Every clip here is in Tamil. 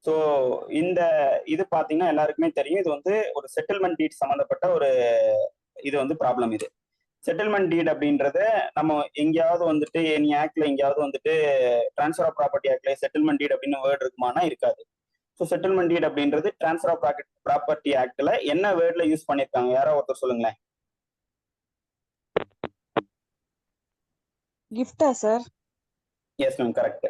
ஸோ இந்த இது பார்த்தீங்கன்னா எல்லாருக்குமே தெரியும். இது வந்து ஒரு செட்டில்மெண்ட் டீட் சம்மந்தப்பட்ட ஒரு இது வந்து ப்ராப்ளம் இது. செட்டில்மெண்ட் டீட் அப்படின்றது நம்ம எங்கேயாவது வந்துட்டு எனி ஆக்ட்ல எங்கேயாவது வந்துட்டு ட்ரான்ஸ்ஃபர் ஆஃப் ப்ராப்பர்ட்டி ஆக்ட்ல செட்டில்மெண்ட் டீட் அப்படின்னு வேர்டு இருக்குமானா இருக்காது. ஸோ செட்டில்மெண்ட் டீட் அப்படின்றது ட்ரான்ஸ்ஃபர் ஆஃப் ப்ராப்பர்ட்டி ஆக்ட்ல என்ன வேர்ட்ல யூஸ் பண்ணியிருக்காங்க? யாரோ ஒருத்தர் சொல்லுங்களேன். கிஃப்டா sir? Yes ma'am, correct.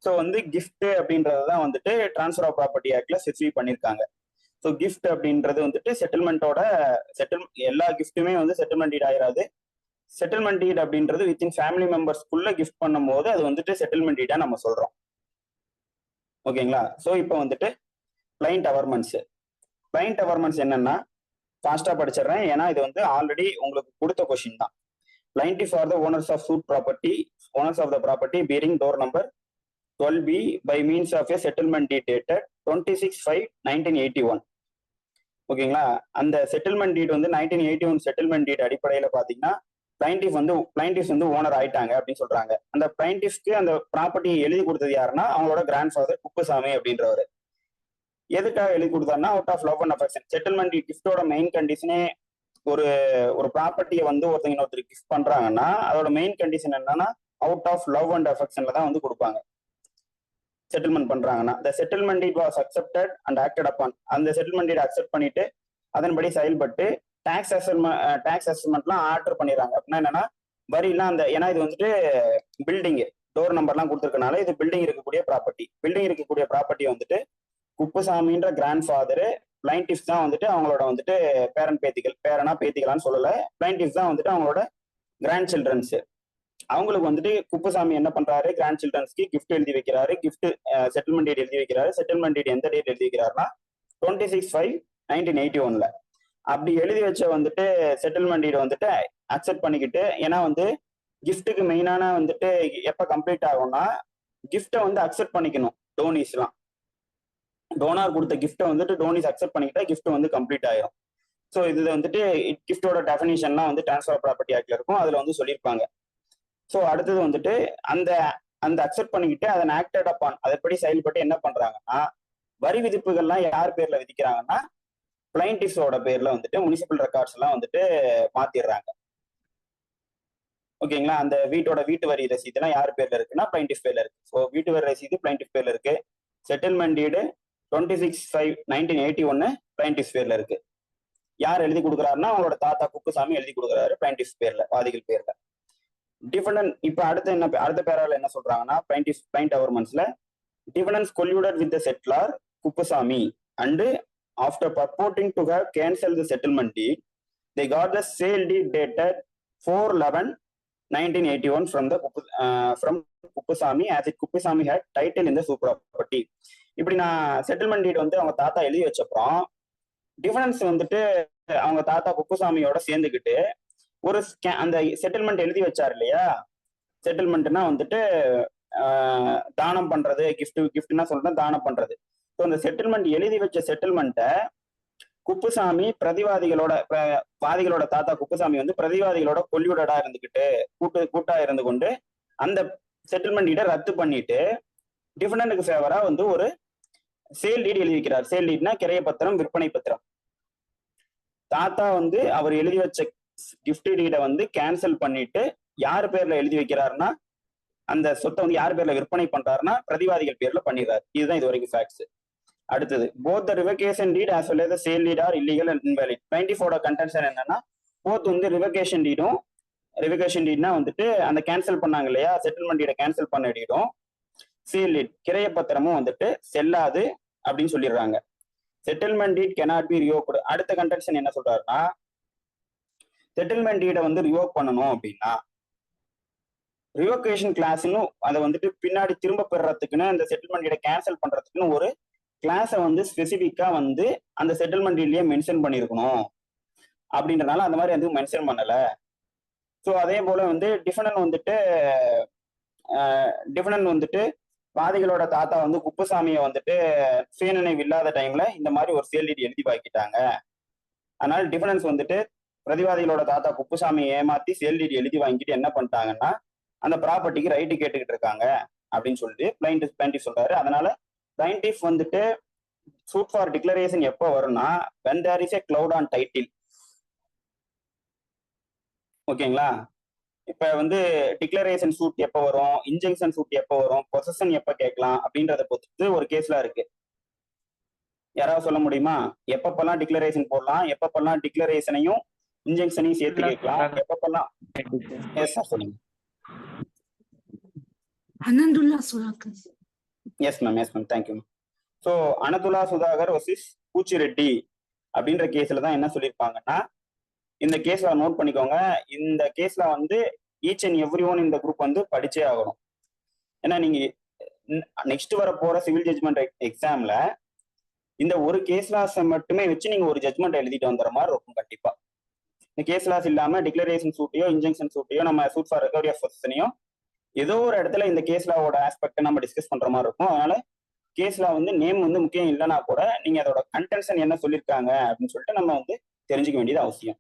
So வந்து கிஃப்ட் அப்படின்றது தான் வந்துட்டு ட்ரான்ஸ்ஃபர் ஆஃப் ப்ராப்பர்ட்டி ஆக்ட்ல ஸ்பெசிஃபை பண்ணியிருக்காங்க. ஸோ கிஃப்ட் அப்படின்றது வந்துட்டு செட்டில்மெண்ட்டோட எல்லா கிஃப்ட்டுமே வந்து செட்டில்மெண்ட் டீட் ஆயிராது. செட்டில்மெண்ட் டீட் அப்படின்றது வித்தின் ஃபேமிலி மெம்பர்ஸ்க்குள்ள கிஃப்ட் பண்ணும்போது அது வந்துட்டு செட்டில்மெண்ட் டீடா நம்ம சொல்றோம். ஓகேங்களா? ஸோ இப்போ வந்துட்டு கிளைண்ட் அவர்மெண்ட்ஸ். கிளைண்ட் அவர்மெண்ட்ஸ் என்னன்னா ஃபாஸ்டா படிச்சிடுறேன், ஏன்னா இது வந்து ஆல்ரெடி உங்களுக்கு கொடுத்த கொஸ்டின் தான். Plaintiff are the owners of suit property, owners of the property bearing door number 12B by means of a settlement deed dated 26/5/1981. ஓகேங்களா? அந்த செட்டில்மெண்ட் டீட் வந்து 1981 செட்டில்மெண்ட் டீட் அடிப்படையில் பார்த்தீங்கன்னா பிளைண்டிஃப் வந்து ஓனர் ஆயிட்டாங்க அப்படின்னு சொல்றாங்க. அந்த பிளைண்டிஃப்க்கு அந்த ப்ராப்பர்ட்டியை எழுதி கொடுத்தது யாருன்னா அவங்களோட கிராண்ட் ஃபாதர் குப்புசாமி அப்படின்றவர். எதுக்காக எழுதி கொடுத்தாருன்னா out of love and affection. Settlement deed கிஃப்டோட மெயின் கண்டிஷனே ஒரு ப்ராப்பர்ட்டியை வந்து ஒருத்தருக்கு கிஃப்ட் பண்றாங்கன்னா அதோட மெயின் கண்டிஷன் என்னன்னா அவுட் ஆஃப் லவ் அண்ட் அஃபெக்ஷன்ல தான் வந்து கொடுப்பாங்க. செட்டில்மெண்ட் பண்றாங்கன்னா the settlement deed was accepted and acted upon. அந்த செட்டில்மெண்ட் டீட் அக்செப்ட் பண்ணிட்டு அதன்படி செயல்பட்டு டாக்ஸ் அசஸ்மெண்ட்லாம் ஆர்டர் பண்ணிடுறாங்க. அப்படின்னா என்னன்னா வரிலாம் அந்த, ஏன்னா இது வந்துட்டு பில்டிங் டோர் நம்பர்லாம் கொடுத்துருக்கனால இது பில்டிங் இருக்கக்கூடிய ப்ராப்பர்ட்டி வந்துட்டு குப்புசாமின்ற கிராண்ட் ஃபாதரு, பிளைண்டிஃப் தான் வந்துட்டு அவங்களோட வந்துட்டு பேத்திகளான்னு சொல்லல, பிளைண்டிஃப் தான் வந்துட்டு அவங்களோட கிராண்ட் சில்ட்ரன்ஸ். அவங்களுக்கு வந்துட்டு குப்புசாமி என்ன பண்றாரு, கிராண்ட் சில்ட்ரன்ஸ்க்கு கிஃப்ட் எழுதி வைக்கிறாரு. கிஃப்ட் செட்டில்மெண்ட் டீட் எழுதி வைக்கிறாரு. செட்டில்மெண்ட் டீட் எந்த டேட் எழுதி வைக்கிறாருன்னா 26/5/1981. அப்படி எழுதி வச்ச வந்துட்டு செட்டில்மெண்ட் டீட் வந்துட்டு அக்செப்ட் பண்ணிக்கிட்டு, ஏன்னா வந்து கிஃப்ட்டுக்கு மெயினான வந்துட்டு எப்ப கம்ப்ளீட் ஆகும்னா கிஃப்டை வந்து அக்செப்ட் பண்ணிக்கணும். டோனிஸ்லாம் டோனார் கொடுத்த கிஃப்ட்டை வந்துட்டு டோனிஸ் அக்செப்ட் பண்ணிக்கிட்டா கிஃப்ட் வந்து கம்ப்ளீட் ஆயிரும். ஸோ இது வந்துட்டு கிஃப்டோட டெஃபினிஷன்லாம் வந்து ட்ரான்ஸ்ஃபர் ப்ராப்பர்ட்டி ஆக்ட்ல இருக்கும், அதுல வந்து சொல்லியிருப்பாங்க. ஸோ அடுத்தது வந்துட்டு அந்த அந்த அக்செப்ட் பண்ணிக்கிட்டு அதன் ஆக்டட் அப்பான் அதன்படி செயல்பட்டு என்ன பண்றாங்கன்னா வரி விதிப்புகள்லாம் யார் பேர்ல விதிக்கிறாங்கன்னா பிளைண்டிஃப்ஸோட பேர்ல வந்துட்டு முனிசிபல் ரெக்கார்ட்ஸ் எல்லாம் வந்துட்டு மாத்திடுறாங்க. ஓகேங்களா? அந்த வீட்டு வரி ரசீதுலாம் யார் பேர்ல இருக்குன்னா பிளைண்டிஃப் பேர்ல இருக்கு. ஸோ வீட்டு வரி ரசீது பிளைண்டிஃப் பேர்ல இருக்கு. செட்டில்மெண்ட் டீடு 26/5/1981 பிளைண்டிஃப் பேர்ல இருக்கு. யார் எழுதி கொடுக்குறாருன்னா அவங்களோட தாத்தா குப்புசாமி எழுதி கொடுக்குறாரு பிளைண்டிஃப் பேர்ல, வாதிகள் பேர்ல. டிஃபெண்டன்ட் இப்ப அடுத்த பேரால என்ன சொல்றாங்கன்னா பிளைண்ட் அவர்மெண்ட்ஸ்ல defendants colluded with the settler Kuppusamy and after purporting to have cancelled the settlement deed they got the sale deed dated 4/11/1981 from Kuppusamy as it Kuppusamy had title in the suit property. இப்படி நான் செட்டில்மெண்ட் டீட் வந்து அவங்க தாத்தா எழுதி வச்சப்பறம் டிஃபெண்டன்ஸ் வந்துட்டு அவங்க தாத்தா குப்புசாமியோட சேர்ந்துக்கிட்டு ஒரு அந்த செட்டில்மெண்ட் எழுதி வச்சார் இல்லையா, செட்டில்மெண்ட்னா வந்துட்டு தானம் பண்றது, கிஃப்ட்னா சொல்றேன் தானம் பண்றது. ஸோ அந்த செட்டில்மெண்ட் எழுதி வச்ச செட்டில்மெண்ட்டை குப்புசாமி வாதிகளோட தாத்தா குப்புசாமி வந்து பிரதிவாதிகளோட கொல்யூடடா இருந்துகிட்டு கூட்டா இருந்து கொண்டு அந்த செட்டில்மெண்ட் டீடை ரத்து பண்ணிட்டு டிஃபெண்டன்ட்டுக்கு ஃபேவரா வந்து ஒரு சேல் டீட் எழுதி வைக்கிறார். சேல் டீட்னா கிரைய பத்திரம், விற்பனை பத்திரம். தாத்தா வந்து அவர் எழுதி வச்ச கிஃப்ட் டீடை வந்து கேன்சல் பண்ணிட்டு யார் பேர்ல எழுதி வைக்கிறாருன்னா அந்த சொத்தை வந்து யார் பேர்ல விற்பனை பண்றாருன்னா பிரதிவாதிகள் பேர்ல பண்ணிடுறாரு. இதுதான் இது வரைக்கும் ஃபேக்ட்ஸ். அடுத்தது both the revocation deed as well as the sale deed are illegal and invalid. பிளைண்டிஃபோட கன்டென்ஷன் என்னன்னா போத் வந்து ரிவகேஷன் டீட்னா வந்துட்டு அந்த கேன்சல் பண்ணாங்க இல்லையா செட்டில்மெண்ட் டீடை கேன்சல் பண்ண டீடும் சேல் டீட் கிரைய பத்திரமும் வந்துட்டு செல்லாது அப்படின்னு சொல்லிடுறாங்க. Settlement deed cannot be revoked. அடுத்த கன்டென்ஷன் என்ன சொல்றாருன்னா செட்டில்மெண்ட் டீடை வந்து ரிவோக் பண்ணணும் அப்படின்னா ரிவோகேஷன் கிளாஸ்ன்னு அதை வந்துட்டு பின்னாடி திரும்ப பெறறதுக்குன்னு அந்த செட்டில்மெண்ட் டீடை கேன்சல் பண்றதுக்குன்னு ஒரு கிளாஸை வந்து ஸ்பெசிஃபிக்கா வந்து அந்த செட்டில்மெண்ட் டீட்லயே மென்ஷன் பண்ணியிருக்கணும். அப்படின்றனால அந்த மாதிரி எதுவும் மென்ஷன் பண்ணல. ஸோ அதே போல வந்து டிஃபெண்டன்ட் வந்துட்டு வாதிகளோட தாத்தா வந்து குப்புசாமியை வந்துட்டு சுயநினைவு இல்லாத டைம்ல இந்த மாதிரி ஒரு சேல் டீட் எழுதி வாங்கிட்டாங்க. அதனால டிஃபெண்டன்ஸ் வந்துட்டு பிரதிவாதிகளோட தாத்தா குப்புசாமியை ஏமாத்தி சேல் டீட் எழுதி வாங்கிட்டு என்ன பண்ணிட்டாங்கன்னா அந்த ப்ராப்பர்ட்டிக்கு ரைட்டு கேட்டுக்கிட்டு இருக்காங்க. அப்படின்னு சொல்லிட்டு பிளைண்டிஃப் சொல்றாரு. அதனால பிளைண்டிஃப் வந்துட்டு சூட் ஃபார் டிக்ளரேஷன் எப்போ வரும்னா when there is a cloud on title. ஓகேங்களா? இப்ப வந்து டிக்ளரேஷன் சூட் எப்போ வரும், இன்ஜெக்ஷன் சூட் எப்போ வரும், பொசஷன் எப்போ கேட்கலாம் அப்படின்றத பொறுத்து ஒரு கேஸ்ல இருக்கு. யாராவது சொல்ல முடியுமா? எப்பப்பெல்லாம் டிக்ளரேஷன் போடலாம், எப்பப்பெல்லாம் டிக்ளரேஷனையும் இன்ஜெக்ஷனையும் சேர்த்து கேட்கலாம், எப்பப்பெல்லாம்? எஸ் சார், சொல்லுங்க. Anathula Sudhakar. Yes ma'am, yes ma'am, thank you ma'am. So Anathula Sudhakar versus Buchi Reddy அப்படின்ற கேஸ்ல தான் என்ன சொல்லியிருப்பாங்கன்னா, இந்த கேஸ்ல நோட் பண்ணிக்கோங்க, இந்த கேஸ்ல வந்து ஈச் அண்ட் எவ்ரி ஒன் இந்த குரூப் வந்து படிச்சே ஆகணும். ஏன்னா நீங்க நெக்ஸ்ட் வர போற சிவில் ஜட்ஜ்மெண்ட் எக்ஸாம்ல இந்த ஒரு கேஸ் லாஸ் மட்டுமே வச்சு நீங்க ஒரு ஜட்மெண்ட் எழுதிட்டு வந்துற மாதிரி இருக்கும். கண்டிப்பா இந்த கேஸ் லாஸ் இல்லாம டிக்ளரேஷன் சூட்டையோ இன்ஜெக்ஷன் சூட்டையோ நம்ம சூட் ஃபார் ரெக்கவரி ஆஃப் பொசிஷனையோ ஏதோ ஒரு இடத்துல இந்த கேஸ் லாவோட ஆஸ்பெக்ட் நம்ம டிஸ்கஸ் பண்ற மாதிரி இருக்கும். அதனால கேஸ் லா வந்து நேம் வந்து முக்கியம் இல்லைன்னா கூட நீங்க அதோட கன்டென்ஷன் என்ன சொல்லியிருக்காங்க அப்படின்னு சொல்லிட்டு நம்ம வந்து தெரிஞ்சுக்க வேண்டியது அவசியம்.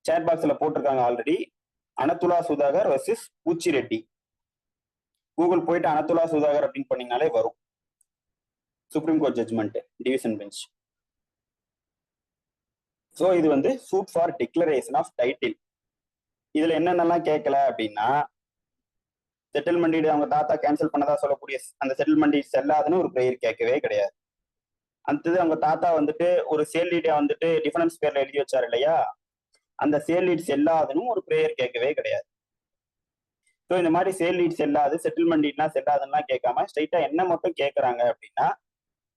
சேட் பாக்ஸ்ல போட்டிருக்காங்க already, அனதுல்லா Sudhakar versus Buchi Reddy. Google போயிட்டு அனதுல்லா சுதாகர் அப்படின்னு பண்ணீங்கனாலே வரும். Supreme Court judgement, division bench. So இது வந்து suit for declaration of title. இதுல என்னென்னலாம் கேட்கல அப்படின்னா, செட்டில்மெண்ட் டீட் அவங்க தாத்தா கேன்சல் பண்ணதா சொல்லக்கூடிய அந்த செட்டில்மெண்ட் டீட் செல்லாதுன்னு ஒரு ப்ரேயர் கேட்கவே கிடையாது. அடுத்தது அவங்க தாத்தா வந்துட்டு ஒரு சேல் டீடை வந்துட்டு டிஃபரன்ஸ் பேர்ல எழுதி வச்சாரு இல்லையா, அந்த சேல் டீட் செல்லாதுன்னு ஒரு ப்ரேயர் கேட்கவே கிடையாது. ஸோ இந்த மாதிரி சேல் டீட் செல்லாது, செட்டில்மெண்ட் டீட்னா செல்லாதுன்னா கேட்காம ஸ்ட்ரைட்டா என்ன மட்டும் கேட்கறாங்க அப்படின்னா,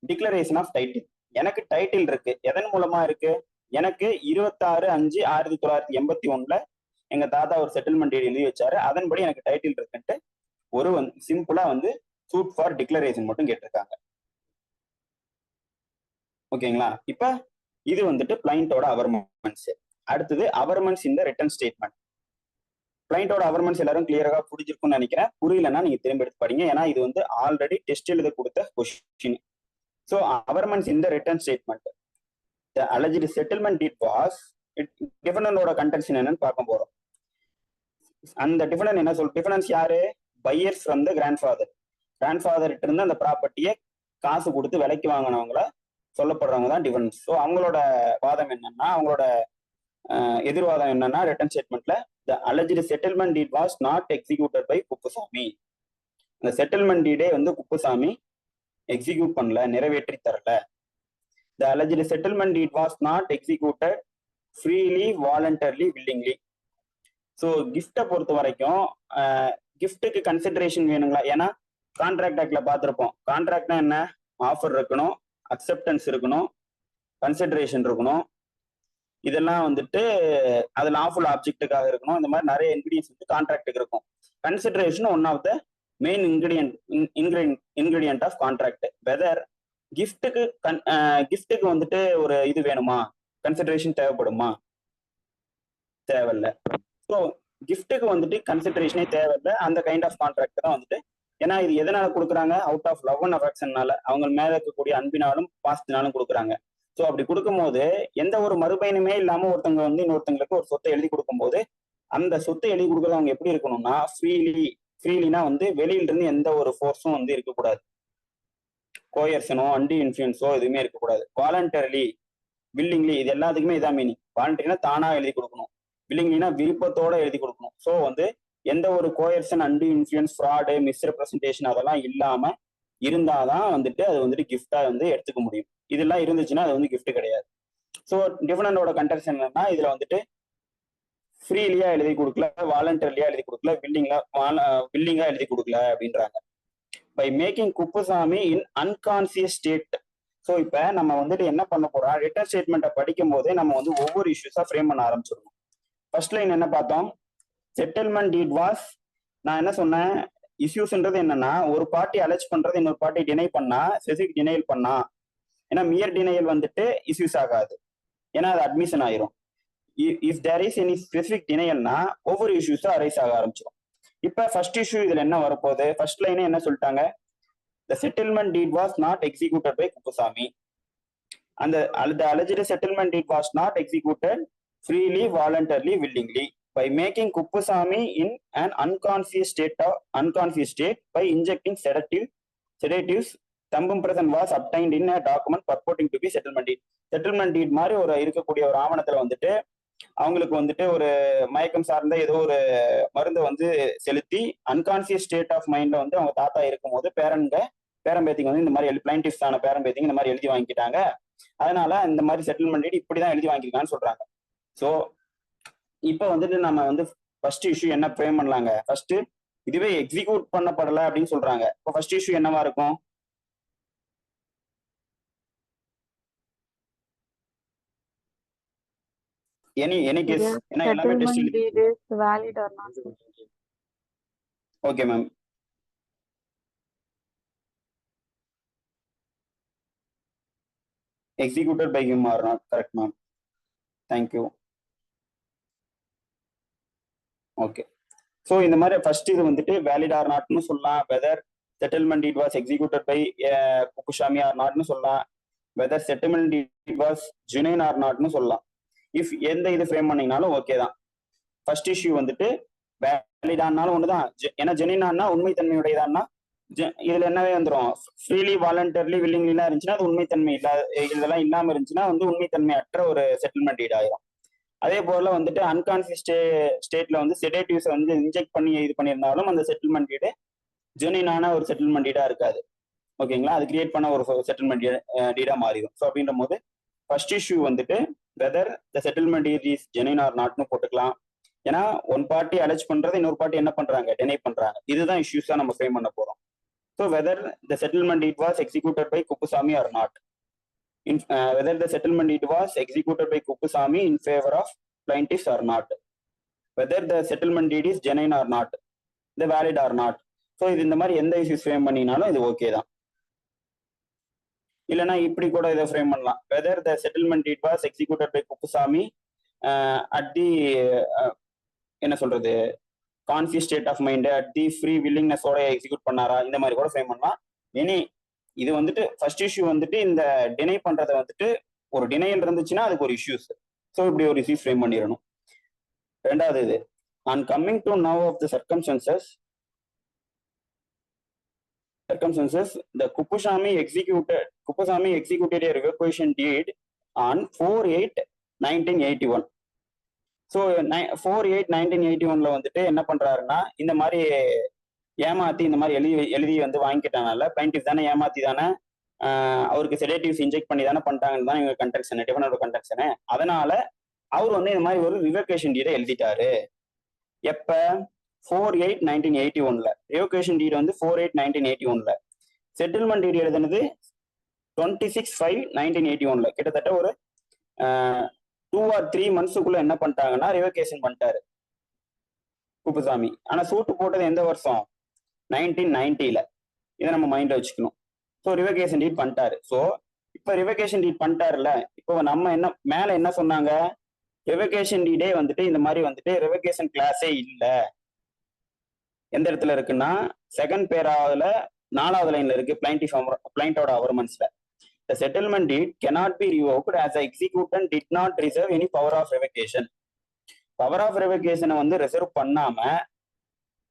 டிக்ளரேஷன் ஆஃப் டைட்டில். எனக்கு டைட்டில் இருக்கு, எதன் மூலமா இருக்கு? எனக்கு 26/5/1981 எங்க தாத்தா ஒரு செட்டில்மெண்ட் டீட் எழுதி வச்சாரு, அதன்படி எனக்கு டைட்டில் இருக்குன்ட்டு ஒரு சிம்பிளா வந்து சூட் ஃபார் டிக்ளரேஷன் மட்டும் கேட்டிருக்காங்க. ஓகேங்களா? இப்ப இது வந்துட்டு பிளைண்டோட அவர்மெண்ட்ஸ். அடுத்தது அவர்மெண்ட்ஸ் இந்த ரிட்டன் ஸ்டேட்மெண்ட். பிளைண்டோட அவர்மெண்ட்ஸ் எல்லாரும் கிளியராக புரிஞ்சிருக்கும்னு நினைக்கிறேன். புரியலன்னா நீங்க திரும்ப எடுத்து படிங்க, ஏன்னா இது வந்து ஆல்ரெடி டெஸ்ட் எழுத கொடுத்த கொஸ்டின். ஸோ அவர்மெண்ட்ஸ் இந்த written statement, the alleged settlement deed was, டிஃபனண்டோட கன்டென்ஷன் என்னன்னு பார்க்க போறோம். அந்த டிஃபனண்ட் என்ன டிஃபனன்ஸ் யாரு? Buyers from the grandfather. Grandfather கிட்ட இருந்து அந்த ப்ராப்பர்ட்டியை காசு கொடுத்து விலைக்கு வாங்கினவங்கள சொல்லப்படுறவங்க தான் டிஃபனன்ஸ். ஸோ அவங்களோட வாதம் என்னன்னா, அவங்களோட எதிர்வாதம் என்னன்னா, ரிட்டன் ஸ்டேட்மெண்ட்ல the alleged settlement deed was not executed by Kuppusamy. அந்த செட்டில்மெண்ட் டீடே வந்து குப்புசாமி எக்ஸிக்யூட் பண்ணல, நிறைவேற்றி தரல. The alleged settlement deed was not executed freely, voluntarily, willingly. So கிஃப்டை பொறுத்த வரைக்கும் கிஃப்ட்டுக்கு கன்சிடரேஷன் வேணுங்களா? ஏன்னா கான்ட்ராக்ட் ஆக்ட்ல பார்த்துருப்போம், கான்ட்ராக்ட்னா என்ன? ஆஃபர் இருக்கணும், அக்செப்டன்ஸ் இருக்கணும், கன்சிடரேஷன் இருக்கணும், இதெல்லாம் வந்துட்டு அது லாஃபுல் ஆப்ஜெக்டுக்காக இருக்கணும். இந்த மாதிரி நிறைய இன்கிரீடியன்ஸ் வந்து கான்ட்ராக்டுக்கு இருக்கும். Consideration one of the main ingredient of contract. Whether கிஃப்ட்டுக்கு வந்துட்டு ஒரு இது வேணுமா, கன்சிடரேஷன் தேவைப்படுமா? தேவையில்லை. ஸோ கிஃப்ட்டுக்கு வந்துட்டு கன்சிடரேஷனே தேவையில்லை. அந்த கைண்ட் ஆஃப் கான்ட்ராக்ட் தான் வந்துட்டு, ஏன்னா இது எதனால கொடுக்குறாங்க? அவுட் ஆஃப் லவ் அண்ட் அஃபெக்ஷன்னால, அவங்க மேல இருக்கக்கூடிய அன்பினாலும் பாசத்தினாலும் கொடுக்குறாங்க. ஸோ அப்படி கொடுக்கும்போது எந்த ஒரு மறுபயனுமே இல்லாம ஒருத்தவங்க வந்து இன்னொருத்தங்களுக்கு ஒரு சொத்தை எழுதி கொடுக்கும்போது, அந்த சொத்தை எழுதி கொடுக்கறது அவங்க எப்படி இருக்கணும்னா ஃப்ரீலினா வந்து வெளியில இருந்து எந்த ஒரு ஃபோர்ஸும் வந்து இருக்கக்கூடாது, கோயர்சனோ அண்டி இன்ஃபுளுன்ஸோ எதுவுமே இருக்கக்கூடாது. வாலண்டரிலி, வில்லிங்லி, இது எல்லாத்துக்குமே இதான் மீனிங். வாலண்டரினா தானா எழுதி கொடுக்கணும், வில்லிங்லினா விருப்பத்தோட எழுதி கொடுக்கணும். ஸோ வந்து எந்த ஒரு கோயர்சன், அண்டி இன்ஃபுளுன்ஸ், ஃப்ராடு, மிஸ்ரெப்ரசன்டேஷன் அதெல்லாம் இல்லாம இருந்தாதான் வந்துட்டு அது வந்துட்டு கிஃப்டா வந்து எடுத்துக்க முடியும். இதெல்லாம் இருந்துச்சுன்னா அது வந்து கிஃப்ட் கிடையாது. ஸோ டிஃபனண்டோட கன்டென்ஷன் என்னன்னா, இதுல வந்துட்டு ஃப்ரீலியா எழுதி கொடுக்கல, வாலண்டரிலியா எழுதி கொடுக்கல, வில்லிங்கா எழுதி கொடுக்கல அப்படின்றாங்க. By making Kuppusamy in unconscious state. So இப்போ நம்ம வந்துட்டு என்ன பண்ண போறோம், ரிட்டன் ஸ்டேட்மெண்ட்டை படிக்கும் போதே நம்ம வந்து ஒவ்வொரு இஷ்யூஸா ஃப்ரேம் பண்ண ஆரம்பிச்சிடணும். ஃபர்ஸ்ட் லைன் என்ன பார்த்தோம்? செட்டில்மெண்ட் டீட் வாஸ், நான் என்ன சொன்னேன், இஷ்யூஸ்ன்றது என்னன்னா, ஒரு பார்ட்டி அலெஜ் பண்றது இன்னொரு பார்ட்டி டினை பண்ணா, ஸ்பெசிபிக் டினைல் பண்ணா, ஏன்னா மியர் டினைல் வந்துட்டு இஷ்யூஸ் ஆகாது, ஏன்னா அது அட்மிஷன் ஆயிரும். If there is any specific டினைல்னா ஒவ்வொரு இஷ்யூஸா அரைஸ் ஆக ஆரம்பிச்சிடும். இப்ப ஃபர்ஸ்ட் இஷ்யூ இதுல என்ன வரப்போகுது? ஃபர்ஸ்ட் லைனே என்ன சொல்லிட்டாங்க? The settlement deed was not executed by Kuppusamy. அந்த alleged settlement deed was not executed freely, voluntarily, willingly. by making Kuppusamy in an unconscious state by injecting sedatives. Thumbimpression was obtained in a document purporting to be settlement deed. Settlement டீட் மாதிரி ஒரு இருக்கக்கூடிய ஒரு ஆவணத்துல வந்துட்டு அவங்களுக்கு வந்துட்டு ஒரு மயக்கம் சார்ந்த ஏதோ ஒரு மருந்தை வந்து செலுத்தி அன்கான்சியஸ் ஸ்டேட் ஆஃப் மைண்ட்ல வந்து அவங்க தாத்தா இருக்கும்போது பேரம்பேத்திங்க வந்து இந்த மாதிரி பிளைண்டிஃப்ஸ் ஆன பேரம்பேத்திங்க இந்த மாதிரி எழுதி வாங்கிட்டாங்க. அதனால இந்த மாதிரி செட்டில்மெண்ட் டீட் இப்படிதான் எழுதி வாங்கிருக்கான்னு சொல்றாங்க. ஸோ இப்போ வந்துட்டு நம்ம வந்து ஃபர்ஸ்ட் இஷ்யூ என்ன ஃப்ரேம் பண்ணலாங்க? ஃபர்ஸ்ட் இதுவே எக்ஸிக்யூட் பண்ணப்படலை அப்படின்னு சொல்றாங்க. இப்போ ஃபர்ஸ்ட் இஷ்யூ என்னவா இருக்கும்? any case ஏன்னா எல்லாமே test deed is valid or not. Okay ma'am. executed by him or not, correct ma'am, thank you. Okay, so இந்த மாதிரி ஃபர்ஸ்ட் இது வந்துட்டு வேலிட் ஆர் நாட்னு சொல்லலாம், whether settlement deed was executed by Kuppusamy or நாட்னு சொல்லலாம், whether settlement deed was genuine or நாட்னு சொல்லலாம். இஃப் எந்த இது ஃப்ரேம் பண்ணீங்கனாலும் ஓகே தான். ஃபர்ஸ்ட் இஷ்யூ வந்துட்டு வேலிட் ஆனாலும் ஒண்ணுதான், ஏன்னா ஜெனினா உண்மைத்தன்மையுடையதான்னா இதுல என்னவே வந்துடும், ஃப்ரீலி வாலண்டர்லி வில்லிங்லாம் இருந்துச்சுன்னா அது உண்மைத்தன்மை இதெல்லாம் இல்லாம இருந்துச்சுன்னா வந்து உண்மைத்தன்மை அற்ற ஒரு செட்டில்மெண்ட் டீட் ஆயிரும். அதே போல வந்துட்டு அன்கான்சியஸ் ஸ்டேட்ல வந்து செடேட்டிவ்ஸ் வந்து இன்ஜெக்ட் பண்ணி இது பண்ணியிருந்தாலும் அந்த செட்டில்மெண்ட் டீடு ஜெனினான ஒரு செட்டில்மெண்ட் டீடா இருக்காது. ஓகேங்களா, அது கிரியேட் பண்ண ஒரு செட்டில்மெண்ட் டீடா மாறிடும். ஸோ அப்படின்ற போது ஃபர்ஸ்ட் இஷ்யூ வந்துட்டு whether the settlement deed is genuine or நாட்னு போட்டுக்கலாம். ஏன்னா ஒன் பார்ட்டி அலெஜ் பண்றது இன்னொரு பார்ட்டி என்ன பண்றாங்க, டெனை பண்றாங்க. இதுதான் இஷ்யூஸா நம்ம ஃப்ரேம் பண்ண போறோம். So whether the settlement deed was executed by Kuppusamy or not. whether the settlement deed was executed by Kuppusamy in favor of plaintiffs or not, whether the settlement deed is genuine or not, the valid or not. So இது இந்த மாதிரி எந்த இஷ்யூஸ் ஃப்ரேம் பண்ணினாலும் இது ஓகே தான். இல்லைன்னா இப்படி கூட இதை ஃப்ரேம் பண்ணலாம், whether the settlement deed was executed by Kuppusamy at the என்ன சொல்றது conscious state of mind at the free வில்லிங்னஸோட எக்ஸிக்யூட் பண்ணாரா, இந்த மாதிரி கூட ஃப்ரேம் பண்ணலாம். எனி இது வந்துட்டு ஃபர்ஸ்ட் இஷ்யூ வந்துட்டு இந்த டினை பண்றதை வந்துட்டு ஒரு டினைல் இருந்துச்சுன்னா அதுக்கு ஒரு இஷ்யூஸ். ஸோ இப்படி ஒரு இஷ்யூ ஃப்ரேம் பண்ணிடணும். ரெண்டாவது இது on coming to now of the circumstances the Kuppusamy executed a revocation deed on 4/8/1981. So 4/8/1981 வந்துட்டு என்ன பண்றாருன்னா இந்த மாதிரி ஏமாத்தி இந்த மாதிரி எழுதி வந்து வாங்கிட்டானால பிளைண்டிஃப் தானே ஏமாத்தி தானே அவருக்கு செடேட்டிவ்ஸ் இன்ஜெக்ட் பண்ணி தானே பண்ணிட்டாங்கன்னு தான் இவங்க கன்ட்ரக்ஷன் டிஃபனோட கன்ட்ரக்ஷனு. அதனால அவர் வந்து இந்த மாதிரி ஒரு ரிவோகேஷன் டீடை எழுதிட்டாரு. எப்ப 4/8/1981. ரிவோகேஷன் டீட் வந்து 4/8/1981. செட்டில்மெண்ட் டீட் எழுதுனது 26/5/1981. கிட்டத்தட்ட ஒரு 2 or 3 monthsக்குள்ள என்ன பண்ணிட்டாங்கன்னா ரிவோகேஷன் பண்ணிட்டாரு குப்புசாமி. ஆனா சூட்டு போட்டது எந்த வருஷம், 1990. இதை நம்ம மைண்ட்ல வச்சுக்கணும். ஸோ ரிவோகேஷன் டீட் பண்ணிட்டாரு. ஸோ இப்போ ரிவோகேஷன் டீட் பண்ணிட்டாருல, இப்போ நம்ம என்ன மேல என்ன சொன்னாங்க, ரிவோகேஷன் டீடே வந்துட்டு இந்த மாதிரி வந்துட்டு ரிவோகேஷன் கிளாஸே இல்லை. எந்த இடத்துல இருக்குன்னா செகண்ட் பேராவதுல 4வது லைன்ல இருக்கு, பிளைண்டோட அவர்மெண்ட்ஸ்ல. The settlement deed cannot be revoked as the executant did not reserve any power of revocation. Power of ரெவோகேஷனை வந்து ரிசர்வ் பண்ணாம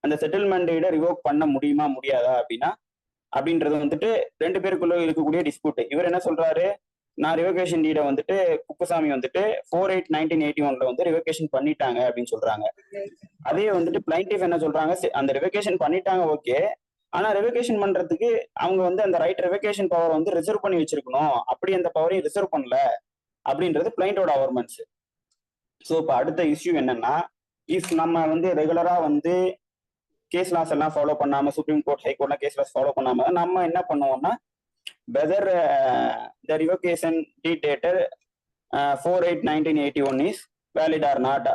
அந்த செட்டில்மெண்ட் டீடை ரிவோக் பண்ண முடியுமா முடியாதா அப்படின்றது வந்துட்டு ரெண்டு பேருக்குள்ள இருக்கக்கூடிய டிஸ்பியூட். இவர் என்ன சொல்றாரு, நான் ரிவோகேஷன் டீடை வந்துட்டு குப்புசாமி வந்துட்டு 4/8/1981 வந்து ரிவோகேஷன் பண்ணிட்டாங்க அப்படின்னு சொல்றாங்க. அதே வந்துட்டு பிளைண்டிஃப் என்ன சொல்றாங்க, அந்த ரிவோகேஷன் பண்ணிட்டாங்க ஓகே, ஆனா ரெவோகேஷன் பண்றதுக்கு அவங்க வந்து அந்த ரைட் ரெவோகேஷன் பவர் வந்து ரிசர்வ் பண்ணி வச்சிருக்கணும், அப்படி அந்த பவரையும் ரிசர்வ் பண்ணல அப்படின்றது பிளைண்டோட அவர்மெண்ட்ஸ். ஸோ இப்போ அடுத்த இஷ்யூ என்னன்னா, இஃப் நம்ம வந்து ரெகுலரா வந்து கேஸ் லாஸ் எல்லாம் ஃபாலோ பண்ணாம, சுப்ரீம் கோர்ட் ஹை கோர்ட்லாம் கேஸ் லாஸ் ஃபாலோ பண்ணாம நம்ம என்ன பண்ணுவோம்னா, whether the revocation deed dated 4/8/1981 is valid or not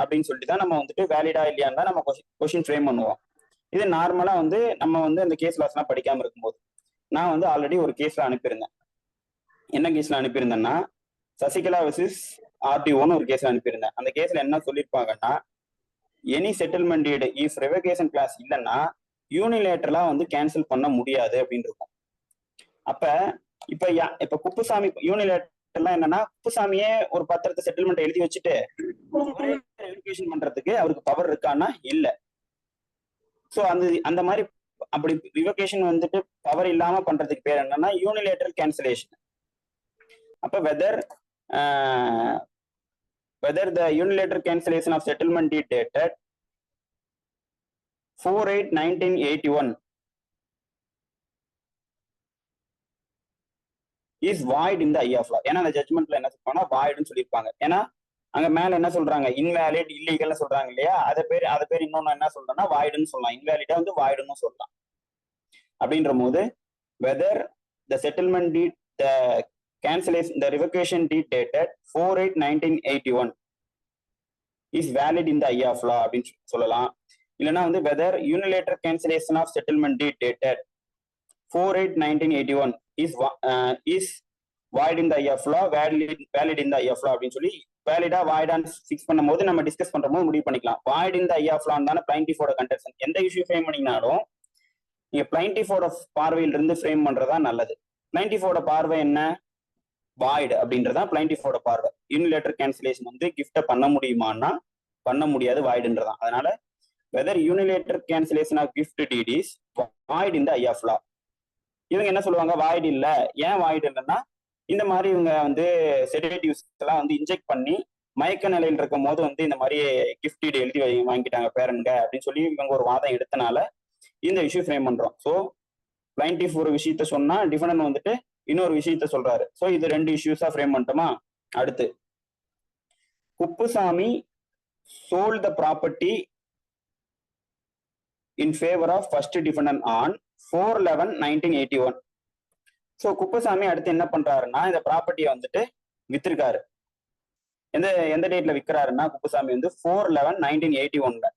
அப்படின்னு சொல்லிட்டு தான் நம்ம வந்துட்டு வேலிடா இல்லையான்னு தான் நம்ம கொஸ்டின் ஃப்ரேம் பண்ணுவோம். இது நார்மலா வந்து நம்ம வந்து அந்த கேஸ் லாஸ் எல்லாம் படிக்காம இருக்கும்போது நான் வந்து ஆல்ரெடி ஒரு கேஸ்ல அனுப்பியிருந்தேன். என்ன கேஸ்ல அனுப்பியிருந்தேன்னா, சசிகலா வெர்சஸ் ஆர்டிஓன்னு ஒரு கேஸ் அனுப்பியிருந்தேன். அந்த கேஸ்ல என்ன சொல்லியிருப்பாங்கன்னா, any settlement deed if revocation clause இல்லைன்னா யூனிலேட்டரலா வந்து கேன்சல் பண்ண முடியாது அப்படின்னு இருக்கும். இப்ப குப்புசாமி யூனிலேட்டரல் எல்லாம் என்னன்னா குப்புசாமியே ஒரு பத்திரத்தை செட்டில்மெண்ட் எழுதி வச்சுட்டு ரெவல்யூஷன் பண்றதுக்கு அவருக்கு பவர் இருக்கான்னா இல்ல. சோ அந்த மாதிரி அப்படி ரிவோகேஷன் வந்துட்டு பவர் இல்லாம பண்றதுக்கு பேர் என்னன்னா யூனிலேட்டரல் கேன்சலேஷன். அப்ப weather the unilateral cancellation of settlement deed dated 4/8/1981 is void in the eye of law. ஏன்னா அந்த ஜட்மெண்ட்ல என்ன சொல்றாங்கன்னா வாய்டுன்னு சொல்லியிருப்பாங்க. ஏன்னா அங்க மேல என்ன சொல்றாங்க, இன்வேலிட் இல்லீகல்னு சொல்றாங்க இல்லையா, அதை பேர் இன்னொன்னு என்ன சொல்றோம்னா வாய்டுன்னு சொல்லலாம். இன்வேலிடா வந்து வாய்டுன்னு சொல்லலாம். அப்படின்ற போது weather the settlement deed, the cancellation, the revocation deed dated 4/8/1981 is valid in the eye of law அப்படின்னு சொல்லலாம். இல்லைன்னா வந்து whether unilateral cancellation of settlement deed dated 4/8/1981 is void in the eye of law, valid in the eye of law அப்படின்னு சொல்லி வேலிடா வாய்டான்னு ஃபிக்ஸ் பண்ணும்போது நம்ம டிஸ்கஸ் பண்ற போது முடிவு பண்ணிக்கலாம். Void in the eye of லான்னு தானே பிளைண்டிஃபோட கண்டென்ஷன். எந்த இஷ்யூ ஃப்ரேம் பண்ணிங்கனாலும் நீங்க பிளைண்டிஃபோட பார்வையில இருந்து ஃப்ரேம் பண்றதா நல்லது. பிளைண்டிஃபோட பார்வை என்ன, வாய்டு அப்படின்றதா பிளைண்டிஃபோட பார்வை. யூனிலேட்டர் கேன்சலேஷன் வந்து கிஃப்ட பண்ண முடியுமான்னா பண்ண முடியாது, வாய்டுன்றதான். அதனால whether unilateral cancellation of gift deed is void in the eye of law. இவங்க என்ன சொல்லுவாங்க, வாய்டு இல்ல. ஏன் வாய்டு இல்லைன்னா இந்த மாதிரி இவங்க வந்து செடேட்டிவ்ஸ் எல்லாம் வந்து இன்ஜெக்ட் பண்ணி மயக்க நிலையில் இருக்கும் போது வந்து இந்த மாதிரி கிஃப்ட் டீட் எழுதி வாங்கிட்டாங்க பேரனுங்க அப்படின்னு சொல்லி இவங்க ஒரு வாதம் எடுத்தனால இந்த இஷ்யூ ஃப்ரேம் பண்றோம். ஸோ பிளைண்டிஃப் ஒரு விஷயத்த சொன்னா டிஃபெண்டன்ட் வந்துட்டு இன்னொரு விஷயத்த சொல்றாரு. ஸோ இது ரெண்டு இஷ்யூஸா ஃப்ரேம் பண்ணிட்டோமா. அடுத்து Kuppusamy sold the property in favor of first defendant on 4/11/1981. So Kuppusamy அடுத்து என்ன பண்றாருன்னா இந்த ப்ராப்பர்ட்டியை வந்துட்டு வித்திருக்காரு. எந்த டேட்ல விற்கிறாருன்னா குப்புசாமி வந்து 4/11/1981.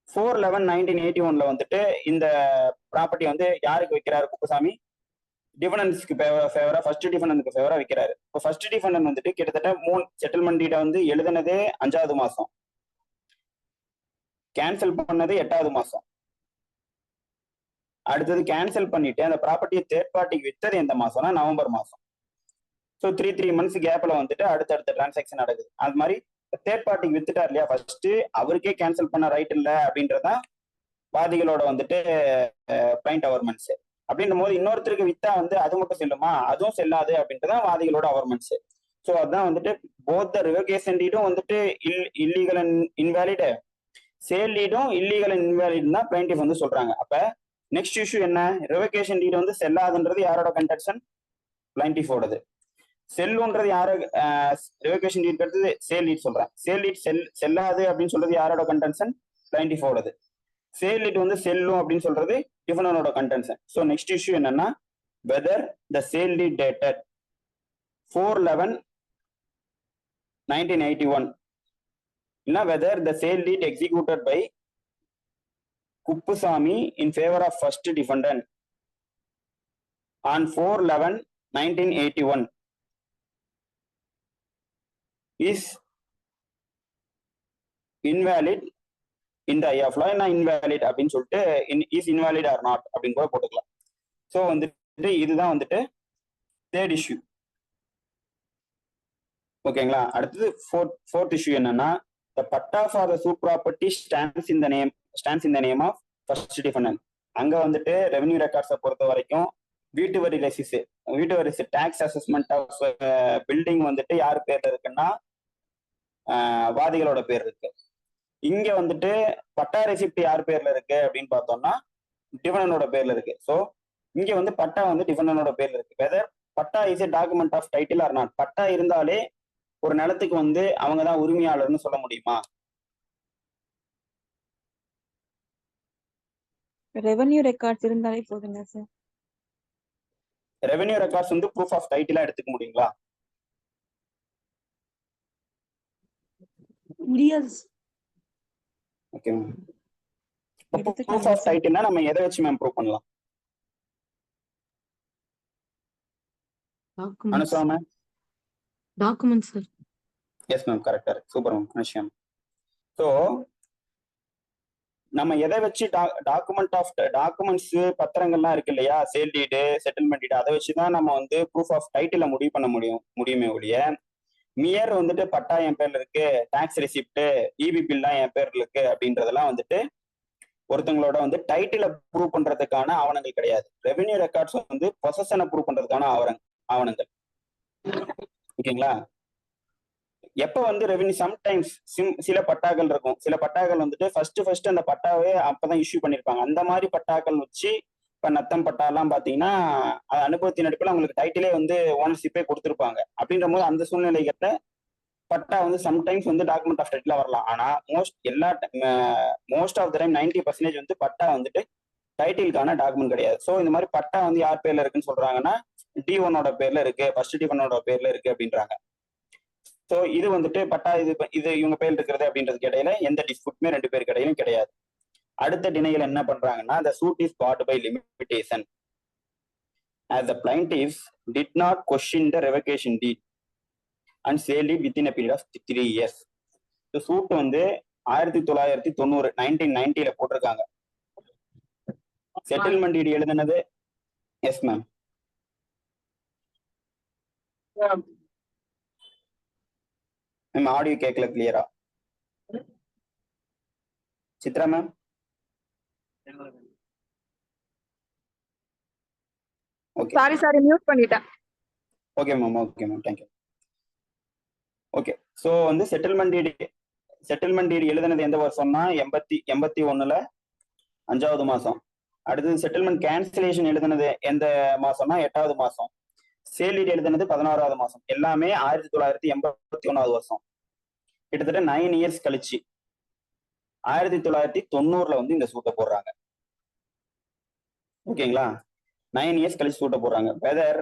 4/11/1981 வந்துட்டு இந்த ப்ராப்பர்ட்டி வந்து யாருக்கு வைக்கிறாரு குப்புசாமி, டிஃபெண்டன்ஸ்க்கு ஃபேவரா, ஃபர்ஸ்ட் டிஃபெண்டன்ட்க்கு ஃபேவரா விற்கிறாரு. இப்போ ஃபர்ஸ்ட் டிஃபெண்டன்ட் வந்துட்டு கிட்டத்தட்ட 3 செட்டில்மெண்ட் டீட வந்து எழுதுனதே 5வது மாசம், கேன்சல் பண்ணது 8வது மாசம், அடுத்தது கேன்சல் பண்ணிட்டு அந்த ப்ராப்பர்ட்டியை தேர்ட் பார்ட்டிக்கு வித்தது எந்த மாசம்னா நவம்பர் மாசம். ஸோ 3 months கேப்ல வந்துட்டு அடுத்தடுத்த டிரான்சாக்ஷன் நடக்குது. அது மாதிரி தேர்ட் பார்ட்டிக்கு வித்துட்டார் இல்லையா, ஃபர்ஸ்ட் அவருக்கே கேன்சல் பண்ண ரைட் இல்லை அப்படின்றதான் வாதிகளோட வந்துட்டு பிளைண்ட் அவர்மெண்ட்ஸ். அப்படின்னும் போது இன்னொருத்தருக்கு வித்தா வந்து அது மட்டும் செல்லுமா, அதுவும் செல்லாது அப்படின்றதான் வாதிகளோட அவர்மெண்ட்ஸ். ஸோ அதுதான் வந்துட்டு போத் த ரிவோகேஷன் டீடும் வந்துட்டு இல்லீகல் அண்ட் இன்வேலிட், சேல் டீடும் இல்லீகல் அண்ட் இன்வேலிட் தான் பிளைண்டிஃப் வந்து சொல்றாங்க. அப்ப நெக்ஸ்ட் இஷ்யூ என்ன, ரிவோகேஷன் டீட் வந்து செல்லாதுன்றது யாரோட கன்டென்ஷன், பிளைண்டிஃபோடது. செல்லுன்றது யாரு, ரிவோகேஷன் டீட் எடுத்து சேல் டீட் சொல்றேன். சேல் டீட் செல்லாது அப்படின்னு சொல்றது யாரோட கன்டென்ஷன், பிளைண்டிஃபோடது. சேல் டீட் வந்து செல்லும் அப்படின்னு சொல்றது டிஃபெண்டன்டோட கன்டென்ஷன். ஸோ நெக்ஸ்ட் இஷ்யூ என்னன்னா whether the sale deed dated 4/11/1981 இல்ல whether the sale deed executed by Kuppusamy in favor of first defendant on 4/11/1981 is invalid in the eye of law. என்ன invalid அப்படின்னு சொல்லிட்டு is invalid or not அப்படின்னு கூட போட்டுக்கலாம். ஸோ வந்துட்டு இதுதான் வந்துட்டு தேர்ட் இஷ்யூ. ஓகேங்களா. அடுத்தது ஃபோர்த் இஷ்யூ என்னன்னா the patta for the suit property stands in the name of first defendant. அங்க வந்துட்டு ரெவென்யூ ரெக்கார்ட்ஸை பொறுத்த வரைக்கும் வீட்டு வரி டாக்ஸ் அசஸ்மெண்ட் ஆஃப் பில்டிங் வந்துட்டு யார் பேர்ல இருக்குன்னா வாதிகளோட பேர் இருக்கு. இங்க வந்துட்டு பட்டா ரெசிப்ட் யார் பேர்ல இருக்கு அப்படின்னு பார்த்தோம்னா டிஃபெண்டன்டோட பேர்ல இருக்கு. ஸோ இங்க வந்து பட்டா வந்து டிஃபெண்டன்டோட பேர்ல இருக்கு. Whether patta is a document of title or not. Patta இருந்தாலே ஒரு நிலத்துக்கு வந்து அவங்க தான் உரிமையாளர்னு சொல்ல முடியுமா? ரெவென்யூ ரெக்கார்ட்ஸ் இருந்தாலே போதுங்க சார். ரெவென்யூ ரெக்கார்ட்ஸ் வந்து ப்ரூஃப் ஆஃப் டைட்டிலா எடுத்துக்க முடியுங்களா? முடியாது. Okay ma'am. ப்ரூஃப் ஆஃப் டைட்டில்னா நம்ம எதை வச்சு மேம் ப்ரூவ் பண்ணலாம்? Anusha ma'am. Documents sir. Yes ma'am, கரெக்டா இருக்கு. Super ma'am, Anusha. ஸோ நம்ம எதை வச்சு டாக்குமெண்ட்ஸ் பத்திரங்கள்லாம் இருக்கு இல்லையா, சேல் டீடு, செட்டில்மெண்ட் டீடு, அதை வச்சுதான் நம்ம வந்து ப்ரூஃப் ஆஃப் டைட்டில முடிவு பண்ண முடியுமே ஒழிய, மியர் வந்துட்டு பட்டா என் பேர்ல இருக்கு, டாக்ஸ் ரெசிப்ட், இபி பில்லாம் என் பேர்ல இருக்கு அப்படின்றதெல்லாம் வந்துட்டு ஒருத்தவங்களோட வந்து டைட்டில ப்ரூவ் பண்றதுக்கான ஆவணங்கள் கிடையாது. ரெவென்யூ ரெக்கார்ட்ஸ் வந்து பொசஷனை ப்ரூவ் பண்றதுக்கான ஆவணங்கள். ஓகேங்களா? எப்ப வந்து ரெவென்யூ சம்டைம்ஸ் சில பட்டாக்கள் இருக்கும், சில பட்டாக்கள் வந்துட்டு ஃபர்ஸ்ட் அந்த பட்டாவே அப்பதான் இஷ்யூ பண்ணிருப்பாங்க. அந்த மாதிரி பட்டாக்கள் வச்சு இப்ப நத்தம் பட்டாலாம் பாத்தீங்கன்னா அனுபவத்தின் அடிப்படையில் அவங்களுக்கு டைட்டிலே வந்து ஓனர்ஷிப்பே கொடுத்துருப்பாங்க. அப்படின்ற போது அந்த சூழ்நிலைகள்ல பட்டா வந்து சம்டைம்ஸ் வந்து டாக்குமெண்ட் ஆஃப் டைட்டில் வரலாம். ஆனா மோஸ்ட் ஆஃப் த டைம் 90% வந்து பட்டா வந்துட்டு டைட்டிலுக்கான டாக்குமெண்ட் கிடையாது. ஸோ இந்த மாதிரி பட்டா வந்து யார் பேர்ல இருக்குன்னு சொல்றாங்கன்னா D1 பேர்ல இருக்கு, ஃபர்ஸ்ட் D1 பேர்ல இருக்கு அப்படின்றாங்க. ஸோ இது வந்துட்டு பட்டா இது இவங்க பேர் இருக்கிறது அப்படின்றதுக்கு இடையில எந்த டிஸ்பியூட்மே ரெண்டு பேருக்கு இடையிலும் கிடையாது. அடுத்த டினையில் என்ன பண்றாங்கன்னா, the suit is barred by limitation as the plaintiffs did not question the revocation deed and sale it within a period of 3 years. இந்த சூட் வந்து 1990 1990ல போட்டிருக்காங்க. செட்டில்மெண்ட் டீட் எழுதுனது எஸ் மேம். மேம் ஆடியோ கேட்கல கிளியரா. Chitra ma'am. Okay sorry mute பண்ணிட்டேன். Okay ma'am thank you. Okay, so வந்து செட்டில்மெண்ட் டீடு எழுதுனது எந்த வருஷம்னா 81ல 5வது மாசம். அடுத்தது செட்டில்மெண்ட் கேன்சலேஷன் எழுதுனது எந்த மாசம்னா 8வது மாசம். சேல் டீட் எழுதுனது 16வது மாசம். எல்லாமே 1981வது வருஷம். கிட்டத்தட்ட 9 இயர்ஸ் கழிச்சு 1990ல வந்து இந்த சூட்டை போடுறாங்க. ஓகேங்களா? 9 இயர்ஸ் கழிச்சு சூட்டை போடுறாங்க. வெதர்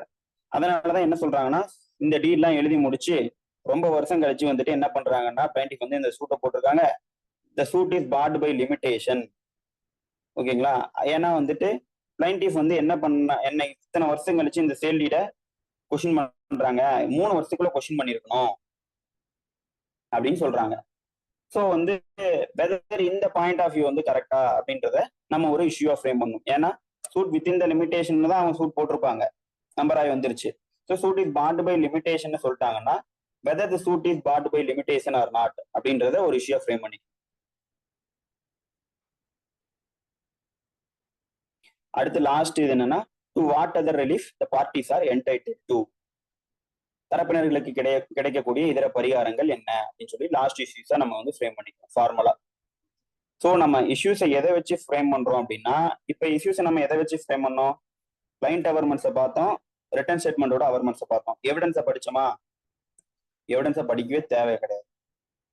அதனாலதான் என்ன சொல்றாங்கன்னா, இந்த டீட்லாம் எழுதி முடிச்சு ரொம்ப வருஷம் கழிச்சு வந்துட்டு என்ன பண்றாங்கன்னா, பிளைண்டிஃப் வந்து இந்த சூட்டை போட்டிருக்காங்க. the suit is barred by limitation. ஓகேங்களா? ஏன்னா வந்துட்டு பிளைண்டிஃப் வந்து என்ன இத்தனை வருஷம் கழிச்சு இந்த சேல் டீடை கொஸ்டின் பண்றாங்க, 3 வருஷத்துக்குள்ள கொஸ்டின் பண்ணிருக்கணும் அப்படின்னு சொல்றாங்க. ஸோ வந்து வெதர் இந்த பாயிண்ட் ஆஃப் வியூ வந்து கரெக்டா அப்படின்றத நம்ம ஒரு இஷ்யூ ஃப்ரேம் பண்ணணும். ஏன்னா சூட் வித்தின் த லிமிடேஷன் தான் அவங்க சூட் போட்டிருப்பாங்க, நம்பர் ஆகி வந்துருச்சு. So suit is barred by limitation சொல்லிட்டாங்கன்னா whether the suit is barred by limitation or not அப்படின்றத ஒரு இஷ்யூ ஃப்ரேம் பண்ணி. அடுத்து லாஸ்ட் இது என்னன்னா, to what other relief the parties are entitled to, தரப்பினர்களுக்கு கிடைக்கக்கூடிய இதர பரிகாரங்கள் என்ன அப்படின்னு சொல்லி லாஸ்ட் இஷ்யூஸா நம்ம வந்து ஃப்ரேம் பண்ணிக்கலாம் ஃபார்மலா. ஸோ நம்ம இஷ்யூஸை எதை வச்சு ஃப்ரேம் பண்றோம் அப்படின்னா, இப்போ இஷ்யூஸை நம்ம எதை வச்சு ஃப்ரேம் பண்ணோம்? கிளைண்ட் அவர்மெண்ட்ஸை பார்த்தோம், ரிட்டர்ன் ஸ்டேட்மெண்டோட அவர்மெண்ட்ஸை பார்த்தோம். எவிடன்ஸை படிச்சோமா? எவிடன்ஸை படிக்கவே தேவை கிடையாது.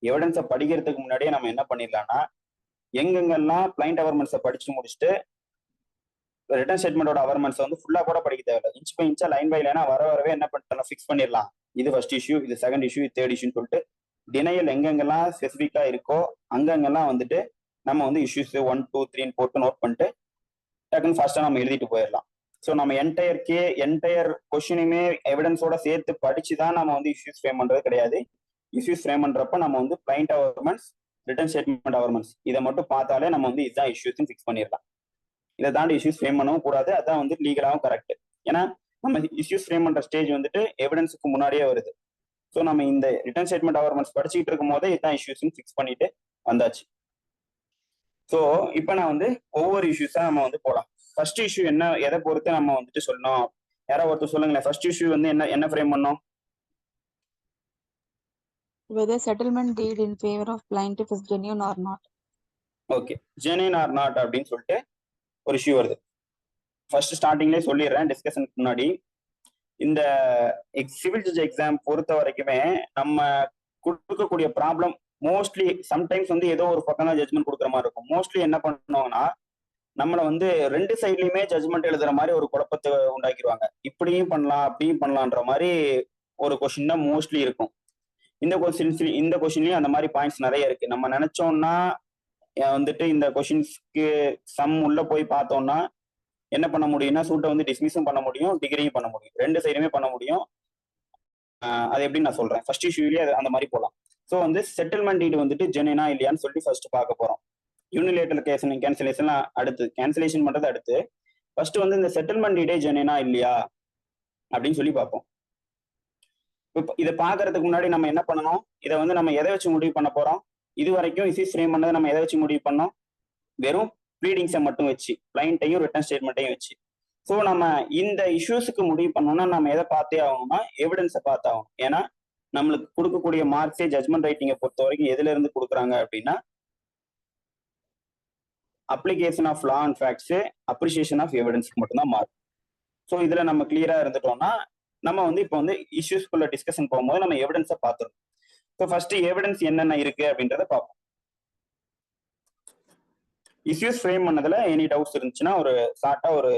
எவிடன்ஸை படிக்கிறதுக்கு முன்னாடியே நம்ம என்ன பண்ணிடலாம்னா, எங்கெங்கெல்லாம் கிளைண்ட் அவர்மெண்ட்ஸை படிச்சு முடிச்சுட்டு ரிட்டர்ன் ஸ்டேட்மெண்டோட அவர்மெண்ட்ஸ் வந்து ஃபுல்லா கூட படிக்க தேவையில்லை, இன்ச் பை இன்ச்சா லைன் பை லைனா வரவே என்ன பண்ணிட்டோம், ஃபிக்ஸ் பண்ணிடலாம். இது ஃபர்ஸ்ட் இஷ்யூ, இது செகண்ட் இஷ்யூ, இது தேர்ட் இஷ்யூன்னு சொல்லிட்டு டினையல் எங்கெங்கெல்லாம் ஸ்பெசிஃபிக்கா இருக்கோ அங்கங்கெல்லாம் வந்துட்டு நம்ம வந்து இஷ்யூஸ் 1 2 3 போட்டு நோட் பண்ணிட்டு டக்குன்னு ஃபாஸ்டா நம்ம எழுதிட்டு போயிடலாம். ஸோ நம்ம என்டையர் கொஸ்டினுமே எவிடன்ஸோட சேர்த்து படிச்சு தான் நம்ம வந்து இஷ்யூஸ் ஃப்ரேம் பண்றது கிடையாது. இஷ்யூஸ் ஃப்ரேம் பண்றப்ப நம்ம வந்து கிளைண்ட் அவர்மெண்ட்ஸ், ரிட்டர்ன் ஸ்டேட்மெண்ட் அவர்மெண்ட்ஸ் இதை மட்டும் பார்த்தாலே நம்ம வந்து இதுதான் இஷ்யூஸ் ஃபிக்ஸ் பண்ணிடலாம். இதை தாண்டி இஷ்யூஸ் ஃப்ரேம் பண்ணவும் கூடாது. அதான் வந்து லீகலாகவும் கரெக்ட். ஏன்னா நம்ம இஷ்யூஸ் ஃப்ரேம் பண்ற ஸ்டேஜ் வந்துட்டு எவிடன்ஸுக்கு முன்னாடியே வருது. ஸோ நம்ம இந்த ரிட்டர்ன் ஸ்டேட்மெண்ட் அவர்மெண்ட்ஸ் படிச்சுட்டு இருக்கும் போதே இதுதான் இஷ்யூஸ் ஃபிக்ஸ் பண்ணிட்டு வந்தாச்சு. ஸோ இப்போ நான் வந்து ஒவ்வொரு இஷ்யூஸா நம்ம வந்து போகலாம். ஃபர்ஸ்ட் இஷ்யூ என்ன, எதை பொறுத்து நம்ம வந்துட்டு சொல்லணும்? யாரோ ஒருத்தர் சொல்லுங்களேன். ஃபர்ஸ்ட் இஷ்யூ வந்து என்ன ஃப்ரேம் பண்ணோம்? Whether settlement deed in favor of plaintiff is genuine or not. ஓகே, ஜெனின் ஆர் நாட் அப்படின்னு சொல்லிட்டு ஒரு இஷ்யூ வருது. ஃபர்ஸ்ட் ஸ்டார்டிங்லேயே சொல்லிடுறேன் டிஸ்கஷனுக்கு முன்னாடி. இந்த சிவில் ஜட்ஜ் எக்ஸாம் பொறுத்த வரைக்குமே நம்ம கொடுக்கக்கூடிய ப்ராப்ளம் மோஸ்ட்லி சம்டைம்ஸ் வந்து ஏதோ ஒரு பக்கம் தான் ஜட்மெண்ட் கொடுக்குற மாதிரி இருக்கும். மோஸ்ட்லி என்ன பண்ணுவாங்கன்னா, நம்மளை வந்து ரெண்டு சைட்லயுமே ஜட்மெண்ட் எழுதுற மாதிரி ஒரு குழப்பத்தை உண்டாக்கிடுவாங்க. இப்படியும் பண்ணலாம் அப்படியும் பண்ணலான்ற மாதிரி ஒரு கொஸ்டின் தான் மோஸ்ட்லி இருக்கும். இந்த கொஸ்டின்லயும் அந்த மாதிரி பாயிண்ட்ஸ் நிறைய இருக்கு. நம்ம நினைச்சோம்னா வந்துட்டு இந்த கொஸ்டின்ஸ்க்கு சம் உள்ள போய் பார்த்தோம்னா என்ன பண்ண முடியும்னா, சூட்டை வந்து டிஸ்மிஸும் பண்ண முடியும், டிகிரியும் பண்ண முடியும், ரெண்டு சைடுமே பண்ண முடியும். அது எப்படின்னு நான் சொல்றேன். ஃபர்ஸ்ட் இஷ்யூலயே அந்த மாதிரி போகலாம். ஸோ வந்து செட்டில்மெண்ட் டீடு வந்துட்டு ஜெனினா இல்லையான்னு சொல்லி ஃபர்ஸ்ட் பார்க்க போறோம். யூனிலேட்டரல் கேன்சலேஷன்லாம் அடுத்து, கேன்சலேஷன் பண்றது அடுத்து. ஃபர்ஸ்ட் வந்து இந்த செட்டில்மெண்ட் டீடே ஜெனினா இல்லையா அப்படின்னு சொல்லி பார்ப்போம். இப்போ இதை பார்க்கறதுக்கு முன்னாடி நம்ம என்ன பண்ணணும், இதை வந்து நம்ம எதை வச்சு முடிவு பண்ண போறோம்? இது வரைக்கும் இஷ்யூஸ் ஃப்ரேம் பண்ணதை நம்ம எதை வச்சு முடிவு பண்ணோம்? வெறும் ப்ளீடிங்ஸை மட்டும் வச்சு, பிளைண்ட்டையும் ரிட்டர்ன் ஸ்டேட்மெண்ட்டையும் வச்சு. ஸோ நம்ம இந்த இஷ்யூஸுக்கு முடிவு பண்ணோம்னா நம்ம எதை பார்த்தே ஆகணும்னா எவிடன்ஸை பார்த்தாகணும். ஏன்னா நம்மளுக்கு கொடுக்கக்கூடிய மார்க்ஸே ஜட்மெண்ட் ரைட்டிங்கை பொறுத்த வரைக்கும் எதுல இருந்து கொடுக்குறாங்க அப்படின்னா application of law and facts, appreciation of எவிடன்ஸ்க்கு மட்டும்தான் மார்க். ஸோ இதுல நம்ம கிளியரா இருந்துட்டோம்னா நம்ம வந்து இப்போ வந்து இஷ்யூஸ்குள்ள டிஸ்கஷன் போகும்போது நம்ம எவிடன்ஸை பார்த்துருவோம். ஸோ ஃபர்ஸ்ட் எவிடன்ஸ் என்னென்ன இருக்கு அப்படின்றத பார்ப்போம். இஷ்யூஸ் ஃப்ரேம் பண்ணதுல எனி டவுட்ஸ் இருந்துச்சுன்னா ஒரு ஷார்ட்டா ஒரு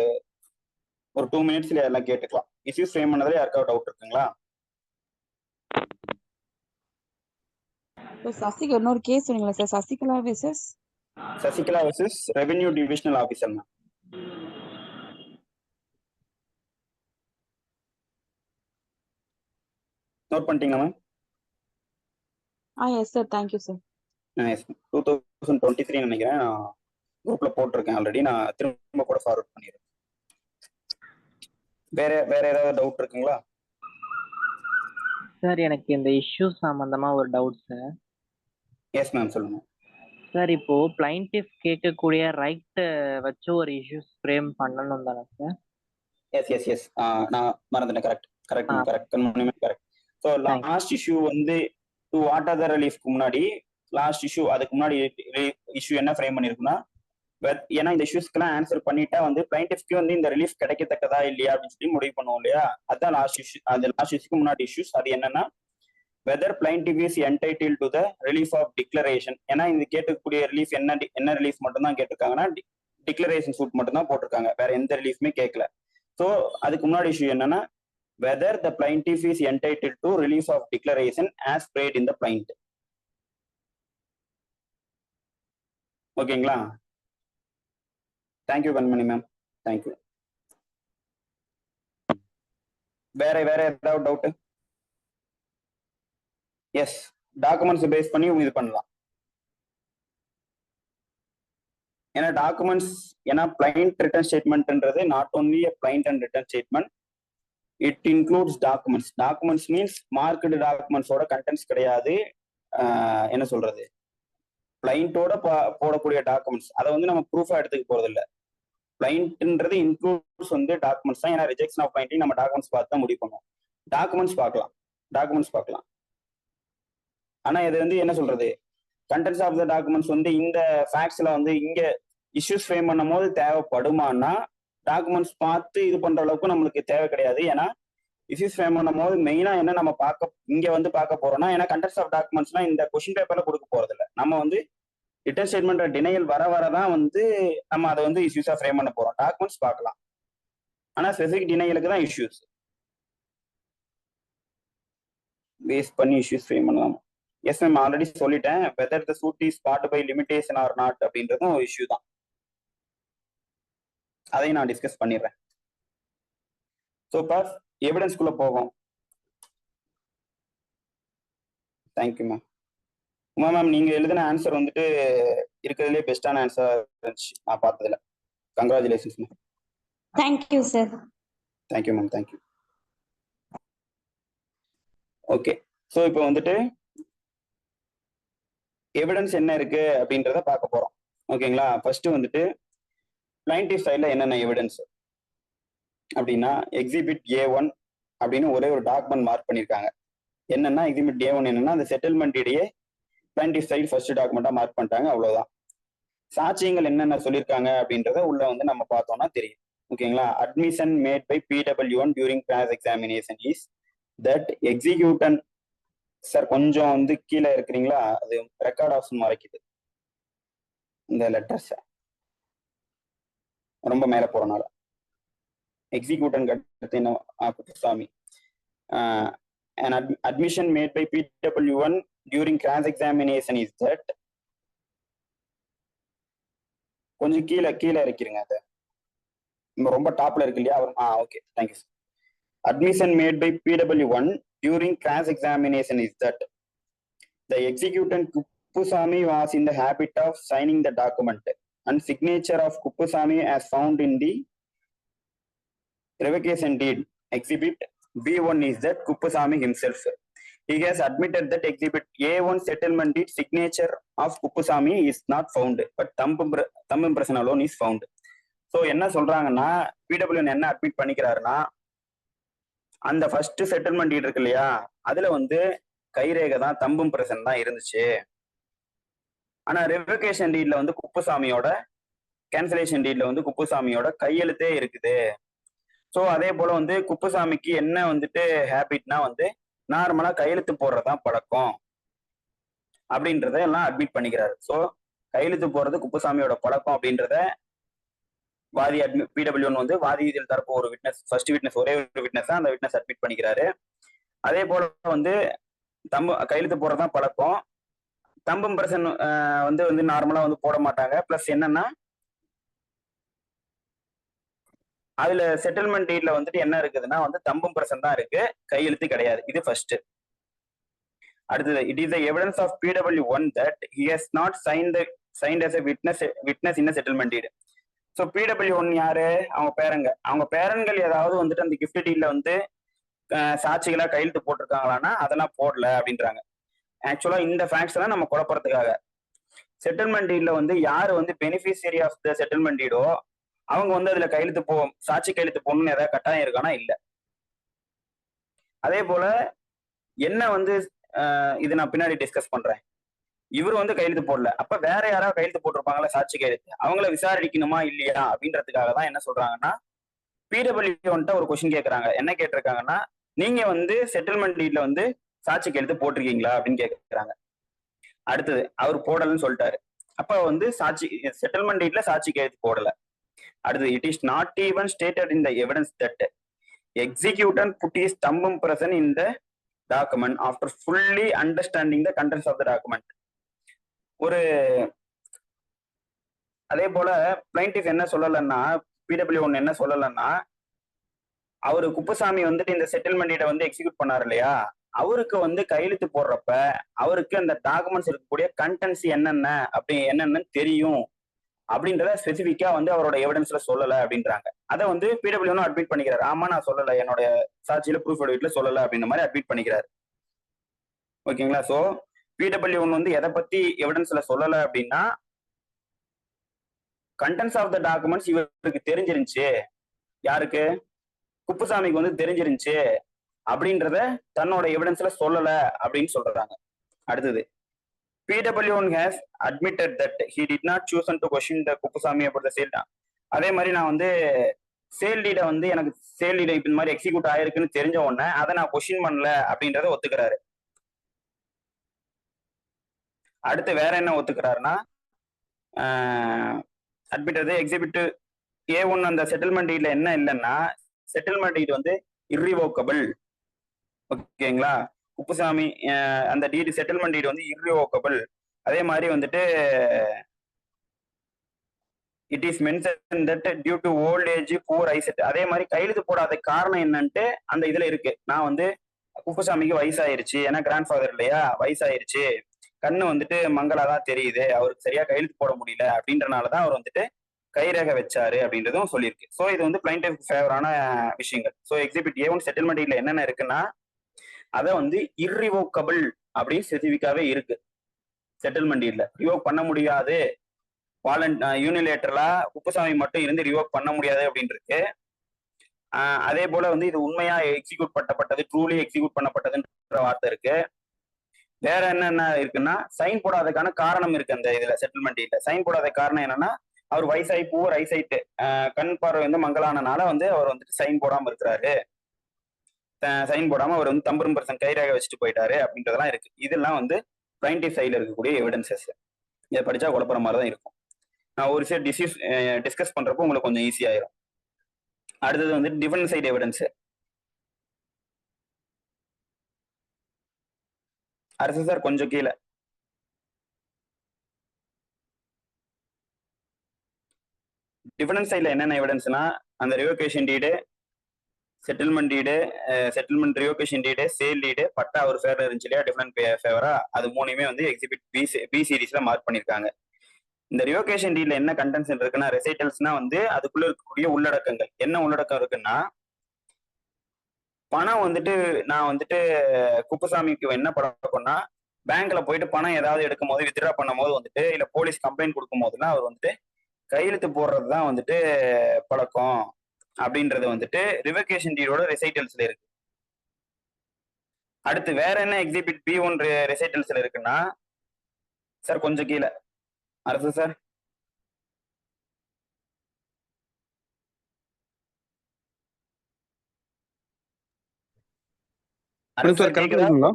2 மினிட்ஸ்ல எல்லாம் கேட்டுக்கலாம். இஷ்யூஸ் ஃப்ரேம் பண்ணதுல யாருக்காவது டவுட் இருக்குங்களா? சசிகலா இன்னொரு கேஸ் சொன்னீங்களா sir? Sasikala versus revenue divisional officer. Note பண்ணிட்டீங்களா ma'am? Yes sir, thank you sir. 2023 நினைக்கிறேன், நான் குரூப்ல போட்டிருக்கேன் ஆல்ரெடி. நான் திரும்ப கூட ஃபார்வர்ட் பண்ணிடுறேன். வேற ஏதாவது டவுட் இருக்குங்களா சார்? எனக்கு இந்த இஷ்யூ சம்பந்தமா ஒரு டவுட் சார். எஸ் மேம், சொல்லுங்க சார். இப்போ பிளைன்டிஃப் கேட்கக்கூடிய ரைட் வச்சு ஒரு இஷ்யூஸ் ஃப்ரேம் பண்ணணும் தானே சார்? எஸ் நான் மறந்துட்டேன். Correct correct. So last issue வந்து டு வாட் அதர் ரிலீஃப்க்கு முன்னாடி லாஸ்ட் இஷ்யூ, அதுக்கு முன்னாடி இஷ்யூ என்ன ஃப்ரேம் பண்ணிருக்குன்னா, ஏன்னா இந்த இஷ்யூஸ்க்கெல்லாம் ஆன்சர் பண்ணிட்டா வந்து பிளைன்டிஃப்க்கு வந்து இந்த ரிலீஃப் கிடைக்கத்தக்கதா இல்லையா அப்படின்னு சொல்லி முடிவு பண்ணுவோம் இல்லையா? அதான் லாஸ்ட் இஷ்யூ. அந்த லாஸ்ட் இஷ்யூக்கு முன்னாடி இஷ்யூஸ் அது என்னன்னா, whether plaintiff is entitled to the relief of declaration. ஏன்னா இந்த கேட்கக்கூடிய ரிலீஃப் என்ன ரிலீஃப் மட்டும் தான் கேட்டிருக்காங்கன்னா டிக்ளரேஷன் சூட் மட்டும் தான் போட்டிருக்காங்க, வேற எந்த ரிலீஃப்மே கேட்கல. ஸோ அதுக்கு முன்னாடி இஷ்யூ என்னன்னா, whether the plaintiff is entitled to relief of declaration as paid in the plaint. ஓகேங்களா? தேங்க்யூ கண்மணி மேம், தேங்க்யூ. வேற ஏதாவது டவுட்? எஸ், டாக்குமெண்ட்ஸ் பேஸ் பண்ணி இது பண்ணலாம். ஏன்னா டாக்குமெண்ட்ஸ், ஏன்னா பிளைண்ட் ரிட்டர்ன் ஸ்டேட்மெண்ட்ன்றது not only a plaint and written statement, it includes documents. Documents means marked documents ஓட கண்டென்ட்ஸ் கிடையாது. என்ன சொல்றது, பிளைண்டோட போடக்கூடிய டாக்குமெண்ட்ஸ் அதை வந்து நம்ம ப்ரூஃபா எடுத்துக்க போறது இல்லை. பிளைண்ட்ன்றது இன்க்ளூட்ஸ் வந்து டாக்குமெண்ட்ஸ் தான். ஏன்னா ரிஜெக்ஷன் ஆஃப் பிளைண்ட்டையும் நம்ம டாக்குமெண்ட்ஸ் பார்த்து தான் முடிவு பண்ணுவோம். டாக்குமெண்ட்ஸ் பார்க்கலாம். ஆனா இது வந்து என்ன சொல்றது, கண்டென்ட்ஸ் ஆஃப் த டாக்குமெண்ட்ஸ் வந்து இந்த ஃபேக்ட்ஸ்ல வந்து இங்க இஷ்யூஸ் ஃப்ரேம் பண்ணும் போது தேவைப்படுமானா டாக்குமெண்ட்ஸ் பார்த்து இது பண்ற அளவுக்கு நம்மளுக்கு தேவை கிடையாது. ஏன்னா இஷ்யூஸ் ஃப்ரேம் பண்ணும் போது மெயினா என்ன நம்ம பார்க்க போறோம்னா, ஏன்னா கண்டென்ட்ஸ் ஆஃப் டாக்குமெண்ட்ஸ்லாம் இந்த கொஸ்டின் பேப்பர்ல கொடுக்க போறது இல்லை. நம்ம வந்து ரிட்டர்ன் ஸ்டேட்மெண்ட் டினையல் வரதான் வந்து நம்ம அதை வந்து இஷ்யூஸா ஃப்ரேம் பண்ண போறோம். டாக்குமெண்ட்ஸ் பார்க்கலாம், ஆனா ஸ்பெசிபிக் டினையலுக்கு தான் இஷ்யூஸ் பேஸ் பண்ணி இஷ்யூஸ் ஃப்ரேம் பண்ணலாம். எஸ் மேம், ஆல்ரெடி சொல்லிட்டேன். Whether the suit is barred by limitation or not அப்படின்றதும் ஒரு இஷ்யூ தான். அதையும் நான் டிஸ்கஸ் பண்ணிடுறேன். ஸோ இப்போ எவிடன்ஸ்குள்ள போவோம். Thank you ma'am. உமா மேம், நீங்க எழுதின ஆன்சர் வந்துட்டு இருக்கிறதுலே பெஸ்டான ஆன்சர் இருந்துச்சு நான் பார்த்ததுல. Congratulations ma'am. Thank you sir. Thank you ma'am, thank you. Okay, so இப்போ வந்துட்டு எவிடன்ஸ் என்ன இருக்கு அப்படின்றத பார்க்க போறோம். ஓகேங்களா? ஃபர்ஸ்ட் வந்துட்டு பிளைன்டிஃப் சைடில் என்னென்ன எவிடன்ஸ் அப்படின்னா, எக்ஸிபிட் A1 அப்படின்னு ஒரே ஒரு டாக்குமெண்ட் மார்க் பண்ணியிருக்காங்க. என்னன்னா எக்ஸிபிட் A1 என்னன்னா அந்த செட்டில்மெண்ட் இடையே பிளைன்டிஃப் சைடு ஃபர்ஸ்ட் டாக்குமெண்டா மார்க் பண்ணிட்டாங்க, அவ்வளவுதான். சாட்சியங்கள் என்னென்ன சொல்லியிருக்காங்க அப்படின்றத உள்ள வந்து நம்ம பார்த்தோம்னா தெரியும். ஓகேங்களா? Admission made by PW1 during cross examination is that executant. Sir கொஞ்சம் வந்து கீழே இருக்கிறீங்களா? அது ரெக்கார்ட் ஆப்ஷன் மறைக்குது இந்த லெட்டர்ஸ், ரொம்ப மேலே போறனால. எக்ஸிக்யூட்டன் கட்டு என்ன Kuppusamy. an admission made by PW1 during cross examination is that. கொஞ்சம் கீழே இருக்கிறீங்க, அது ரொம்ப டாப்ல இருக்கு இல்லையா? Okay, thank you. Admission made by PW1 during cross examination is that the executant Kuppusamy was in the habit of signing the document and signature of Kuppusamy as found in the revocation deed. Exhibit B1 is that Kuppusamy himself. He has admitted that exhibit A1 settlement deed signature of Kuppusamy is not found, but thumb impression alone is found. So என்ன சொல்றாங்கன்னா பிடபிள்யூஎன் என்ன அட்மிட் பண்ணிக்கிறாருன்னா அந்த ஃபர்ஸ்ட் செட்டில்மெண்ட் டீட் இருக்கு இல்லையா, அதுல வந்து கைரேகை தான் தம்பு இம்ப்ரெஷன் தான் இருந்துச்சு. ஆனா ரெவோகேஷன் டீட்ல வந்து குப்புசாமியோட கேன்சலேஷன் டீட்ல வந்து குப்புசாமியோட கையெழுத்தே இருக்குது. ஸோ அதே போல வந்து குப்புசாமிக்கு என்ன வந்துட்டு ஹேபிட்னா வந்து நார்மலா கையெழுத்து போடுறதுதான் பழக்கம் அப்படின்றத எல்லாம் அட்மிட் பண்ணிக்கிறாரு. ஸோ கையெழுத்து போடுறது குப்புசாமியோட பழக்கம் அப்படின்றத வாதி பிடபிள்யூன்னு வந்து வாதி இதில் தரப்பு ஒரு விட்னஸ், ஃபர்ஸ்ட் விட்னஸ், ஒரே ஒரு விட்னஸ் தான் அந்த விட்னஸ் அட்மிட் பண்ணிக்கிறாரு. அதே போல வந்து கையெழுத்து போடுறதுதான் பழக்கம். தம்பு இம்ப்ரெஷன் வந்து நார்மலா வந்து போட மாட்டாங்க. பிளஸ் என்னன்னா அதுல செட்டில்மெண்ட் டீட்ல வந்துட்டு என்ன இருக்குதுன்னா வந்து தம்பு இம்ப்ரெஷன் தான் இருக்கு, கையெழுத்து கிடையாது. இது ஃபர்ஸ்ட். அடுத்தது, it is the evidence of PW1 that he has not signed as a witness in a settlement deed. So PW1 யாரு? அவங்க பேரன்கள் ஏதாவது வந்துட்டு அந்த கிஃப்ட் டீட்ல வந்து சாட்சிகளா கையெழுத்து போட்டிருக்காங்களான்னா அதெல்லாம் போடல அப்படின்றாங்க. ஆக்சுவலா இந்த ஃபேக்ட்ஸ் எல்லாம் நம்ம குழப்பறதுக்காக செட்டில்மெண்ட் டீட்ல வந்து யாரு வந்து பெனிஃபிஷியரி ஆஃப் த செட்டில்மெண்ட் டீடோ அவங்க வந்து அதுல சாட்சி கையெழுத்து போடணும்னு ஏதாவது கட்டாயம் இருக்கானா இல்ல. அதே போல என்ன வந்து இது நான் பின்னாடி டிஸ்கஸ் பண்றேன். இவர் வந்து கையெழுத்து போடல, அப்ப வேற யாராவது கையெழுத்து போட்டிருப்பாங்களா சாட்சி கையெழுத்து, அவங்கள விசாரிக்கணுமா இல்லையா அப்படின்றதுக்காக தான் என்ன சொல்றாங்கன்னா PW1 ஒரு கொஸ்டின் கேட்கறாங்க. என்ன கேட்டிருக்காங்கன்னா, நீங்க வந்து செட்டில்மெண்ட் டீட்ல வந்து சாட்சி கையெழுத்து போட்டிருக்கீங்களா அப்படின்னு கேட்கறாங்க. அடுத்தது, அவர் போடலன்னு சொல்லிட்டாரு. அப்ப வந்து செட்டில்மெண்ட் டீட்ல சாட்சி கையெழுத்து போடல. அடுத்தது, it is not even stated in the evidence that executant put is thumb impression in the document after fully understanding the contents of the document. ஒரு அதே போல பிளைன்டிஃப் என்ன சொல்லலன்னா, PW1 என்ன சொல்லலன்னா, அவரு குப்புசாமி வந்துட்டு இந்த செட்டில்மெண்ட் டீடை வந்து எக்ஸிக்யூட் பண்ணாரு இல்லையா, அவருக்கு வந்து கையெழுத்து போடுறப்ப அவருக்கு அந்த டாக்குமெண்ட்ஸ் இருக்கக்கூடிய கண்டென்ட்ஸ் என்னென்னு தெரியும் அப்படின்றத ஸ்பெசிபிக்கா வந்து அவரோட எவிடன்ஸ்ல சொல்லல அப்படின்றாங்க. அதை வந்து PW1 அட்மிட் பண்ணிக்கிறாரு. ஆமா, நான் சொல்லல, என்னோட சாட்சியில ப்ரூஃப் எவிடன்ஸ்ல சொல்லல அப்படின்ற மாதிரி அட்மிட் பண்ணிக்கிறாரு. ஓகேங்களா? சோ PW1 வந்து எதை பத்தி எவிடன்ஸ்ல சொல்லல அப்படின்னா, கண்டென்ட்ஸ் ஆஃப் த டாக்குமெண்ட்ஸ் இவருக்கு தெரிஞ்சிருந்துச்சு. யாருக்கு? குப்புசாமிக்கு வந்து தெரிஞ்சிருந்துச்சு அப்படின்றத தன்னோட எவிடன்ஸ்ல சொல்லல அப்படின்னு சொல்றாங்க. அடுத்தது, PW1 has admitted that he did not choose to question the Kuppusamy about the sale. அதே மாதிரி நான் வந்து சேல் டீடை வந்து எனக்கு சேல் டீடை இந்த மாதிரி எக்ஸிக்யூட் ஆயிருக்குன்னு தெரிஞ்ச உடனே அதை நான் கொஸ்டின் பண்ணல அப்படின்றத ஒத்துக்கிறாரு. அடுத்து வேற என்ன ஒத்துக்கிறாருன்னா, அட்மிட்டது எக்ஸிபிட் A1 அந்த செட்டில்மெண்ட் டீட்ல என்ன இல்லைன்னா, செட்டில்மெண்ட் டீட் வந்து இர்ரிவோக்கபிள். ஓகேங்களா? குப்புசாமி அந்த டீடு செட்டில்மெண்ட் டீடு வந்து இர்ரிவோக்கபிள். அதே மாதிரி வந்துட்டு it is mention that due to old age poor eyesight. அதே மாதிரி கையெழுத்து போடாத காரணம் என்னன்ட்டு அந்த இதுல இருக்கு. நான் வந்து குப்புசாமிக்கு வயசாயிருச்சு, ஏன்னா கிராண்ட் ஃபாதர் இல்லையா, வயசாயிருச்சு, கண்ணு வந்துட்டு மங்களாதான் தெரியுது, அவருக்கு சரியா கையெழுத்து போட முடியல அப்படின்றனாலதான் அவர் வந்துட்டு கைரேகை வச்சாரு அப்படின்றதும் சொல்லியிருக்கு. ஸோ இது வந்து பிளைன்டிஃப்க்கு ஃபேவரான விஷயங்கள். ஸோ எக்ஸிபிட் A1 செட்டில்மெண்ட் டீட்ல என்னென்ன இருக்குன்னா, அதை வந்து இர்ரிவோக்கபிள் அப்படின்னு ஸ்பெசிபிக்காவே இருக்கு. செட்டில்மெண்ட் டீட்ல ரிவோக் பண்ண முடியாது, யூனிலேட்டரலா குப்புசாமி மட்டும் இருந்து ரிவோக் பண்ண முடியாது அப்படின்னு இருக்கு. அதே போல வந்து இது உண்மையா எக்ஸிக்யூட் பண்ணப்பட்டது, ட்ரூலி எக்ஸிக்யூட் பண்ணப்பட்டதுன்ற வார்த்தை இருக்கு. வேற என்னென்ன இருக்குன்னா, சைன் போடாததுக்கான காரணம் இருக்கு. அந்த இதுல செட்டில்மெண்ட் டீட்ல சைன் போடாத காரணம் என்னன்னா, அவர் வயசாகி பூவர் ஐசைட்டு, கண் பார்வை வந்து மங்களானனால வந்து அவர் வந்துட்டு சைன் போடாம இருக்கிறாரு, சைன் போடாம அவர் வந்து தம்பு இம்ப்ரெஷன் கைரேகை வச்சுட்டு போயிட்டாரு அப்படின்றதெல்லாம் இருக்கு. இதெல்லாம் வந்து பிளைன்டிஃப் சைட்ல இருக்கக்கூடிய எவிடன்சஸ். இதை படிச்சா குழப்பற மாதிரி தான் இருக்கும். நான் ஒரு சில டிஸ்கஸ் பண்றப்போ உங்களுக்கு கொஞ்சம் ஈஸியாயிரும். அடுத்தது வந்து defence side evidence. Arasu sir கொஞ்சம் கீழே. டிஃபென்ஸ் சைட்ல என்னென்ன எவிடன்ஸ்னா, அந்த revocation deed, settlement deed, settlement revocation deed, sale deed, patta ஒரு ஃபேவர் இருந்துச்சு இல்லையா, டிஃபரெண்ட் ஃபேவரா, அது மூணுமே வந்து எக்ஸிபிட் பி சீரிஸ்ல மார்க் பண்ணிருக்காங்க. இந்த ரியோகேஷன் டீட்ல என்ன கண்டென்ட்ஸ் இருக்குன்னா, ரெசைட்டல்ஸ்னா வந்து அதுக்குள்ள இருக்கக்கூடிய உள்ளடக்கங்கள். என்ன உள்ளடக்கம் இருக்குன்னா, பணம் வந்துட்டு நான் வந்துட்டு குப்புசாமிக்கு என்ன பழக்கம்னா, பேங்க்ல போயிட்டு பணம் ஏதாவது எடுக்கும் போது, வித்ட்ரா பண்ணும் போது வந்துட்டு, இல்ல போலீஸ் கம்ப்ளைண்ட் கொடுக்கும் போதுலாம் அவர் வந்துட்டு கையெழுத்து போடுறது தான் வந்துட்டு பழக்கம் அப்படின்றது வந்துட்டு ரிவகேஷன் டீடோட ரெசைட்டல்ஸ்ல இருக்கு. அடுத்து வேற என்ன எக்ஸிபிட் B1 ரெசைட்டல்ஸ்ல இருக்குன்னா, சார் கொஞ்சம் கீழே அரசு சார், அரசு சார் கரெக்டா கேக்குதா? இருக்குங்களா?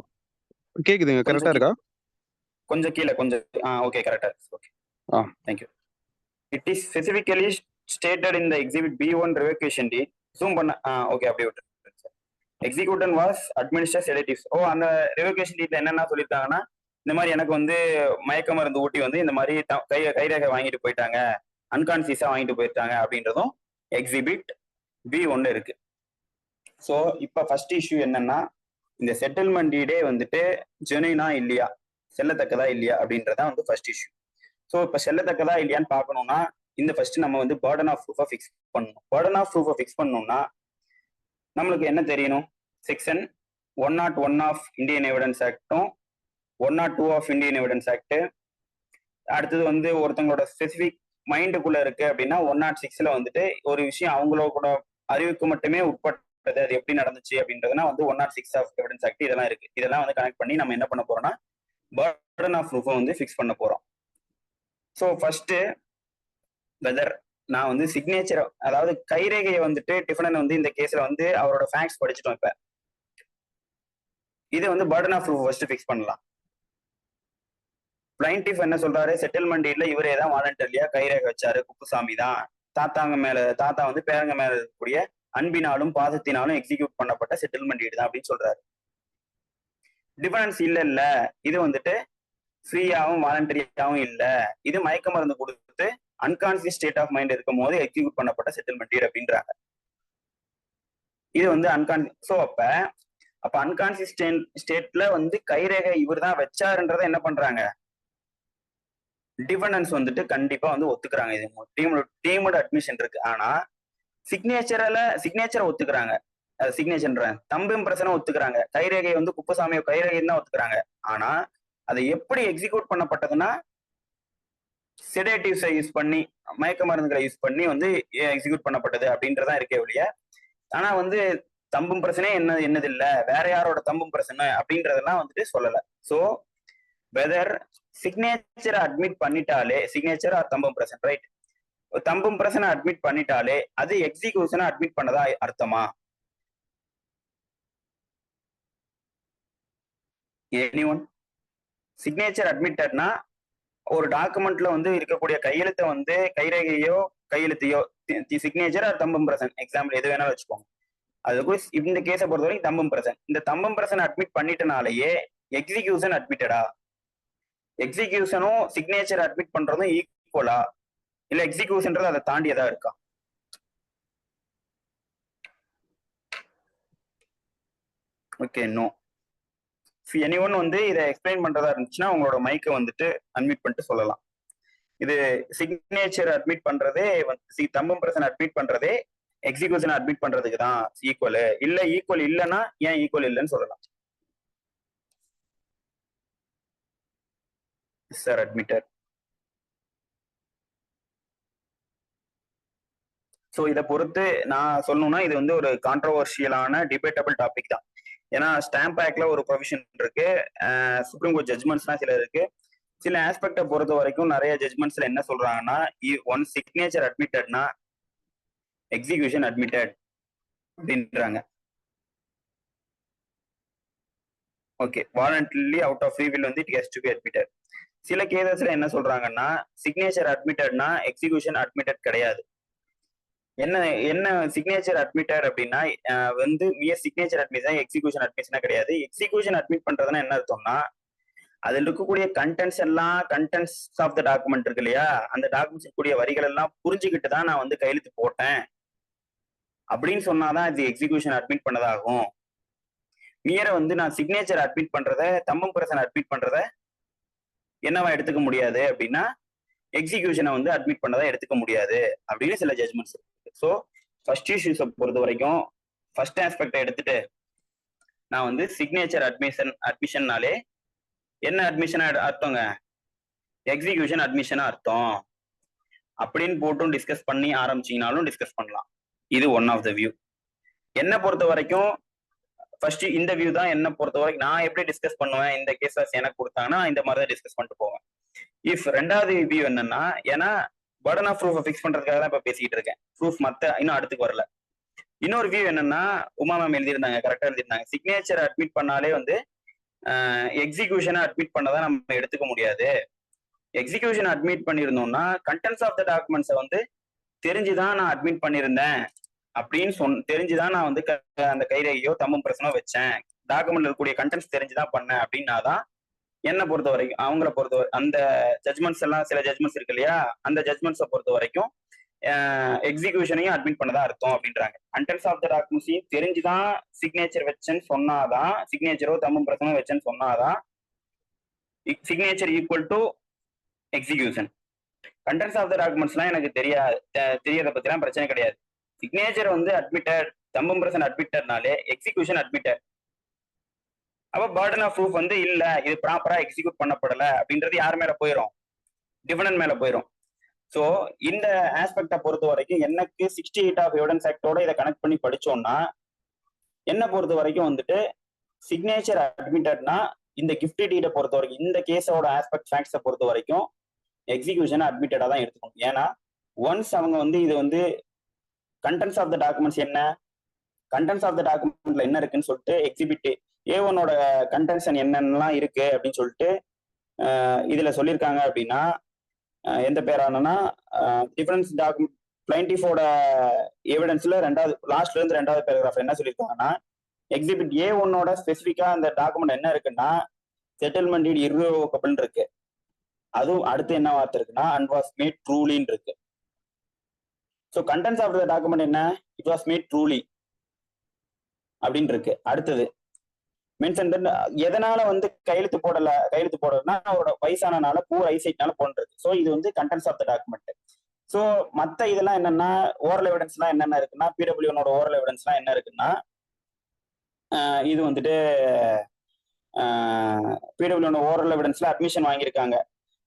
கேக்குதுங்க, கரெக்டா இருக்கா? கொஞ்சம் கீழே கொஞ்சம் ஓகே கரெக்டா okay thank you. It is specifically stated in the exhibit B1 revocation deed. Zoom பண்ண ஓகே அப்படியே விட்டு. Executant was administer sedatives. அந்த ரிவகேஷன் டீட்ல என்னென்ன சொல்லியிருக்காங்கன்னா, இந்த மாதிரி எனக்கு வந்து மயக்க மருந்து ஊட்டி வந்து இந்த மாதிரி கைரேகை வாங்கிட்டு போயிட்டாங்க, அன்கான்சியஸா வாங்கிட்டு போயிட்டாங்க அப்படின்றதும் எக்ஸிபிட் B1 இருக்கு. ஸோ இப்போ ஃபர்ஸ்ட் இஷ்யூ என்னன்னா, இந்த செட்டில்மெண்ட் டீடே வந்துட்டு ஜெனுயினா இல்லையா, செல்லத்தக்கதா இல்லையா அப்படின்றதான் வந்து ஃபர்ஸ்ட் இஷ்யூ. ஸோ இப்போ செல்லத்தக்கதா இல்லையான்னு பார்க்கணும்னா, இந்த ஃபர்ஸ்ட் நம்ம வந்து பர்டன் ஆஃப் ப்ரூஃபை ஃபிக்ஸ் பண்ணணும். பர்டன் ஆஃப் ப்ரூஃபை ஃபிக்ஸ் பண்ணணும்னா நம்மளுக்கு என்ன தெரியணும்? செக்ஷன் 101 ஆஃப் இந்தியன் எவிடன்ஸ் ஆக்டும் 102 ஆஃப் இந்தியன் எவிடன்ஸ் ஆக்ட். அடுத்தது வந்து ஒருத்தங்களோட ஸ்பெசிபிக் மைண்டுக்குள்ள இருக்கு அப்படின்னா 106ல வந்துட்டு ஒரு விஷயம் அவங்களோட அறிவுக்கு மட்டுமே உட்பட்டது, அது எப்படி நடந்துச்சு அப்படின்றதுனா வந்து 106 ஆஃப் எவிடன்ஸ் ஆக்ட் இதெல்லாம் இருக்கு. இதெல்லாம் வந்து கனெக்ட் பண்ணி நம்ம என்ன பண்ண போறோம்னா பர்டன் ஆஃப் ப்ரூஃபை வந்து ஃபிக்ஸ் பண்ண போறோம். ஸோ ஃபர்ஸ்ட் வெதர் நான் வந்து சிக்னேச்சர், அதாவது கைரேகையை வந்துட்டு டிஃபனன் வந்து இந்த கேஸ்ல வந்து அவரோட ஃபேக்ட்ஸ் படிச்சுட்டோம். இப்ப இது வந்து burden of proof first fix பண்ணலாம். பிளைன்டிஃப் என்ன சொல்றாரு, செட்டில்மெண்ட் டீட்ல இவரே தான் வாலண்டரியா கைரேகை வச்சாரு, குப்புசாமி தான் தாத்தா வந்து பேரங்க மேல இருக்கக்கூடிய அன்பினாலும் பாசத்தினாலும் எக்ஸிக்யூட் பண்ணப்பட்ட செட்டில்மெண்ட் டீட் தான் அப்படின்னு சொல்றாரு. டிஃபரன்ஸ் இல்ல இது வந்துட்டு ஃப்ரீயாவும் வாலண்டரியாவும் இல்ல, இது மயக்க மருந்து கொடுத்து அன்கான்சியஸ் ஸ்டேட் ஆஃப் மைண்ட் இருக்கும் போது எக்ஸிக்யூட் பண்ணப்பட்ட செட்டில்மெண்ட் டீட் அப்படின்றாங்க. இது வந்து அன்கான்சியஸ். ஸோ அப்ப அன்கான்சியஸ் ஸ்டேட்ல வந்து கைரேகை இவர் தான் வச்சாருன்றதை என்ன பண்றாங்க, டிபெண்டன்ஸ் வந்துட்டு கண்டிப்பா வந்து ஒத்துக்கிறாங்க. இது டீமோட அட்மிஷன் இருக்கு. ஆனா சிக்னேச்சரை ஒத்துக்கிறாங்க, சிக்னேச்சர் தம்பு இம்ப்ரெஷனை ஒத்துக்கிறாங்க, கைரேகை வந்து குப்புசாமியோ கைரேகை தான் ஒத்துக்கிறாங்க. ஆனா அதை எப்படி எக்ஸிக்யூட் பண்ணப்பட்டதுன்னா செடேட்டிவ்ஸை யூஸ் பண்ணி, மயக்க மருந்துகளை யூஸ் பண்ணி வந்து எக்ஸிக்யூட் பண்ணப்பட்டது அப்படின்றதான் இருக்கே ஒழிய, ஆனா வந்து தம்பும் பிரச்சனை என்னது இல்ல, வேற யாரோட தம்பும் பிரச்சனை அப்படின்றதெல்லாம் வந்துட்டு சொல்லல. ஸோ வெதர் சிக்னேச்சரை அட்மிட் பண்ணிட்டாலே, signature or thumb impression right, தம்பும் பிரச்சனை அட்மிட் பண்ணிட்டாலே அது எக்ஸிக்யூஷனை அட்மிட் பண்ணதா அர்த்தமா? எனிஒன்? சிக்னேச்சர் அட்மிட்டட்னா ஒரு டாக்குமெண்ட்ல வந்து இருக்கக்கூடிய கையெழுத்தை வந்து கைரேகையோ கையெழுத்தையோ, சிக்னேச்சர் ஆர் தம்பும் பிரசன், எக்ஸாம்பிள் எது வேணாலும் வச்சுக்கோங்க. அதுக்கு இந்த கேஸை பொறுத்தவரைக்கும் தம்பும் பிரசன், இந்த தம்பும் Prasan admit பண்ணிட்டனாலேயே execution அட்மிட்டடா? எக்ஸிக்யூஷனும் signature admit பண்றதும் ஈக்குவலா, இல்ல எக்ஸிக்யூஷன்றது அதை தாண்டியதா இருக்கா? Okay, no. எனிஒன் வந்து இதை எக்ஸ்பிளைன் பண்றதா இருந்துச்சுன்னா உங்களோட மைக்கை வந்துட்டு அன்மியூட் பண்ணிட்டு சொல்லலாம். இது சிக்னேச்சர் அட்மிட் பண்றதே தம்பும் பிரசன் அட்மிட் பண்றதே எக்ஸிக்யூஷன் அட்மிட் பண்றதுக்கு தான் ஈக்குவல். இல்ல ஈக்குவல் இல்லைன்னா ஏன் ஈக்குவல் இல்லைன்னு சொல்லலாம். Sir admitted. ஸோ இதை பொறுத்து நான் சொல்லணும்னா இது வந்து ஒரு கான்ட்ரவர்ஷியலான டிபேட்டபிள் டாபிக் தான். ஏன்னா ஸ்டாம்ப் ஆக்ட்ல ஒரு ப்ரொவிஷன் இருக்கு, சுப்ரீம் கோர்ட் ஜட்மெண்ட்ஸ்லாம் சில இருக்கு. சில ஆஸ்பெக்டை பொறுத்த வரைக்கும் நிறைய ஜட்மெண்ட்ஸ்ல என்ன சொல்றாங்கன்னா, ஒன் சிக்னேச்சர் அட்மிட்டட்னா எக்ஸிக்யூஷன் அட்மிட்டட் அப்படின்றாங்க. Okay, voluntarily out of free will வந்து it has to be admitted. சில கேசஸ்ல என்ன சொல்றாங்கன்னா, சிக்னேச்சர் அட்மிட்டட்னா எக்ஸிக்யூஷன் அட்மிட்டட் கிடையாது. என்ன சிக்னேச்சர் அட்மிட்டட் அப்படின்னா வந்து சிக்னேச்சர் அட்மிஷன், எக்ஸிக்யூஷன் அட்மிஷனா கிடையாது. எக்ஸிக்யூஷன் அட்மிட் பண்றதுன்னா என்ன அர்த்தம்னா, அதுல இருக்கக்கூடிய கண்டென்ட்ஸ் எல்லாம், கண்டென்ட்ஸ் ஆஃப் த டாக்குமெண்ட் இருக்கு இல்லையா, அந்த டாக்குமெண்ட்ஸ் கூடிய வரிகள் எல்லாம் புரிஞ்சுக்கிட்டு தான் நான் வந்து கையெழுத்து போட்டேன் அப்படின்னு சொன்னாதான் இது எக்ஸிகியூஷன் அட்மிட் பண்ணதாகும். மியரை வந்து நான் சிக்னேச்சர் அட்மிட் பண்றத, தம்பம் பிரசன் அட்மிட் பண்றத என்னவா எடுத்துக்க முடியாது அப்படின்னா எக்ஸிகியூஷனை வந்து அட்மிட் பண்ணதா எடுத்துக்க முடியாது அப்படின்னு சில ஜட்மெண்ட்ஸ் இருக்கு. ஸோ ஃபர்ஸ்ட் இஷ்யூஸை பொறுத்த வரைக்கும் ஃபர்ஸ்ட் ஆஸ்பெக்டை எடுத்துட்டு நான் வந்து சிக்னேச்சர் அட்மிஷன்னாலே என்ன அட்மிஷன் அர்த்தங்க, எக்ஸிகியூஷன் அட்மிஷனா அர்த்தம் அப்படின்னு போட்டும் டிஸ்கஸ் பண்ணி ஆரம்பிச்சீங்கனாலும் டிஸ்கஸ் பண்ணலாம். இது ஒன் ஆஃப் த வியூ. என்ன பொறுத்த வரைக்கும் ஃபர்ஸ்ட் இந்த வியூ தான் என்ன பொறுத்த வரைக்கும் நான் எப்படி டிஸ்கஸ் பண்ணுவேன். இந்த கேசஸ் எனக்கு கொடுத்தாங்கன்னா இந்த மாதிரி தான் டிஸ்கஸ் பண்ணிட்டு போவேன். இஃப் ரெண்டாவது வியூ என்னன்னா, ஏன்னா பர்டன் ஆஃப் ப்ரூஃபை ஃபிக்ஸ் பண்றதுக்காக தான் இப்ப பேசிக்கிட்டு இருக்கேன். ப்ரூஃப் மத்த இன்னும் அடுத்துக்கு வரல. இன்னொரு வியூ என்னன்னா, உமா மேம் எழுதியிருந்தாங்க, கரெக்டா எழுதியிருந்தாங்க, சிக்னேச்சர் அட்மிட் பண்ணாலே வந்து எக்ஸிகியூஷனை அட்மிட் பண்ணதான் நம்ம எடுத்துக்க முடியாது. எக்ஸிகியூஷன் அட்மிட் பண்ணியிருந்தோம்னா கண்டென்ட்ஸ் ஆஃப் த டாக்குமெண்ட்ஸை வந்து தெரிஞ்சுதான் நான் அட்மிட் பண்ணியிருந்தேன் அப்படின்னு தெரிஞ்சுதான் நான் வந்து அந்த கைரேகையோ தம்பும் பிரச்சனோ வச்சேன், டாக்குமெண்ட்ல இருக்கக்கூடிய கண்டென்ட்ஸ் தெரிஞ்சுதான் பண்ணேன் அப்படின்னாதான் என்னை பொறுத்த வரைக்கும், அவங்கள பொறுத்த அந்த ஜட்மெண்ட்ஸ் எல்லாம் சில ஜட்மெண்ட்ஸ் இருக்கு இல்லையா, அந்த ஜட்மெண்ட்ஸை பொறுத்த வரைக்கும் எக்ஸிகியூஷனையும் அட்மிட் பண்ணதான் அர்த்தம் அப்படின்றாங்க. கண்டென்ட்ஸ் ஆஃப் த டாக்குமெண்ட்ஸையும் தெரிஞ்சுதான் சிக்னேச்சர் வச்சேன்னு சொன்னாதான், சிக்னேச்சரோ தம்பும் பிரச்சனோ வச்சேன்னு சொன்னாதான் signature equal to execution. Contents of the டாக்குமெண்ட்ஸ்லாம் எனக்கு தெரியறத பத்திலாம் பிரச்சனை கிடையாது. சிக்னேச்சர் வந்து அட்மிட்டட், தம்பும் பிரசன் அட்மிட்டட்னாலே எக்ஸிகியூஷன் அட்மிட்டட். அப்ப பர்டன் ஆஃப் ப்ரூஃப் வந்து இல்ல இது ப்ராப்பரா எக்ஸிக்யூட் பண்ணப்படல அப்படின்றது யார் மேல போயிடும், டிஃபெண்டன்ட் மேல போயிடும். ஸோ இந்த ஆஸ்பெக்டை பொறுத்த வரைக்கும் எனக்கு 68 ஆஃப் எவிடன்ஸ் ஆக்டோட இதை கனெக்ட் பண்ணி படிச்சோம்னா என்ன பொறுத்த வரைக்கும் வந்துட்டு சிக்னேச்சர் அட்மிட்டட்னா இந்த கிஃப்ட் டீடை பொறுத்த வரைக்கும் இந்த கேஸோட ஆஸ்பெக்ட் ஃபேக்ட்ஸை பொறுத்த வரைக்கும் எக்ஸிகியூஷனை அட்மிட்டடா தான் எடுத்துக்கணும். ஏன்னா ஒன்ஸ் அவங்க வந்து இது வந்து கண்டென்ட்ஸ் ஆஃப் த டாக்குமெண்ட்ஸ் என்ன, கண்டென்ட்ஸ் ஆஃப் த டாக்குமெண்ட்ல என்ன இருக்குன்னு சொல்லிட்டு எக்ஸிபிட் A1ஓட கண்டென்ஷன் என்னென்னலாம் இருக்கு அப்படின்னு சொல்லிட்டு இதுல சொல்லியிருக்காங்க அப்படின்னா எந்த பேரானா டிஃபரன்ஸ் டாக்குமெண்ட் பிளைண்டிஃபோட எவிடன்ஸ்ல லாஸ்ட்ல இருந்து ரெண்டாவது பேராகிராஃப் என்ன சொல்லியிருக்காங்கன்னா, எக்ஸிபிட் A1ஓட ஸ்பெசிஃபிக்கா அந்த டாக்குமெண்ட் என்ன இருக்குன்னா செட்டில்மெண்ட் டீட் இர்ரிவோகபிள் இருக்கு. அதுவும் அடுத்து என்ன வார்த்தை இருக்குன்னா அண்ட் வாஸ் மேட் ட்ரூலின்னு இருக்கு. So contents of the document என்ன, இட் வாஸ் மேட் ட்ரூலி அப்படின்னு இருக்கு. அடுத்தது மென்ஷன் எதனால வந்து கையெழுத்து போடலன்னா அவரோட வயசானனால பூர் ஐசைட்னால போன்றிருக்கு. ஸோ இது வந்து contents of the document. So மற்ற இதெல்லாம் என்னன்னா ஓரல் எவிடன்ஸ்லாம் என்னென்ன இருக்குன்னா, PW1ஓட ஓரல் எவிடன்ஸ்லாம் என்ன இருக்குன்னா இது வந்துட்டு PW1 ஓரல் எவிடன்ஸ்ல அட்மிஷன் வாங்கியிருக்காங்க.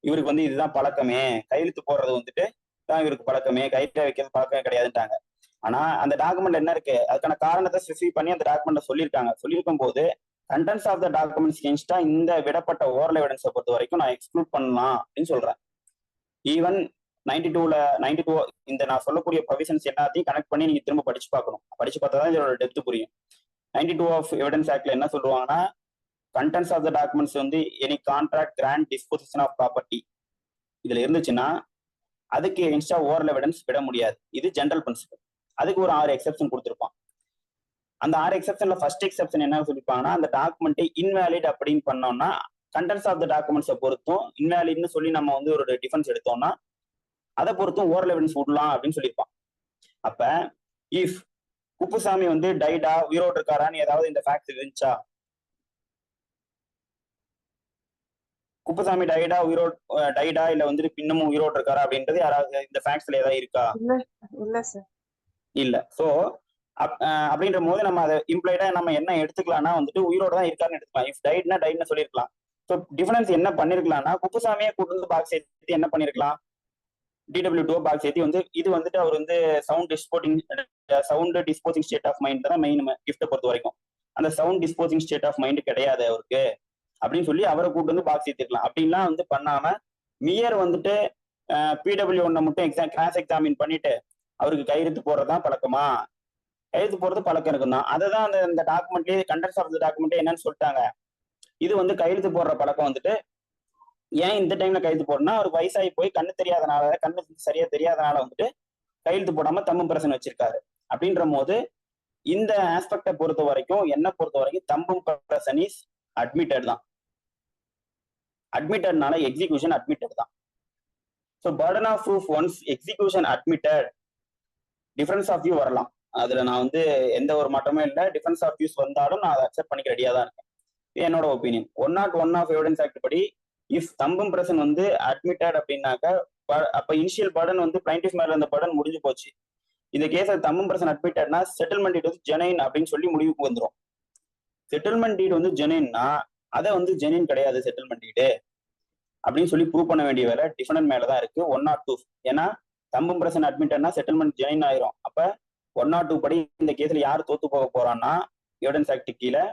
இவருக்கு வந்து இதுதான் பழக்கமே, கையெழுத்து போடுறது வந்துட்டு தான் இவருக்கு பழக்கமே, கையெழுத்து வைக்கிறது பழக்கமே கிடையாதுன்ட்டாங்க. ஆனா அந்த டாக்குமெண்ட் என்ன இருக்கு, அதுக்கான காரணத்தை ஸ்பெசிஃபை பண்ணி அந்த டாக்குமெண்ட்டை சொல்லியிருக்கும் போது கண்டென்ட்ஸ் ஆஃப் த டாக்குமெண்ட்ஸ் எகென்ஸ்டா இந்த விடப்பட்ட ஓரல் எவிடன்ஸை பொறுத்த வரைக்கும் நான் எக்ஸ்க்ளூட் பண்ணலாம் அப்படின்னு சொல்றேன். ஈவன் 92 இந்த நான் சொல்லக்கூடிய ப்ரொவிஷன்ஸ் எல்லாத்தையும் கனெக்ட் பண்ணி நீங்க திரும்ப படிச்சு பார்க்கணும். படிச்சு பார்த்தா தான் இதோட டெப்த் புரியும். 92 ஆஃப் எவிடன்ஸ் ஆக்ட்ல என்ன சொல்லுவாங்கன்னா, கண்டென்ட்ஸ் ஆஃப் த டாக்குமெண்ட்ஸ் வந்து any contract grant disposition of property இதுல இருந்துச்சுன்னா அதுக்கு எகென்ஸ்டா ஓரல் எவிடன்ஸ் விட முடியாது. இது ஜெனரல் பிரின்சிபல். அதுக்கு ஒரு 6 எக்ஸெப்ஷன் கொடுத்துருப்பான். அந்த 6 எக்ஸெப்ஷன்ல ஃபர்ஸ்ட் எக்ஸெப்ஷன் என்ன சொல்லிருப்பாங்கன்னா, அந்த டாக்குமெண்ட்டை இன்வேலிட் அப்படின்னு பண்ணோம்னா கண்டென்ட்ஸ் ஆஃப் த டாக்குமெண்ட்ஸை பொறுத்தும் இன்வேலிட்னு சொல்லி நம்ம வந்து ஒரு டிஃபென்ஸ் எடுத்தோம்னா அதை பொறுத்தும் ஓரல் எவிடன்ஸ் விடலாம் அப்படின்னு சொல்லியிருப்பான். அப்ப இஃப் குப்புசாமி வந்து டைடா உயிரோடு இருக்காரான்னு ஏதாவது இந்த ஃபேக்ட் இருந்துச்சா, குப்புசாமி டைடா இல்ல வந்து இன்னமும் உயிரோடு இருக்காரா அப்படின்றது யாராவது இந்த ஃபேக்ட்ஸ்ல ஏதாவது இருக்கா? இல்ல சார். இல்ல. சோ அப்படின்ற போது நம்ம அதை இம்ப்ளைடா நம்ம என்ன எடுத்துக்கலாம்னா வந்துட்டு உயிரோட தான் இருக்காருன்னு எடுத்துக்கலாம். இஃப் டைட்னா சொல்லிருக்கலாம். ஸோ டிஃபரன்ஸ் என்ன பண்ணிருக்கலாம்னா, குப்புசாமியை கூட்டு வந்து பாக்ஸ் ஏற்றி என்ன பண்ணிருக்கலாம், DW2 பாக்ஸ் ஏற்றி வந்து இது வந்துட்டு அவர் வந்து sound disposing state of mind தான் மெயின் கிஃப்ட்டை பொறுத்த வரைக்கும். அந்த sound disposing state of mind கிடையாது அவருக்கு அப்படின்னு சொல்லி அவரை கூட்டு வந்து பாக்ஸ் ஏற்றிருக்கலாம். அப்படின்லாம் வந்து பண்ணாம மியர் வந்துட்டு PW1 மட்டும் கிராஸ் எக்ஸாமின் பண்ணிட்டு அவருக்கு கையெழுத்து போடுறதுதான் பழக்கமா, கையெழுத்து போறது பழக்கம் இருக்குன்னா அதை தான் அந்த டாக்குமெண்ட்லயே கண்டென்ட்ஸ் ஆஃப் த டாக்குமெண்ட் என்னன்னு சொல்லிட்டாங்க. இது வந்து கையெழுத்து போடுற பழக்கம் வந்துட்டு ஏன் இந்த டைம்ல கையெழுத்து போடணும்னா அவருக்கு வயசாகி போய் கண்ணு சரியா தெரியாதனால வந்துட்டு கையெழுத்து போடாம தம்பு பிரசன் வச்சிருக்காரு. அப்படின்ற போது இந்த ஆஸ்பெக்டை பொறுத்த வரைக்கும் என்ன பொறுத்த வரைக்கும் தம்பும் பிரசன் இஸ் அட்மிட்டட் தான். அட்மிட்டட்னால எக்ஸிகியூஷன் அட்மிட்டட் தான். So burden of proof once execution admitted difference of view வரலாம். அதுல நான் வந்து எந்த ஒரு மாற்றமே இல்லை. டிஃபரன்ஸ் ஆஃப் வியூஸ் வந்தாலும் நான் அதை அக்செப்ட் பண்ணிக்க ரெடியா தான் இருக்கேன். இது என்னோட ஒப்பீனியன். 101 ஆஃப் எவிடன்ஸ் ஆக்ட் படி இஃப் தம்பும் பிரசன் வந்து அட்மிட்டட் அப்படின்னாக்க அப்ப இனிஷியல் பர்டன் வந்து பிளைண்டிஃப் மேல இருந்த பர்டன் முடிஞ்சு போச்சு. இந்த கேஸ தம்பும் பிரசன் அட்மிட்டட்னா செட்டில்மெண்ட் டீட் வந்து ஜெனைன் அப்படின்னு சொல்லி முடிவுக்கு வந்துடும். செட்டில்மெண்ட் டீட் வந்து ஜெனைன்னா அதை வந்து ஜெனின் கிடையாது செட்டில்மெண்ட் டீடு அப்படின்னு சொல்லி ப்ரூவ் பண்ண வேண்டிய வேலை டிஃபனன்ட் மேலதான் இருக்கு 102. ஏன்னா தம்பும் பிரசன் அட்மிட்டட்னா செட்டில்மெண்ட் ஜெனின் ஆயிரும். அப்ப 102 படி இந்த கேஸ்ல யார் தோத்து போக போறான்னா எவிடன்ஸ் ஆக்ட் கீழே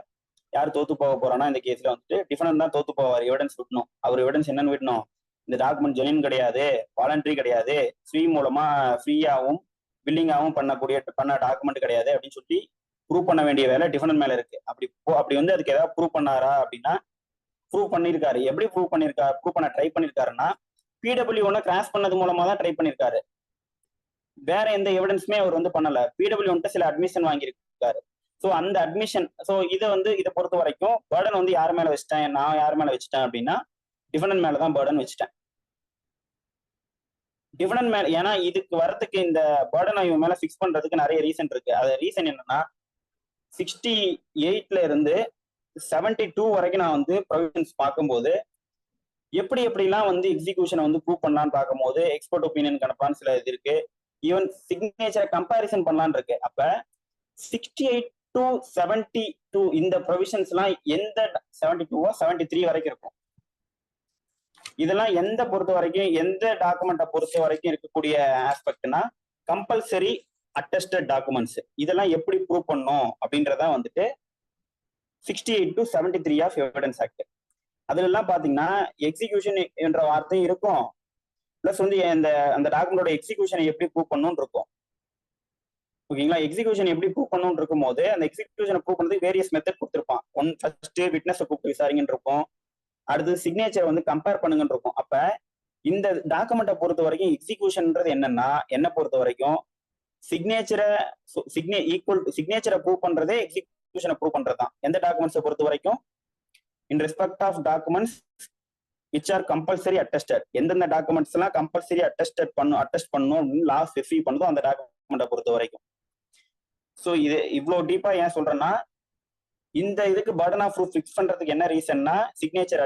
யார் தோத்து போக போறான்னா இந்த கேஸ்ல வந்துட்டு டிஃபனன்ட் தான் தோத்து போவார். எவிடன்ஸ் விடணும். அவர் எவிடன்ஸ் என்னன்னு விடணும், இந்த டாக்குமெண்ட் ஜெனின் கிடையாது, வாலண்டரி கிடையாது, மூலமா ஃப்ரீயாவும் பில்லிங்காகவும் பண்ண டாக்குமெண்ட் கிடையாது அப்படின்னு சொல்லி ப்ரூவ் பண்ண வேண்டிய வேலை டிஃபனன்ட் மேல இருக்கு. அப்படி வந்து அதுக்கு ஏதாவது ப்ரூவ் பண்ணாரா அப்படின்னா ப்ரூவ் பண்ணிருக்காரு. எப்படி ப்ரூவ் பண்ண ட்ரை பண்ணிருக்காருன்னா PW1 கிராஸ் பண்ணது மூலமா தான் ட்ரை பண்ணிருக்காரு. வேற எந்த எவிடன்ஸுமே அவர் வந்து பண்ணல. PW1 சில அட்மிஷன் வாங்கியிருக்காரு. ஸோ அந்த அட்மிஷன் இதை பொறுத்த வரைக்கும் பேர்டன் வந்து யார் மேல வச்சுட்டேன், நான் யார் மேல வச்சுட்டேன் அப்படின்னா டிஃபனன்ட் மேல தான் பேர்டன் வச்சுட்டேன். டிஃபனன்ட் மேல, ஏன்னா இதுக்கு வரதுக்கு இந்த பேர்டன் இவன் மேல ஃபிக்ஸ் பண்றதுக்கு நிறைய ரீசன் இருக்கு. அது ரீசன் என்னன்னா 68ல இருந்து 72 வரைக்கும் நான் வந்து ப்ரொவிஷன்ஸ் பார்க்கும்போது எப்படிலாம் வந்து எக்ஸிகியூஷனை வந்து ப்ரூவ் பண்ணலான்னு பார்க்கும்போது எக்ஸ்பர்ட் ஒப்பீனியன் கணப்பான்னு சில இது இருக்கு. ஈவன் சிக்னேச்சரை கம்பேரிசன் பண்ணலான்னு இருக்கு. அப்ப 68 to 72 இந்த ப்ரொவிஷன்ஸ் எல்லாம் எந்த 72 73 வரைக்கும் இருக்கும். இதெல்லாம் எந்த டாக்குமெண்ட்டை பொறுத்த வரைக்கும் இருக்கக்கூடிய ஆஸ்பெக்ட்னா கம்பல்சரி அட்டஸ்டட் டாக்குமெண்ட்ஸ். இதெல்லாம் எப்படி ப்ரூவ் பண்ணும் அப்படின்றத வந்துட்டு 68 to 73 ஆஃப் எவிடன்ஸ் ஆக்ட். அதுல எல்லாம் பாத்தீங்கன்னா எக்ஸிகியூஷன் என்ற வார்த்தை இருக்கும். பிளஸ் வந்து அந்த டாக்குமெண்டோட எக்ஸிகியூஷனை எப்படி ப்ரூவ் பண்ணணும்னு இருக்கும். ஓகேங்களா? எக்ஸிகியூஷன் எப்படி ப்ரூவ் பண்ணணும்னு இருக்கும் போது அந்த எக்ஸிகியூஷனை ப்ரூவ் பண்ணுறதுக்கு வேரியஸ் மெத்தட் கொடுத்துருப்பான். ஃபர்ஸ்ட் விட்னஸை கூப்பிட்டு விசாரிங்கன்னு இருக்கும். அடுத்து சிக்னேச்சரை வந்து கம்பேர் பண்ணுங்கன்னு இருக்கும். அப்ப இந்த டாக்குமெண்ட்டை பொறுத்த வரைக்கும் எக்ஸிகியூஷன்ன்றது என்னன்னா, என்ன பொறுத்த வரைக்கும் சிக்னேச்சரை ப்ரூவ் பண்றதே எக்ஸிகியூஷனை ப்ரூவ் பண்றதுதான். எந்த டாக்குமெண்ட்ஸை பொறுத்த வரைக்கும் in respect of documents which are compulsory attested. எந்தெந்த டாக்குமெண்ட்ஸ் எல்லாம் கம்பல்சரி அட்டஸ்ட் பண்ணணும் அப்படின்னு லா ஸ்பெசிஃபை பண்ணுதோ அந்த டாக்குமெண்ட்டை பொறுத்த வரைக்கும். ஸோ இது இவ்வளவு டீப்பா ஏன் சொல்றேன்னா, இந்த இதுக்கு பர்டன் ஆஃப் ப்ரூஃப் ஃபிக்ஸ் பண்றதுக்கு என்ன ரீசன்னா சிக்னேச்சர்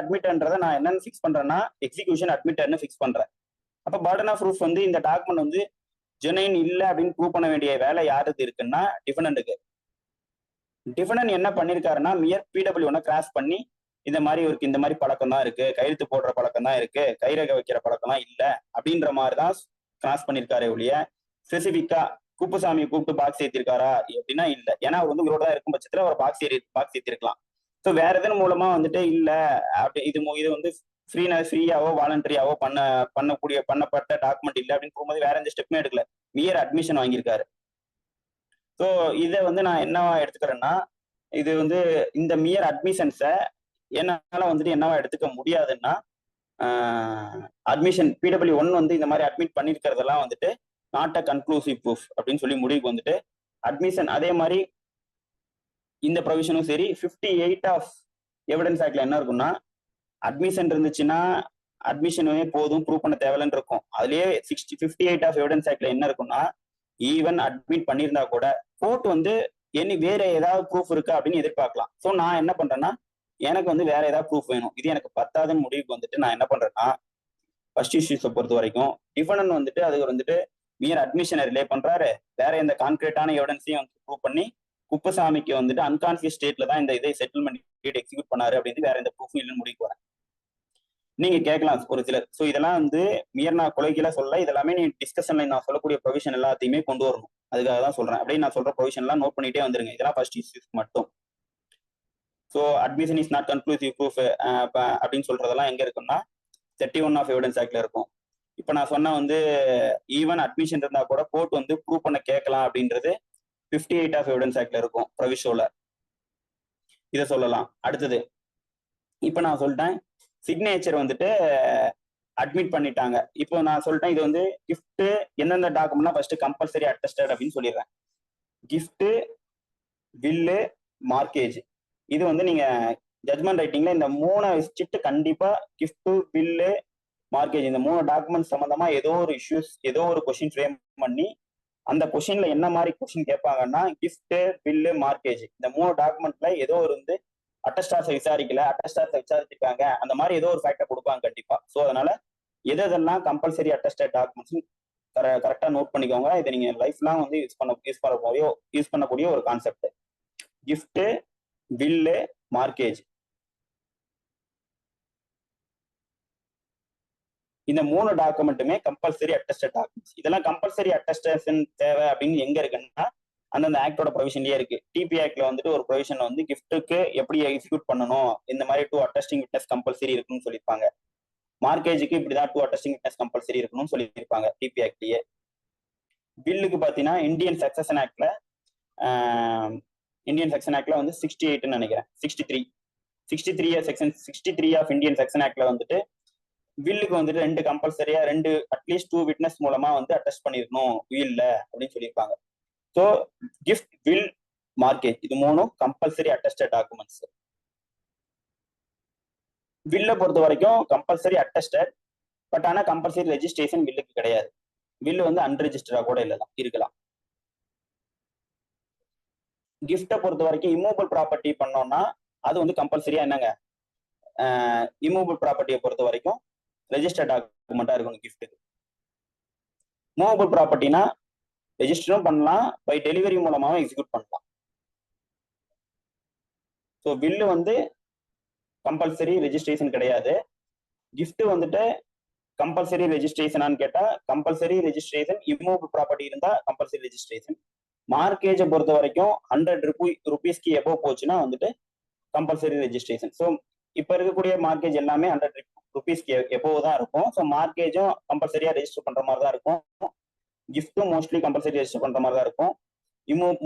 அட்மிட்டட்ன்றதை நான் என்னன்னு ஃபிக்ஸ் பண்றேன்னா எக்ஸிகியூஷன் அட்மிட்டட்னு ஃபிக்ஸ் பண்றேன். அப்ப பர்டன் ஆஃப் ப்ரூஃப் வந்து இந்த டாக்குமெண்ட் வந்து ஜெனைன் இல்லை அப்படின்னு ப்ரூவ் பண்ண வேண்டிய வேலை யாருக்கு இருக்குன்னா டிஃபனன்ட்டுக்கு. டிஃபனன்ட் என்ன பண்ணிருக்காருன்னா மியர் PW1 கிராஸ் பண்ணி இந்த மாதிரி பழக்கம் தான் இருக்கு, கையெழுத்து போடுற பழக்கம் தான் இருக்கு, கைரேகை வைக்கிற பழக்கம் தான் இல்லை அப்படின்ற மாதிரிதான் கிராஸ் பண்ணிருக்காரு ஒழிய ஸ்பெசிபிக்கா குப்புசாமியை கூப்பிட்டு பாக்ஸ் ஏத்திருக்காரா அப்படின்னா இல்ல. ஏன்னா அவர் வந்து உங்களோட தான் இருக்கும் பட்சத்துல அவர் பாக்ஸ் ஏத்திருக்கலாம். ஸோ வேற எதன் மூலமா வந்துட்டு இல்ல அப்படி இது வந்து ஃப்ரீயாவோ வாலண்டரியாவோ பண்ணப்பட்ட டாக்குமெண்ட் இல்லை அப்படின்னு போகும்போது வேற எந்த ஸ்டெப்புமே எடுக்கல, மியர் அட்மிஷன் வாங்கியிருக்காரு. ஸோ இதை வந்து நான் என்னவா எடுத்துக்கிறேன்னா, இது வந்து இந்த மியர் அட்மிஷன்ஸை என்னால வந்துட்டு என்னவா எடுத்துக்க முடியாதுன்னா அட்மிஷன் PW1 வந்து இந்த மாதிரி அட்மிட் பண்ணிருக்கிறதெல்லாம் வந்துட்டு நாட் அ கன்க்ளூசிவ் ப்ரூஃப் அப்படின்னு சொல்லி முடிவுக்கு வந்துட்டு அட்மிஷன். அதே மாதிரி இந்த ப்ரொவிஷனும் சரி 58 ஆஃப் எவிடன்ஸ் ஆக்ட்ல என்ன இருக்குன்னா அட்மிஷன் இருந்துச்சுன்னா அட்மிஷனே போதும் ப்ரூவ் பண்ண தேவையில்லைன்னு இருக்கும். அதுலயே 58 ஆஃப் எவிடன்ஸ் ஆக்ட்ல என்ன இருக்குன்னா ஈவன் அட்மிட் பண்ணியிருந்தா கூட கோர்ட் வந்து வேற ஏதாவது ப்ரூஃப் இருக்கா அப்படின்னு எதிர்பார்க்கலாம். ஸோ நான் என்ன பண்றேன்னா எனக்கு வந்து வேற ஏதாவது ப்ரூஃப் வேணும், இது எனக்கு பத்தாதுன்னு முடிவுக்கு வந்துட்டு நான் என்ன பண்றேன்னா ஃபர்ஸ்ட் இஷ்யூஸை பொறுத்த வரைக்கும் டிஃபனன்ட் வந்துட்டு அது வந்துட்டு மியர் அட்மிஷனை ரிலே பண்றாரு, வேற எந்த கான்கிரீட்டான எவிடன்ஸையும் வந்து ப்ரூவ் பண்ணி குப்புசாமிக்கு வந்துட்டு அன்கான்சியஸ் ஸ்டேட்ல தான் இந்த இதை செட்டில்மெண்ட் எக்ஸிக்யூட் பண்ணாரு அப்படின்னு வேற எந்த ப்ரூஃபும் இல்லைன்னு முடிவுக்கு வரேன். நீங்க கேட்கலாம் ஒரு சிலர், ஸோ இதெல்லாம் வந்து மியர் நான் கொலைகீழ சொல்ல, இதெல்லாமே நீ டிஸ்கஷன்ல நான் சொல்லக்கூடிய ப்ரொவிஷன் எல்லாத்தையுமே கொண்டு வரணும், அதுக்காக தான் சொல்றேன். அப்படியே நான் சொல்ற ப்ரொவிஷன் எல்லாம் நோட் பண்ணிட்டே வந்துருங்க. இதெல்லாம் ஃபர்ஸ்ட் இஷ்யூஸ் மட்டும். So admission is not conclusive proof அப்படின்னு சொல்றதெல்லாம் எங்க இருக்குன்னா 31 ஆஃப் எவிடன்ஸ் ஆக்ட்ல இருக்கும். இப்போ நான் சொன்ன வந்து ஈவன் அட்மிஷன் இருந்தா கூட கோர்ட் வந்து ப்ரூவ் பண்ண கேட்கலாம் அப்படின்றது 58 ஆஃப் எவிடன்ஸ் ஆக்ட்ல இருக்கும் ப்ரொவிஷோல. இதை சொல்லலாம். அடுத்தது இப்போ நான் சொல்லிட்டேன் சிக்னேச்சர் வந்துட்டு அட்மிட் பண்ணிட்டாங்க. இப்போ நான் சொல்லிட்டேன் இது வந்து கிஃப்ட் எந்தெந்த டாக்குமெண்ட்லாம் ஃபர்ஸ்ட் கம்பல்சரி அட்டஸ்டட் அப்படின்னு சொல்லிடுறேன். கிஃப்ட், வில்லு, மார்க்கேஜ். இது வந்து நீங்க ஜட்மெண்ட் ரைட்டிங்ல இந்த 3 வச்சுட்டு கண்டிப்பா கிஃப்ட், பில்லு, மார்க்கேஜ் இந்த 3 டாக்குமெண்ட் சம்பந்தமா ஏதோ ஒரு இஷ்யூஸ் ஏதோ ஒரு கொஸ்டின் ஃப்ரேம் பண்ணி அந்த கொஸ்டின்ல என்ன மாதிரி கொஸ்டின் கேட்பாங்கன்னா, கிஃப்ட், பில்லு, மார்க்கேஜ் இந்த 3 டாக்குமெண்ட்ல ஏதோ ஒரு வந்து அட்டஸ்டார்ஸை விசாரிக்கல, அட்டஸ்டார்ஸை விசாரிச்சிருக்காங்க, அந்த மாதிரி ஏதோ ஒரு ஃபேக்டர் கொடுப்பாங்க கண்டிப்பா. ஸோ அதனால எதெல்லாம் கம்பல்சரி அட்டஸ்டட் டாக்குமெண்ட்ஸ் கரெக்டா நோட் பண்ணிக்கோங்க. இதை நீங்க லைஃப் லாங் வந்து யூஸ் பண்ணக்கூடிய ஒரு கான்செப்ட். கிஃப்ட், பில்லு, மார்க்கேஜ் இந்த 3 டாக்குமெண்ட்டுமே கம்பல்சரி அட்டஸ்டட் டாக்குமெண்ட்ஸ். இதெல்லாம் கம்பல்சரி அட்டஸ்டேஷன் தேவை அப்படின்னு எங்க இருக்குன்னா அந்தந்த ஆக்டோட ப்ரொவிஷன்லயே இருக்கு. டிபி ஆக்ட்ல வந்துட்டு ஒரு ப்ரொவிஷன் வந்து கிஃப்ட்டுக்கு எப்படி எக்ஸிக்யூட் பண்ணணும், இந்த மாதிரி 2 அட்டஸ்டிங் விட்னஸ் கம்பல்சரி இருக்குன்னு சொல்லியிருப்பாங்க. மார்க்கேஜுக்கு இப்படிதான் 2 அட்டஸ்டிங் விட்னஸ் கம்பல்சரி இருக்கணும்னு சொல்லியிருப்பாங்க டிபி ஆக்ட்லயே. பில்லுக்கு பாத்தீங்கன்னா இந்தியன் சக்சஷன் ஆக்ட்ல வந்து 68 நினைக்கிறேன், 63 செக்ஷன் 63 ஆஃப் இந்தியன் செக்ஷன் ஆக்ட்ல வந்துட்டு வில்லுக்கு வந்துட்டு 2 கம்பல்சரியா 2 அட்லீஸ்ட் 2 விட்னஸ் மூலமா வந்து அட்டஸ்ட் பண்ணிருக்கணும் வில்ல அப்படின்னு சொல்லியிருப்பாங்க. ஸோ கிஃப்ட், வில், மார்க்கேஜ் இது 3 கம்பல்சரி அட்டஸ்டட் டாக்குமெண்ட்ஸ். வில்ல பொறுத்த வரைக்கும் கம்பல்சரி அட்டஸ்டட், பட் ஆனா கம்பல்சரி ரெஜிஸ்ட்ரேஷன் வில்லுக்கு கிடையாது. வில்லு வந்து அன்ரெஜிஸ்டரா கூட இருக்கலாம். கிஃப்டை பொறுத்த வரைக்கும் இம்மூவபிள் ப்ராப்பர்ட்டி பண்ணோம்னா அது வந்து கம்பல்சரியா என்னங்க, இம்மூவபிள் ப்ராப்பர்ட்டியை பொறுத்த வரைக்கும் ரெஜிஸ்டர்ட் டாக்குமெண்டா இருக்கணும் கிஃப்ட்டுக்கு. மூவபிள் ப்ராப்பர்ட்டினா ரெஜிஸ்டரும் பண்ணலாம், பை டெலிவரி மூலமாவும் எக்ஸிக்யூட் பண்ணலாம். ஸோ பில்லு வந்து கம்பல்சரி ரெஜிஸ்ட்ரேஷன் கிடையாது. கிஃப்ட் வந்துட்டு கம்பல்சரி ரெஜிஸ்ட்ரேஷனான்னு கேட்டா கம்பல்சரி ரெஜிஸ்ட்ரேஷன், இம்மூவபிள் ப்ராப்பர்ட்டி இருந்தா கம்பல்சரி ரெஜிஸ்ட்ரேஷன். மார்க்கேஜை பொறுத்த வரைக்கும் 100 ருபீஸ்க்கு எபோவ் போச்சுன்னா வந்துட்டு கம்பல்சரி ரெஜிஸ்ட்ரேஷன். ஸோ இப்ப இருக்கக்கூடிய மார்க்கேஜ் எல்லாமே 100 ருபீஸ்க்கு எபோவ் தான் இருக்கும். ஸோ மார்க்கேஜும் கம்பல்சரியா ரெஜிஸ்டர் பண்ற மாதிரி தான் இருக்கும். கிஃப்ட்டும் மோஸ்ட்லி கம்பல்சரி ரெஜிஸ்டர் பண்ற மாதிரி தான் இருக்கும்.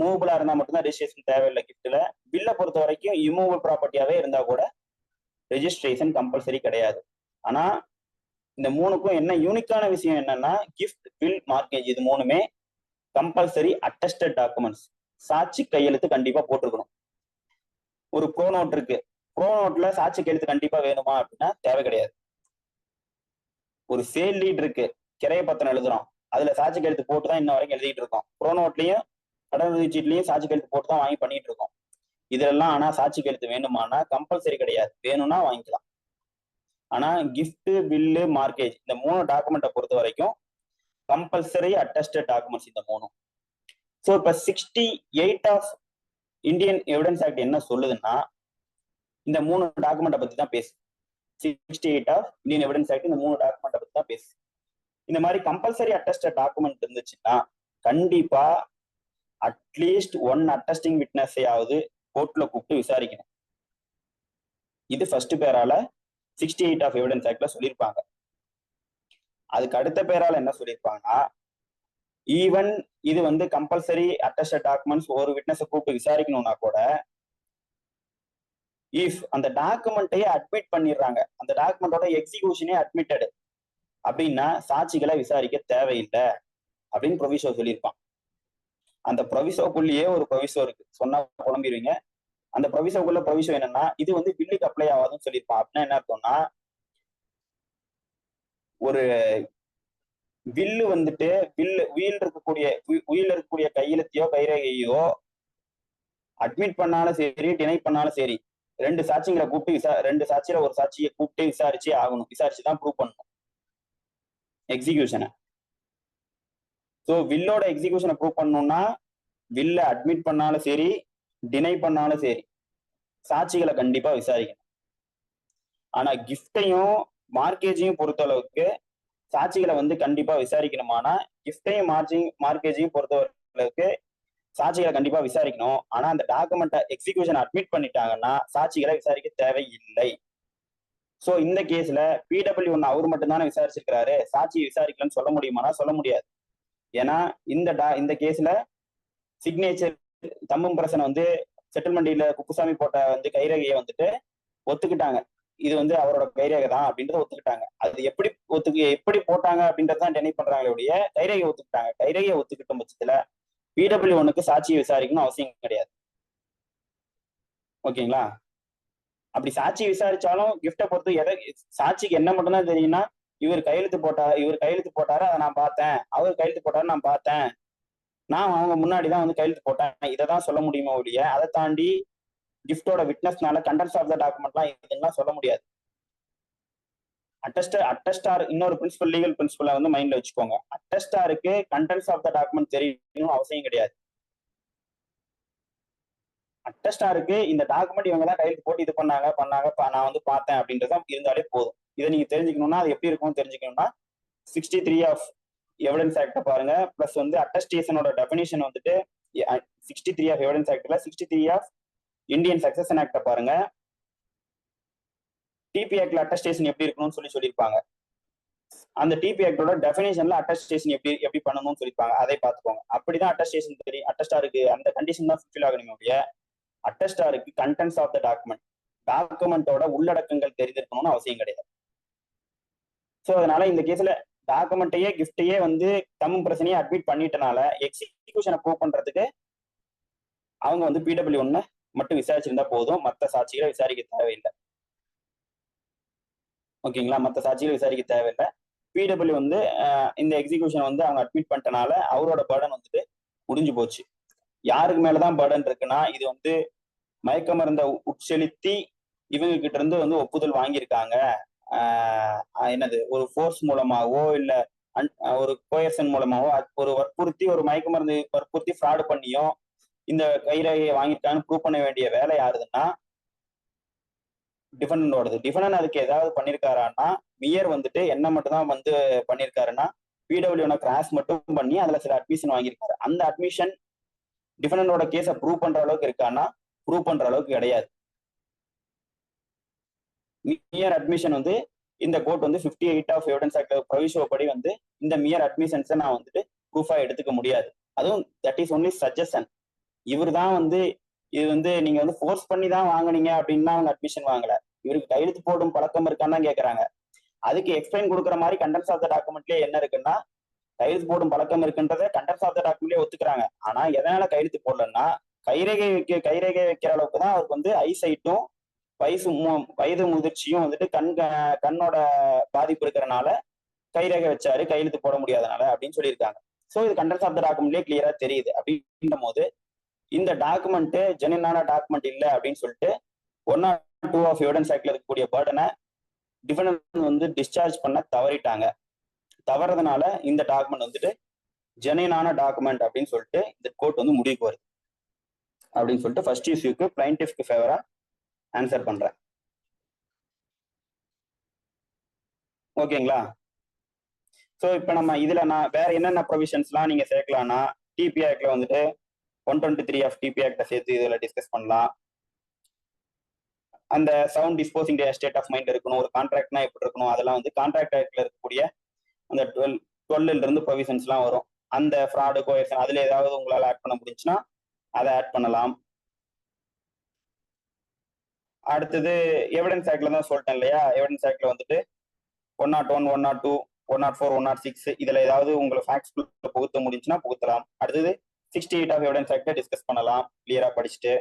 மூவபிளா இருந்தா மட்டும்தான் ரெஜிஸ்ட்ரேஷன் தேவையில்லை கிஃப்ட்ல. பில்லை பொறுத்த வரைக்கும் இம்மூவபிள் ப்ராப்பர்ட்டியாவே இருந்தா கூட ரெஜிஸ்ட்ரேஷன் கம்பல்சரி கிடையாது. ஆனா இந்த 3க்கும் என்ன யூனிக்கான விஷயம் என்னன்னா, கிஃப்ட், பில், மார்க்கேஜ் இது 3மே கம்பல்சரி அட்டஸ்டட் டாக்குமெண்ட்ஸ். சாட்சி கையெழுத்து கண்டிப்பா போட்டிருக்கணும். ஒரு ப்ரோ நோட் இருக்கு, ப்ரோ நோட்ல சாட்சி கையெழுத்து கண்டிப்பா வேணுமா அப்படின்னா தேவை கிடையாது. ஒரு சேல் லீட் இருக்கு, கிரைய பத்திரம் எழுதுறோம், அதுல சாட்சி கையெழுத்து போட்டு தான் இன்ன வரைக்கும் எழுதிட்டு இருக்கோம். ப்ரோ நோட்லயும் கடன் சீட்லயும் சாட்சி கையெழுத்து போட்டு தான் வாங்கி பண்ணிட்டு இருக்கோம். இதெல்லாம் ஆனா சாட்சி கையெழுத்து வேணுமானா கம்பல்சரி கிடையாது, வேணும்னா வாங்கிக்கலாம். ஆனா கிஃப்ட், பில்லு, மார்க்கேஜ் இந்த 3 டாக்குமெண்ட்டை பொறுத்த வரைக்கும் கம்பல்சரி அட்டஸ்டட் டாக்குமெண்ட்ஸ் இந்த 3. ஸோ இப்ப 68 ஆஃப் இந்தியன் எவிடன்ஸ் ஆக்ட் என்ன சொல்லுதுன்னா இந்த 3 டாக்குமெண்ட்டை பத்தி தான் பேசு. 68 ஆஃப் இந்தியன் எவிடன்ஸ் ஆக்ட் இந்த 3 டாக்குமெண்ட்டை பத்தி தான் பேசு. இந்த மாதிரி கம்பல்சரி அட்டஸ்டட் டாக்குமெண்ட் இருந்துச்சுன்னா கண்டிப்பா அட்லீஸ்ட் 1 அட்டஸ்டிங் விட்னஸையாவது கோர்ட்ல கூப்பிட்டு விசாரிக்கணும். இது ஃபர்ஸ்ட் பேரால 68 ஆஃப் எவிடன்ஸ் ஆக்ட்ல சொல்லியிருப்பாங்க. அதுக்கு அடுத்த பேரால என்ன சொல்லியிருப்பாங்கன்னா, ஈவன் இது வந்து கம்பல்சரி அட்டஸ்டட் டாக்குமெண்ட்ஸ் ஒரு விட்னஸை கூப்பிட்டு விசாரிக்கணும்னா கூட இஃப் அந்த டாக்குமெண்ட்டையே அட்மிட் பண்ணிடுறாங்க, அந்த டாக்குமெண்டோட எக்ஸிகியூஷனே அட்மிட்டடு அப்படின்னா சாட்சிகளை விசாரிக்க தேவையில்லை அப்படின்னு ப்ரொவிசோ சொல்லியிருப்பான். அந்த ப்ரொவிசோக்குள்ளேயே ஒரு ப்ரொவிசோ இருக்கு, சொன்னா குழம்பிடுவீங்க. அந்த ப்ரொவிசோக்குள்ள ப்ரொவிசோ என்னன்னா, இது வந்து பில்லுக்கு அப்ளை ஆகாதுன்னு சொல்லியிருப்பான். அப்படின்னா என்ன அர்த்தம்னா, ஒரு வில்லு வந்துட்டு உயிர் இருக்கக்கூடிய கையெழுத்தையோ கைரேகையோ அட்மிட் பண்ணாலும் சரி, டினை பண்ணாலும் சரி, 2 சாட்சிகளை கூப்பிட்டு 2 சாட்சியில ஒரு சாட்சியை கூப்பிட்டு விசாரிச்சே ஆகணும். விசாரிச்சுதான் ப்ரூவ் பண்ணணும் எக்ஸிகியூஷனை. ஸோ வில்லோட எக்ஸிகியூஷனை ப்ரூவ் பண்ணணும்னா வில்ல அட்மிட் பண்ணாலும் சரி, டினை பண்ணாலும் சரி, சாட்சிகளை கண்டிப்பா விசாரிக்கணும். ஆனா கிஃப்டையும் மார்க்கேஜையும் பொறுத்த அளவுக்கு சாட்சிகளை வந்து கண்டிப்பா விசாரிக்கணுமானா கிஃப்டையும் மார்க்கேஜையும் பொறுத்த அளவுக்கு சாட்சிகளை கண்டிப்பா விசாரிக்கணும். ஆனா அந்த டாக்குமெண்ட்டை எக்ஸிகியூஷன் அட்மிட் பண்ணிட்டாங்கன்னா சாட்சிகளை விசாரிக்க தேவையில்லை. சோ இந்த கேஸ்ல PW1 அவர் மட்டும் தானே விசாரிச்சிருக்கிறாரு, சாட்சியை விசாரிக்கலன்னு சொல்ல முடியுமானா சொல்ல முடியாது. ஏன்னா இந்த கேஸ்ல சிக்னேச்சர் தம்பும் பிரசனை வந்து செட்டில்மெண்ட்ல குப்புசாமி போட்ட வந்து கைரேகையை வந்துட்டு ஒத்துக்கிட்டாங்க, இது வந்து அவரோட கைரேகை தான் அப்படின்றத ஒத்துக்கிட்டாங்க. அது எப்படி போட்டாங்க அப்படின்றதான் டெனை பண்றாங்களே ஒழிய கைரேகையை ஒத்துக்கிட்டாங்க. கைரேகையை ஒத்துக்கிட்ட பட்சத்துல PW1க்கு சாட்சியை விசாரிக்கணும் அவசியம் கிடையாது. ஓகேங்களா? அப்படி சாட்சி விசாரிச்சாலும் கிஃப்டை பொறுத்து சாட்சிக்கு என்ன மட்டும்தான் தெரியும்னா, இவர் கையெழுத்து போட்டாரு, அதை நான் பார்த்தேன், அவர் கையெழுத்து போட்டாரு நான் பார்த்தேன், நான் அவங்க முன்னாடி தான் வந்து கையெழுத்து போட்டேன், இதை தான் சொல்ல முடியுமோ ஒழிய அதை தாண்டி கிஃப்டோட விட்னஸ்னால கண்டென்ட்ஸ் ஆஃப் த டாக்குமெண்ட்லாம் இதெல்லாம் சொல்ல முடியாது. அட்டஸ்டார் இன்னொரு பிரின்சிபல், லீகல் பிரின்சிபலை வந்து மைண்ட்ல வச்சுக்கோங்க. அட்டஸ்டாருக்கு கண்டென்ட்ஸ் ஆஃப் த டாக்குமெண்ட் தெரியணும் அவசியம் கிடையாது. அட்டஸ்டாருக்கு இந்த டாக்குமெண்ட் இவங்க தான் கையெழுத்து போட்டு இது பண்ணாங்க நான் வந்து பார்த்தேன் அப்படின்றத இருந்தாலே போதும். இதை நீங்க தெரிஞ்சுக்கணும்னா அது எப்படி இருக்கும்னு தெரிஞ்சுக்கணும்னா 63 ஆஃப் எவிடன்ஸ் ஆக்ட பாருங்க. பிளஸ் வந்து அட்டஸ்டேஷனோட டெபினிஷன் வந்துட்டு 63 ஆஃப் எவிடன்ஸ் ஆக்ட்ல 63 ஆஃப் இந்தியன் சக்சஷன் ஆக்ட பாருங்க. டிபி ஆக்ட்ல அட்டஸ்டேஷன் எப்படி இருக்கணும்னு சொல்லியிருப்பாங்க. அந்த டிபி ஆக்டோட டெபினிஷன்ல அட்டஸ்டேஷன் எப்படி பண்ணணும்னு சொல்லியிருப்பாங்க, அதை பார்த்துக்கோங்க. அப்படிதான் அட்டஸ்டேஷன் தெரியும். அட்டஸ்டாருக்கு அந்த கண்டிஷன் தான் ஃபுல்ஃபில் ஆகணுமே ஒழிய அட்டஸ்டாருக்கு கண்டென்ட்ஸ் ஆஃப் த டாக்குமெண்டோட உள்ளடக்கங்கள் தெரிஞ்சிருக்கணும்னு அவசியம் கிடையாது. ஸோ அதனால இந்த கேஸ்ல டாக்குமெண்ட்டையே கிஃப்டையே வந்து தமிழ் பிரச்சனையை அட்மிட் பண்ணிட்டனால எக்ஸிகியூஷனை ப்ரூவ் பண்றதுக்கு அவங்க வந்து PW1 மட்டும் விசாரிச்சிருந்தா போதும், மற்ற சாட்சிகளை விசாரிக்க தேவையில்லை. ஓகேங்களா, மற்ற சாட்சிகளை விசாரிக்க தேவையில்லை. PW வந்து இந்த எக்ஸிகியூஷன் வந்து அவங்க அட்மிட் பண்ணிட்டனால அவரோட பர்டன் வந்துட்டு முடிஞ்சு போச்சு. யாருக்கு மேலதான் பர்டன் இருக்குன்னா, இது வந்து மயக்க மருந்தை உட்செலுத்தி இவங்க கிட்ட இருந்து வந்து ஒப்புதல் வாங்கியிருக்காங்க, என்னது ஒரு ஃபோர்ஸ் மூலமாவோ இல்ல ஒரு கோயர்சன் மூலமாவோ ஒரு வற்புறுத்தி, ஒரு மயக்க மருந்து வற்புறுத்தி ஃப்ராடு பண்ணியும் இந்த கைரேகையை வாங்கியிருக்காங்கன்னு ப்ரூவ் பண்ண வேண்டிய வேலை யாருதுன்னா டிஃபெண்டன்டோடது. டிஃபெண்டன்ட் அதுக்கு ஏதாவது பண்ணியிருக்காரான்னா, மியர் வந்துட்டு என்ன மட்டும் தான் வந்து பண்ணியிருக்காருன்னா PW1 கிராஸ் மட்டும் பண்ணி அதுல சில அட்மிஷன் வாங்கியிருக்காரு. அந்த அட்மிஷன் டிஃபெண்டன்டோட கேஸை ப்ரூவ் பண்ற அளவுக்கு இருக்கான்னா ப்ரூவ் பண்ற அளவுக்கு கிடையாது. மியர் அட்மிஷன் வந்து இந்த கோர்ட் வந்து 58 ஆஃப் எவிடன்ஸ் ஆக்ட் ப்ரொவிஷோ படி வந்து இந்த மியர் அட்மிஷன்ஸை நான் வந்துட்டு ப்ரூஃபா எடுத்துக்க முடியாது. அதுவும் தட் இஸ் ஒன்லி சஜஷன். இவர் தான் வந்து இது வந்து நீங்க வந்து ஃபோர்ஸ் பண்ணி தான் வாங்கினீங்க அப்படின்னா அவங்க அட்மிஷன் வாங்கல, இவருக்கு கையெழுத்து போடும் பழக்கம் இருக்கான்னு தான் கேட்கறாங்க. அதுக்கு எக்ஸ்பிளைன் கொடுக்குற மாதிரி கண்டென்ட்ஸ் ஆஃப் த டாக்குமெண்ட்லயே என்ன இருக்குன்னா, கையெழுத்து போடும் பழக்கம் இருக்குன்றத கண்டென்ட்ஸ் ஆஃப் த டாக்குமெண்ட்லயே ஒத்துக்கிறாங்க. ஆனா எதனால கையெழுத்து போடலன்னா, கைரேகை வைக்கிற அளவுக்கு தான் அவருக்கு வந்து ஐசைட்டும் வயது முதிர்ச்சியும் வந்துட்டு கண்ணோட பாதிப்பு இருக்கிறனால கைரேகை வச்சாரு, கையெழுத்து போட முடியாதனால அப்படின்னு சொல்லியிருக்காங்க. ஸோ இது கண்டென்ட்ஸ் ஆஃப் த டாக்குமெண்ட்லயே கிளியரா தெரியுது. அப்படின்ற போது இந்த டாக்குமெண்ட் ஜெனியூனான டாக்குமெண்ட் இல்லை அப்படின்னு சொல்லிட்டு 102 ஆஃப் எவிடன்ஸ் ஆக்ட்ல இருக்கக்கூடிய பர்டனை டிஃபெண்டன்ட் வந்து டிஸ்சார்ஜ் பண்ண தவறிட்டாங்க. தவறதுனால இந்த டாக்குமெண்ட் வந்துட்டு ஜெனியூனான டாக்குமெண்ட் அப்படின்னு சொல்லிட்டு இந்த கோர்ட் வந்து முடிவுக்கு வருது அப்படின்னு சொல்லிட்டு ஃபர்ஸ்ட் இஷ்யூக்கு பிளைன்டிஃப்க்கு ஃபேவரா ஆன்சர் பண்றேன். ஓகேங்களா? ஸோ இப்போ நம்ம இதுல நான் வேற என்னென்ன ப்ரொவிஷன்ஸ்லாம் நீங்க சேர்க்கலாம்னா, டிபி ஆக்ட்ல வந்துட்டு 123 ஆஃப் டிபி ஆக்ட சேர்த்து இதுல டிஸ்கஸ் பண்ணலாம். அந்த sound disposing state of mind இருக்கணும், ஒரு கான்ட்ராக்ட்னா எப்படி இருக்கணும், அதெல்லாம் வந்து கான்ட்ராக்ட் ஆக்ட்ல இருக்கக்கூடிய அந்த 12 இருந்து ப்ரொவிஷன்ஸ்லாம் வரும். அந்த ஃப்ராடு கோயர்சன் அதுல ஏதாவது உங்களால ஆட் பண்ண முடிஞ்சுன்னா அதை ஆட் பண்ணலாம். அடுத்தது எவிடன்ஸ் ஆக்ட்ல தான் சொல்லிட்டேன் இல்லையா, எவிடன்ஸ் ஆக்ட்ல வந்துட்டு 101, 102, 104, 106 இதுல ஏதாவது உங்களை ஃபேக்ட்ஸ் புகுத்த முடிஞ்சுன்னா புகுத்தலாம். அடுத்தது 68 ஆஃப் எவிடன்ஸ் ஆக்ட டிஸ்கஸ் பண்ணலாம் கிளியரா படிச்சுட்டு.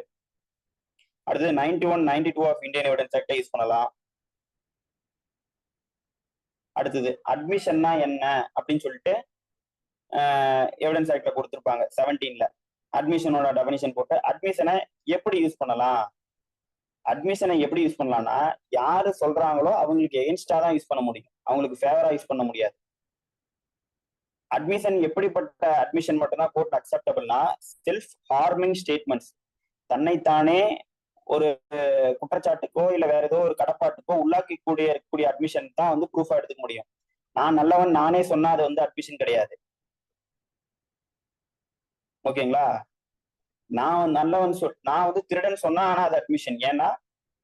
அடுத்தது 91, 92 ஆஃப் இந்தியன் எவிடன்ஸ் ஆக்ட யூஸ் பண்ணலாம். அடுத்தது அட்மிஷன்னா என்ன அப்படின்னு சொல்லிட்டு எவிடன்ஸ் ஆக்ட்ல கொடுத்துருப்பாங்க 17ல. அட்மிஷனோட டெஃபினிஷன் போட்டு அட்மிஷனை எப்படி யூஸ் பண்ணலாம், அட்மிஷனை எப்படி யூஸ் பண்ணலாம்னா யாரு சொல்றாங்களோ அவங்களுக்கு எகென்ஸ்டா தான் யூஸ் பண்ண முடியும், அவங்களுக்கு ஃபேவரா யூஸ் பண்ண முடியாது. அட்மிஷன் எப்படிப்பட்ட அட்மிஷன் மட்டும்தான் கோர்ட் அக்செப்டபிள்னா, செல்ஃப் ஹார்மிங் ஸ்டேட்மெண்ட்ஸ், தன்னைத்தானே ஒரு குற்றச்சாட்டுக்கோ இல்ல வேற ஏதோ ஒரு கடப்பாட்டுக்கோ இருக்கக்கூடிய அட்மிஷன் தான் வந்து ப்ரூஃபா எடுத்துக்க முடியும். நான் நல்லவன் நானே சொன்னா அது வந்து அட்மிஷன் கிடையாது. ஓகேங்களா? நான் நல்லவன் நான் வந்து திருடன் சொன்னா ஆனா அது அட்மிஷன். ஏன்னா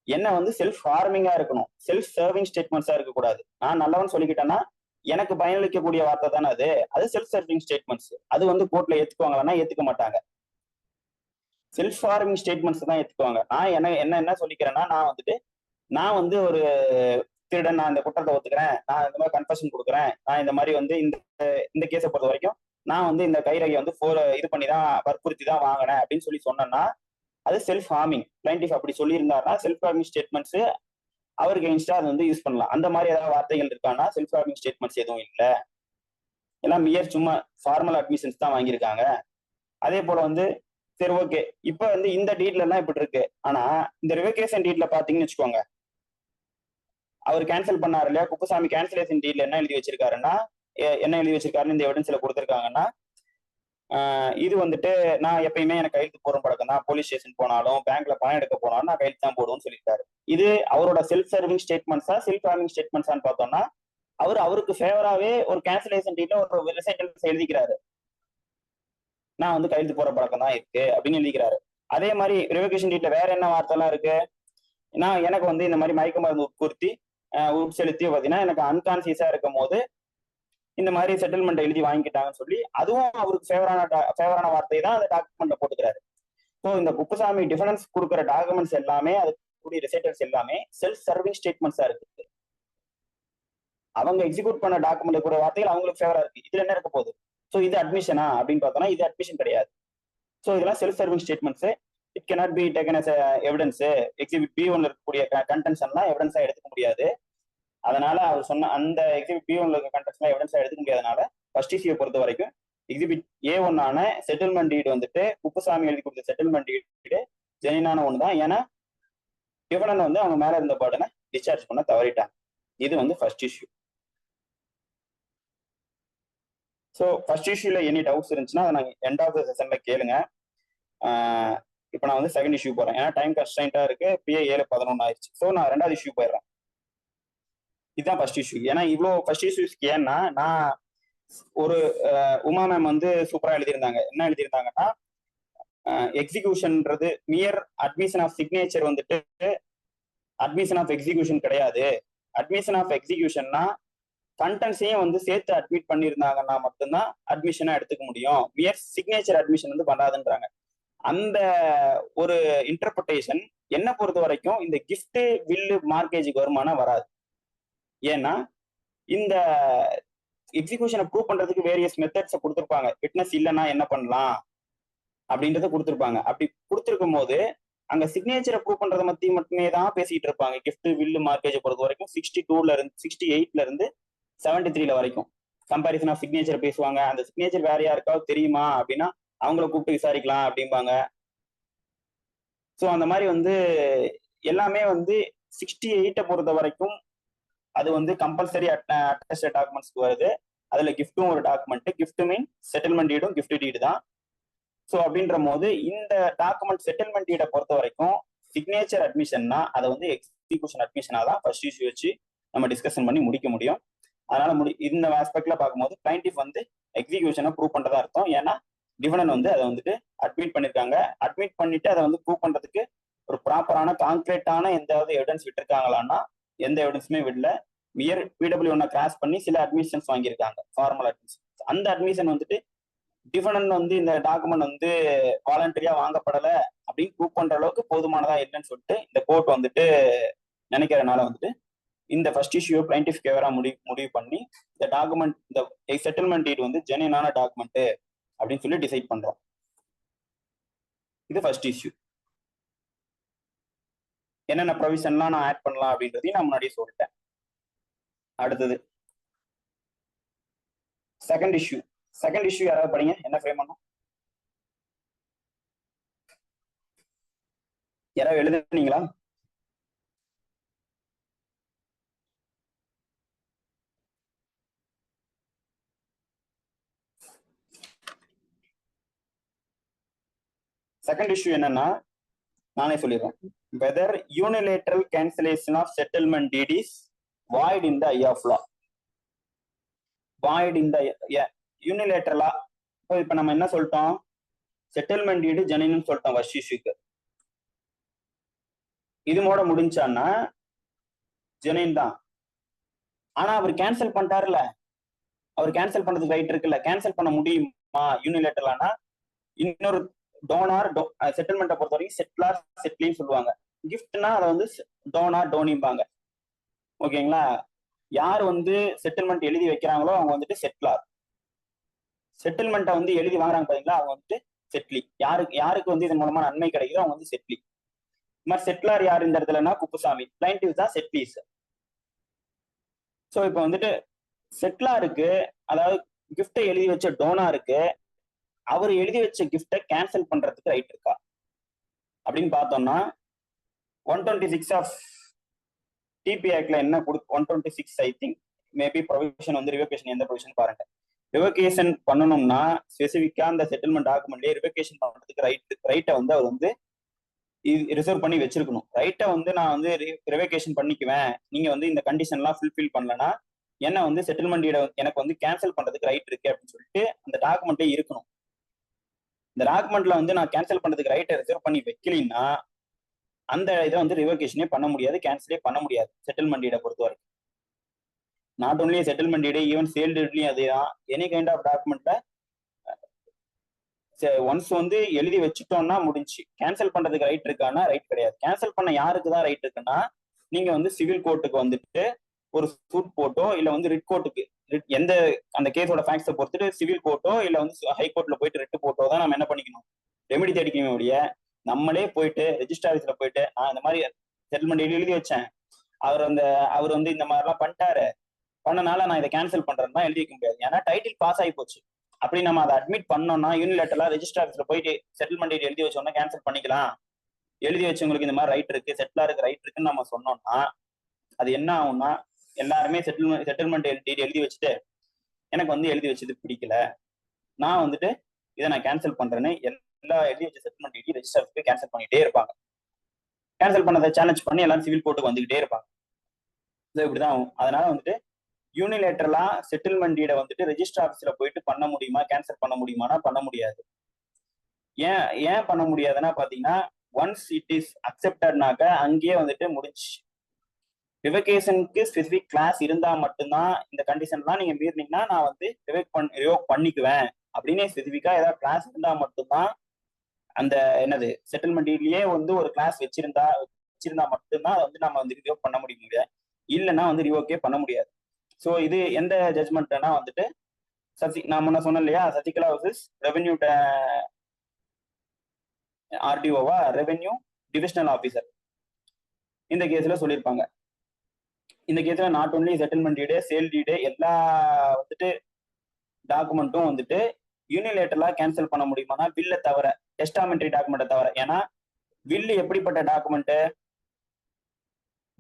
என்ன வந்து செல்ஃப் ஹார்மிங்கா இருக்கணும், செல்ஃப் சர்விங் ஸ்டேட்மெண்ட்ஸா இருக்கக்கூடாது. நான் நல்லவன் சொல்லிக்கிட்டேன்னா எனக்கு பயனளிக்கக்கூடிய வார்த்தை தானே அது செல்ஃப் சர்விங் ஸ்டேட்மெண்ட்ஸ். அது வந்து கோர்ட்ல ஏத்துக்குவாங்கன்னா ஏத்துக்க மாட்டாங்க. செல்ஃப் ஹார்மிங் ஸ்டேட்மெண்ட்ஸ் தான் ஏத்துக்குவாங்க. நான் என்ன சொல்லிக்கிறேன்னா, நான் வந்து ஒரு திருடன், நான் இந்த குற்றத்தை ஒத்துக்கிறேன், நான் இந்த மாதிரி கன்ஃபெஷன் கொடுக்குறேன், நான் இந்த மாதிரி வந்து இந்த கேஸை பொறுத்த வரைக்கும் நான் வந்து இந்த கைரேகை வந்து இது பண்ணி தான் வற்புறுத்தி தான் வாங்கினேன் அப்படின்னு சொன்னேன்னா அது செல்ஃப் ஹார்மிங். பிளைன்டிஃப் அப்படி சொல்லியிருந்தாருன்னா செல்ஃப் ஹார்மிங் ஸ்டேட்மெண்ட்ஸ் அவருக்கு எகென்ஸ்டா அது வந்து யூஸ் பண்ணலாம். அந்த மாதிரி ஏதாவது வார்த்தைகள் இருக்கான்னா செல்ஃப் ஹார்மிங் ஸ்டேட்மெண்ட்ஸ் எதுவும் இல்லை. எல்லாம் மியர் சும்மா ஃபார்மல் அட்மிஷன்ஸ் தான் வாங்கியிருக்காங்க. அதே போல வந்து சரி ஓகே இப்ப வந்து இந்த டீட்ல எல்லாம் இப்படி இருக்கு. ஆனா இந்த ரிவகேஷன் டீட்ல பாத்தீங்கன்னு வச்சுக்கோங்க, அவர் கேன்சல் பண்ணாரு இல்லையா, குப்புசாமி கேன்சலேஷன் டீட்ல என்ன எழுதி வச்சிருக்காருன்னா, என்ன எழுதி வச்சிருக்காருன்னு இந்த எவிடன்ஸ்ல கொடுத்திருக்காங்கன்னா, இது வந்துட்டு நான் எப்பயுமே எனக்கு கையெழுத்து போற பழக்கம் தான், போலீஸ் ஸ்டேஷன் போனாலும் பேங்க்ல பணம் எடுக்க போனாலும் நான் கையெழுத்து தான் போடுவோம்னு சொல்லியிருக்காரு. இது அவரோட செல்ஃப் சர்விங் ஸ்டேட்மெண்ட்ஸா செல்ஃப் ஹார்மிங் ஸ்டேட்மெண்ட்ஸான்னு பார்த்தோம்னா, அவருக்கு ஃபேவராவே ஒரு கேன்சலேஷன் டீட்ல ஒரு ரிசைட்டல்ஸ் எழுதிக்கிறாரு, நான் வந்து கையெழுத்து போற பழக்கம் தான் இருக்கு அப்படின்னு எழுதிக்கிறாரு. அதே மாதிரி ரிவகேஷன் டீட்ல வேற என்ன வார்த்தை எல்லாம் இருக்கு, நான் எனக்கு வந்து இந்த மாதிரி மயக்க மருந்து உட்குறுத்தி உட்செலுத்தி பாத்தீங்கன்னா எனக்கு அன்கான்சியஸா இருக்கும் போது இந்த மாதிரி செட்டில்மெண்ட் எழுதி வாங்கிட்டாங்கன்னு சொல்லி அதுவும் அவருக்கு ஃபேவரான வார்த்தை தான் அந்த டாக்குமெண்ட்ல போட்டுக்கிறாரு. ஸோ இந்த குப்புசாமி டிஃபரன்ஸ் கொடுக்குற டாக்குமெண்ட்ஸ் எல்லாமே, அதுக்கு ரிசைட்டல்ஸ் எல்லாமே செல்ஃப் சர்விங் ஸ்டேட்மெண்ட்ஸா இருக்கு. அவங்க எக்ஸிக்யூட் பண்ண டாக்குமெண்ட் கூட வார்த்தைகள் அவங்களுக்கு ஃபேவரா இருக்கு. இதுல என்ன இருக்க போகுது? ஸோ இது அட்மிஷனா அப்படின்னு பார்த்தோம்னா இது அட்மிஷன் கிடையாது. ஸோ இதெல்லாம் self serving statements. It cannot be taken as evidence. Exhibit B1 இருக்கக்கூடிய கண்டென்ட்ஸ் எல்லாம் எவிடன்ஸா எடுத்துக்க முடியாது. அதனால அவர் சொன்ன அந்த எக்ஸிபிட் B1 இருக்க கண்டென்ட்ஸ் எல்லாம் எவிடன்ஸா எடுத்துக்க முடியாதனால ஃபர்ஸ்ட் இஷ்யூ பொறுத்த வரைக்கும் எக்ஸிபிட் A1 ஆன செட்டில்மெண்ட் டீட் வந்துட்டு குப்புசாமி எழுதி கொடுத்த செட்டில்மெண்ட் டீடு ஜெனினான ஒன்று தான். ஏன்னா டிஃபரன் வந்து அவங்க மேல இருந்த பர்டனை டிஸ்சார்ஜ் பண்ண தவறிட்டாங்க. இது வந்து ஃபர்ஸ்ட் இஷ்யூ. ஸோ ஃபர்ஸ்ட் இஷ்யூல எனி டவுட்ஸ் இருந்துச்சுன்னா அதை நாங்கள் எண்ட் ஆஃப் த செஷன்ல கேளுங்க. இப்போ நான் வந்து செகண்ட் இஷ்யூ போறேன், ஏன்னா டைம் கன்ஸ்ட்ரைண்டா இருக்கு. PA 7:11 ஆயிடுச்சு. ஸோ நான் ரெண்டாவது இஷ்யூ போயிடுறேன். இதுதான் ஃபர்ஸ்ட் இஷ்யூ. ஏன்னா இவ்வளோ ஃபர்ஸ்ட் இஷ்யூஸ்க்கு ஏன்னா நான் ஒரு உமா மேம் வந்து சூப்பரா எழுதியிருந்தாங்க. என்ன எழுதியிருந்தாங்கன்னா, எக்ஸிகியூஷன்ன்றது மியர் அட்மிஷன் ஆஃப் சிக்னேச்சர் வந்துட்டு அட்மிஷன் ஆஃப் எக்ஸிகியூஷன் கிடையாது. அட்மிஷன் ஆஃப் எக்ஸிகியூஷன்னா கண்டென்ட்ஸையும் வந்து சேர்த்து அட்மிட் பண்ணியிருந்தாங்கன்னா மட்டும்தான் அட்மிஷனா எடுத்துக்க முடியும். மியர் சிக்னேச்சர் அட்மிஷன் வந்து பண்ணாதுன்றாங்க. அந்த ஒரு இன்டர்பிரேஷன் என்ன பொறுத்த வரைக்கும் இந்த கிஃப்ட் வில்லு மார்க்கேஜுக்கு வருமானம் வராது. ஏன்னா இந்த எக்ஸிகியூஷனை ப்ரூவ் பண்றதுக்கு வேரியஸ் மெத்தட்ஸை கொடுத்துருப்பாங்க. விட்னஸ் இல்லைன்னா என்ன பண்ணலாம் அப்படின்றத கொடுத்துருப்பாங்க. அப்படி கொடுத்துருக்கும் போது அங்க சிக்னேச்சரை ப்ரூவ் பண்றதை மட்டுமே தான் பேசிட்டு இருப்பாங்க. கிஃப்ட் வில்லு மார்க்கேஜை பொறுத்த வரைக்கும் 62ல இருந்து 68ல இருந்து 73 வரைக்கும் கம்பாரிசன் ஆஃப் சிக்னேச்சர் பேசுவாங்க. அந்த சிக்னேச்சர் வேற யாருக்காவது தெரியுமா அப்படின்னா அவங்கள கூப்பிட்டு விசாரிக்கலாம் அப்படிம்பாங்க. ஸோ அந்த மாதிரி வந்து எல்லாமே வந்து 68 பொறுத்த வரைக்கும் அது வந்து கம்பல்சரி அட்டஸ்டட் டாக்குமெண்ட்ஸ்க்கு வருது. அதுல கிஃப்ட்டும் ஒரு டாக்குமெண்ட். கிஃப்ட் மீன் செட்டில்மெண்ட் டீடும் கிஃப்ட் டீடு தான். ஸோ அப்படின்ற போது இந்த டாக்குமெண்ட் செட்டில்மெண்ட் டீடை பொறுத்த வரைக்கும் சிக்னேச்சர் அட்மிஷன்னா அதை வந்து எக்ஸிகியூஷன் அட்மிஷனா தான் ஃபர்ஸ்ட் இஷ்யூ வச்சு நம்ம டிஸ்கஷன் பண்ணி முடிக்க முடியும். அதனால இந்த ஆஸ்பெக்ட்ல பார்க்கும்போது பிளைண்டிஃப் வந்து எக்ஸிகியூஷனை ப்ரூவ் பண்றதா அர்த்தம். ஏன்னா டிஃபனன் வந்து அதை வந்துட்டு அட்மிட் பண்ணிருக்காங்க. அட்மிட் பண்ணிட்டு அதை வந்து ப்ரூவ் பண்றதுக்கு ஒரு ப்ராப்பரான கான்கிரீட்டான எந்தாவது எவிடன்ஸ் விட்டுருக்காங்களான்னா எந்த எவிடன்ஸுமே விடல. மியர் PW1 கிராஸ் பண்ணி சில அட்மிஷன்ஸ் வாங்கியிருக்காங்க, ஃபார்மல் அட்மிஷன். அந்த அட்மிஷன் வந்துட்டு டிஃபனன் வந்து இந்த டாக்குமெண்ட் வந்து வாலண்டரியா வாங்கப்படலை அப்படின்னு ப்ரூவ் பண்ற அளவுக்கு போதுமானதா இல்லைன்னு சொல்லிட்டு இந்த கோர்ட் வந்துட்டு நினைக்கிறதுனால வந்துட்டு இந்த ஃபர்ஸ்ட் இஷ்யூ பிளைண்டிஃப் ஃபேவரா முடிவு பண்ணி இந்த டாக்குமெண்ட் இந்த செட்டில்மெண்ட் டீட் வந்து ஜெனியூனான டாக்குமெண்ட் அப்படின்னு சொல்லி டிசைட் பண்றோம். இது ஃபர்ஸ்ட் இஷ்யூ. என்னென்ன ப்ரொவிஷன்லாம் நான் ஆட் பண்ணலாம் அப்படின்றதையும் நான் முன்னாடியே சொல்லிட்டேன். அடுத்தது செகண்ட் இஷ்யூ. செகண்ட் இஷ்யூ யாராவது படிங்க, என்ன ஃப்ரேம் பண்ணும்? யாராவது எழுதுனீங்களா? செகண்ட் இஷ்யூ என்னன்னா நானே சொல்லிடுறேன். Whether unilateral cancellation of settlement deed is void in the eye of law. Void in the யூனிலேட்டரலா. இப்ப நம்ம என்ன சொல்லிட்டோம், செட்டில்மெண்ட் டீடு ஜெனின்னு சொல்லிட்டோம் ஃபர்ஸ்ட் இஷ்யூக்கு. இது மோட முடிஞ்சான்னா ஜெனின் தான். ஆனா அவர் கேன்சல் பண்ணிட்டாருல, அவர் கேன்சல் பண்றதுக்கு ரைட் இருக்குல்ல, கேன்சல் பண்ண முடியுமா யூனிலேட்டரலானா? இன்னொரு டோனார் செட்டில்மெண்ட்டை பொறுத்த வரைக்கும் செட்லார் செட்லின்னு சொல்லுவாங்க. கிஃப்ட்னா அதை வந்து டோனார் டோனிம்பாங்க. ஓகேங்களா? யார் வந்து செட்டில்மெண்ட் எழுதி வைக்கிறாங்களோ அவங்க வந்துட்டு செட்லார். செட்டில்மெண்ட்டை வந்து எழுதி வாங்குறாங்க பாத்தீங்களா, அவங்க வந்துட்டு செட்லி. யாருக்கு வந்து இதன் மூலமா நன்மை கிடைக்குதோ அவங்க வந்து செட்லி. இந்த மாதிரி செட்லார் யார் இந்த இடத்துலன்னா குப்புசாமி. பிளைண்டிஃப் தான் செட்லிஸ். ஸோ இப்போ வந்துட்டு செட்லாருக்கு, அதாவது கிஃப்டை எழுதி வச்ச டோனாருக்கு அவர் எழுதி வச்ச கிஃப்டை கேன்சல் பண்றதுக்கு ரைட் இருக்கா அப்படின்னு பார்த்தோம்னா 126 ஆஃப் டிபி ஆக்ட்ல என்ன 126 ஐ திங்க் மேபி ப்ரொவிஷன் வந்து ரிவொகேஷன் எந்த ப்ரொவிஷன் பாருங்க. ரிவொகேஷன் பண்ணணும்னா ஸ்பெசிஃபிக்கா அந்த செட்டில்மெண்ட் டாக்குமெண்ட்லயே ரிவொகேஷன் பண்றதுக்கு ரைட்டை வந்து அவர் வந்து ரிசர்வ் பண்ணி வச்சிருக்கணும். ரைட்டை வந்து நான் வந்து ரிவொகேஷன் பண்ணிக்குவேன், நீங்க வந்து இந்த கண்டிஷன்லாம் ஃபுல்ஃபில் பண்ணலன்னா என்ன வந்து செட்டில்மெண்ட் எனக்கு வந்து கேன்சல் பண்றதுக்கு ரைட் இருக்கு அப்படின்னு சொல்லிட்டு அந்த டாக்குமெண்ட்லேயே இருக்கணும். இந்த டாக்குமெண்ட்ல வந்து நான் கேன்சல் பண்றதுக்கு ரைட்டை ரிசர்வ் பண்ணி வைக்கலின்னா அந்த இதை வந்து ரிவொகேஷனே பண்ண முடியாது, கேன்சலே பண்ண முடியாது செட்டில்மெண்ட் டீடை பொறுத்த வரைக்கும். Not only settlement deed, even sale டீட்லயும் அதே தான். எனி கைண்ட் ஆஃப் டாக்குமெண்ட்ல ஒன்ஸ் வந்து எழுதி வச்சுட்டோம்னா முடிஞ்சு. கேன்சல் பண்றதுக்கு ரைட் இருக்கான்னா ரைட் கிடையாது. கேன்சல் பண்ண யாருக்கு தான் ரைட் இருக்குன்னா நீங்க வந்து சிவில் கோர்ட்டுக்கு வந்துட்டு ஒரு சூட் போட்டோ இல்ல வந்து ரிட் கோர்ட்டுக்கு எந்த அந்த கேஸோட ஃபேக்ட்ஸை பொறுத்துட்டு சிவில் கோர்ட்டோ இல்ல வந்து ஹைகோர்ட்ல போயிட்டு ரிட் போட்டோ தான் நம்ம என்ன பண்ணிக்கணும், ரெமெடி தேடிக்கணும். ஒழிய நம்மளே போயிட்டு ரெஜிஸ்டர் ஆஃபீஸ்ல போயிட்டு நான் இந்த மாதிரி செட்டில்மெண்ட் எழுதி வச்சேன், அவர் வந்து இந்த மாதிரிலாம் பண்ணிட்டாரு, பண்ணனால நான் இதை கேன்சல் பண்றேன்னா எழுதி வைக்க முடியாது. ஏன்னா டைட்டில் பாஸ் ஆகி போச்சு. அப்படி நம்ம அதை அட்மிட் பண்ணோம்னா யூனிலேட்டரலா ரெஜிஸ்டர் ஆஃபீஸ்ல போயிட்டு செட்டில்மெண்ட் எழுதி வச்சோம்னா கேன்சல் பண்ணிக்கலாம், எழுதி வச்சவங்களுக்கு இந்த மாதிரி ரைட் இருக்கு, செட்டிலாருக்கு ரைட் இருக்குன்னு நம்ம சொன்னோம்னா அது என்ன ஆகும்னா எல்லாருமே செட்டில்மெண்ட் எழுதி வச்சுட்டு எனக்கு வந்து எழுதி வச்சது பிடிக்கல, நான் வந்துட்டு இதை நான் கேன்சல் பண்றேன்னு எல்லா எழுதி வச்ச செட்டில்மெண்ட் ரெஜிஸ்டர் ஆஃபீஸ்க்கு கேன்சல் பண்ணிட்டே இருப்பாங்க. கேன்சல் பண்ணதை சேலஞ்ச் பண்ணி எல்லாரும் சிவில் கோர்ட்டுக்கு வந்துகிட்டே இருப்பாங்க. இப்படிதான் ஆகும். அதனால வந்துட்டு யூனிலேட்டரலா செட்டில்மெண்ட் டீடை வந்துட்டு ரெஜிஸ்டர் ஆஃபீஸ்ல போயிட்டு பண்ண முடியுமா, கேன்சல் பண்ண முடியுமானா பண்ண முடியாது. ஏன் பண்ண முடியாதுன்னா பாத்தீங்கன்னா ஒன்ஸ் இட் இஸ் அக்செப்டட்னாக்க அங்கேயே வந்துட்டு முடிச்சு. ரிவொகேஷனுக்கு ஸ்பெசிபிக் கிளாஸ் இருந்தா மட்டும்தான் இந்த கண்டிஷன்லாம் நீங்க மீறினீங்கன்னா நான் வந்து ரிவோக் பண்ணிக்குவேன் அப்படின்னு ஸ்பெசிபிக்கா ஏதாவது கிளாஸ் இருந்தா மட்டும்தான் அந்த என்னது செட்டில்மெண்ட் டீட்லயே வந்து ஒரு கிளாஸ் வச்சிருந்தா மட்டும்தான் அதை வந்து நம்ம வந்து ரிவோக் பண்ண முடியாது, இல்லைன்னா வந்து ரிவோக்கே பண்ண முடியாது. ஸோ இது எந்த ஜட்மெண்ட்னா வந்துட்டு நான் முன்ன சொன்னேன் இல்லையா, சசிகலா வர்சஸ் ரெவென்யூ ஆர்டிஓவா ரெவென்யூ டிவிஷனல் ஆஃபீஸர் இந்த கேஸ்ல சொல்லியிருப்பாங்க. இந்த கேஸ்ல not only settlement deed, sale deed எல்லா வந்துட்டு டாக்குமெண்ட்டும் வந்துட்டு யூனிலேட்டரலா கேன்சல் பண்ண முடியுமானா வில்லை தவிர, டெஸ்டாமெண்ட்ரி டாக்குமெண்ட்டை தவிர. ஏன்னா வில்லு எப்படிப்பட்ட டாக்குமெண்ட்,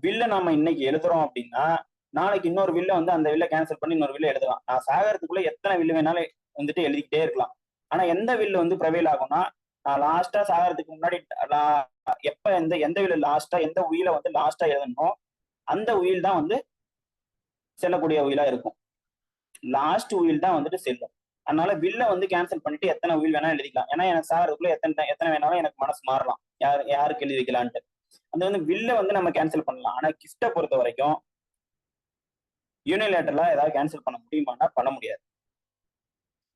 வில்ல நாம இன்னைக்கு எழுதுறோம் அப்படின்னா நாளைக்கு இன்னொரு வில்ல வந்து அந்த வில்ல கேன்சல் பண்ணி இன்னொரு வில்ல எழுதலாம். நான் சாகறதுக்குள்ள எத்தனை வில்லு வேணாலும் வந்துட்டு எழுதிக்கிட்டே இருக்கலாம். ஆனா எந்த வில்லு வந்து ப்ரவேல் ஆகும்னா நான் லாஸ்டா சாகறதுக்கு முன்னாடி எப்ப எந்த வில்ல லாஸ்டா எந்த உயில வந்து லாஸ்டா எழுதணும் அந்த உயில் தான் வந்து செல்லக்கூடிய உயிலா இருக்கும். லாஸ்ட் உயில் தான் வந்துட்டு செல்லும். அதனால வில்ல வந்து கேன்சல் பண்ணிட்டு எத்தனை உயில் வேணாலும் எழுதிக்கலாம். ஏன்னா எனக்கு சாகறதுக்குள்ள எத்தனை வேணாலும் எனக்கு மனசு மாறலாம், யாருக்கு எழுதி வைக்கலான்ட்டு. அந்த வந்து வில்ல வந்து நம்ம கேன்சல் பண்ணலாம். ஆனா கிஃப்டை பொறுத்த வரைக்கும் யூனிலேட்டரலா ஏதாவது கேன்சல் பண்ண முடியுமானா பண்ண முடியாது.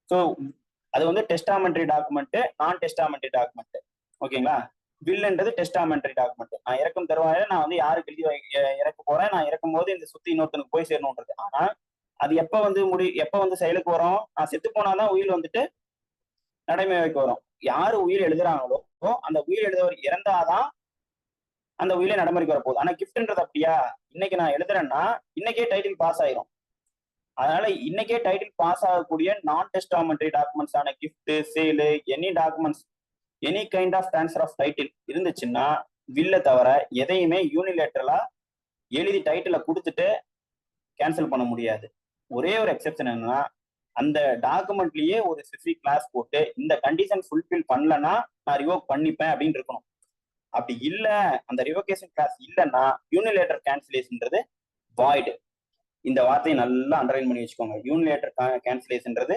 ஸோ அது வந்து டெஸ்டாமெண்ட்ரி டாக்குமெண்ட், நான் டெஸ்டாமெண்ட்ரி டாக்குமெண்ட். ஓகேங்களா, வில்லுன்றது டெஸ்டாமெண்ட்ரி டாக்குமெண்ட். நான் இறக்கும் தருவாயில நான் வந்து யாருக்கு எழுதி இறக்க போறேன், நான் இறக்கும் போது இந்த சொத்து இன்னொருத்தனுக்கு போய் சேரணுன்றது. ஆனா அது எப்ப வந்து செயலுக்கு வரும், நான் செத்து போனாதான் உயிர் வந்துட்டு நடைமுறைக்கு வரும். யாரு உயிர் எழுதுறாங்களோ அந்த உயிர் எழுதுவர் இறந்தாதான் அந்த உயிரை நடைமுறைக்கு வரப்போகுது. ஆனா கிஃப்ட்ன்றது அப்படியா, இன்னைக்கு நான் எழுதுறேன்னா இன்னைக்கே டைட்டில் பாஸ் ஆயிரும். அதனால இன்னைக்கே டைட்டில் பாஸ் ஆகக்கூடிய நான் டெஸ்டாமெண்ட்ரி டாக்குமெண்ட்ஸ் ஆன gift, sale, any documents, any kind of transfer of title இருந்துச்சுன்னா வில்ல தவிர எதையுமே யூனிலேட்டரலா எழுதி டைட்டில கொடுத்துட்டு கேன்சல் பண்ண முடியாது. ஒரே ஒரு எக்ஸெப்ஷன் என்னன்னா அந்த டாக்குமெண்ட்லயே ஒரு ஸ்பெசிபிக் கிளாஸ் போட்டு இந்த கண்டிஷன் ஃபுல்ஃபில் பண்ணலன்னா நான் ரிவோக் பண்ணிப்பேன் அப்படின்னு இருக்கணும். அப்படி இல்ல, அந்த ரிவோகேஷன் கிளாஸ் இல்லைன்னா யூனிலேட்டர் கேன்சலேஷன்ன்றது வாய்டு. இந்த வார்த்தையை நல்லா அண்டர்லைன் பண்ணி வச்சுக்கோங்க. யூனிலேட்டர் கேன்சலேஷன்ன்றது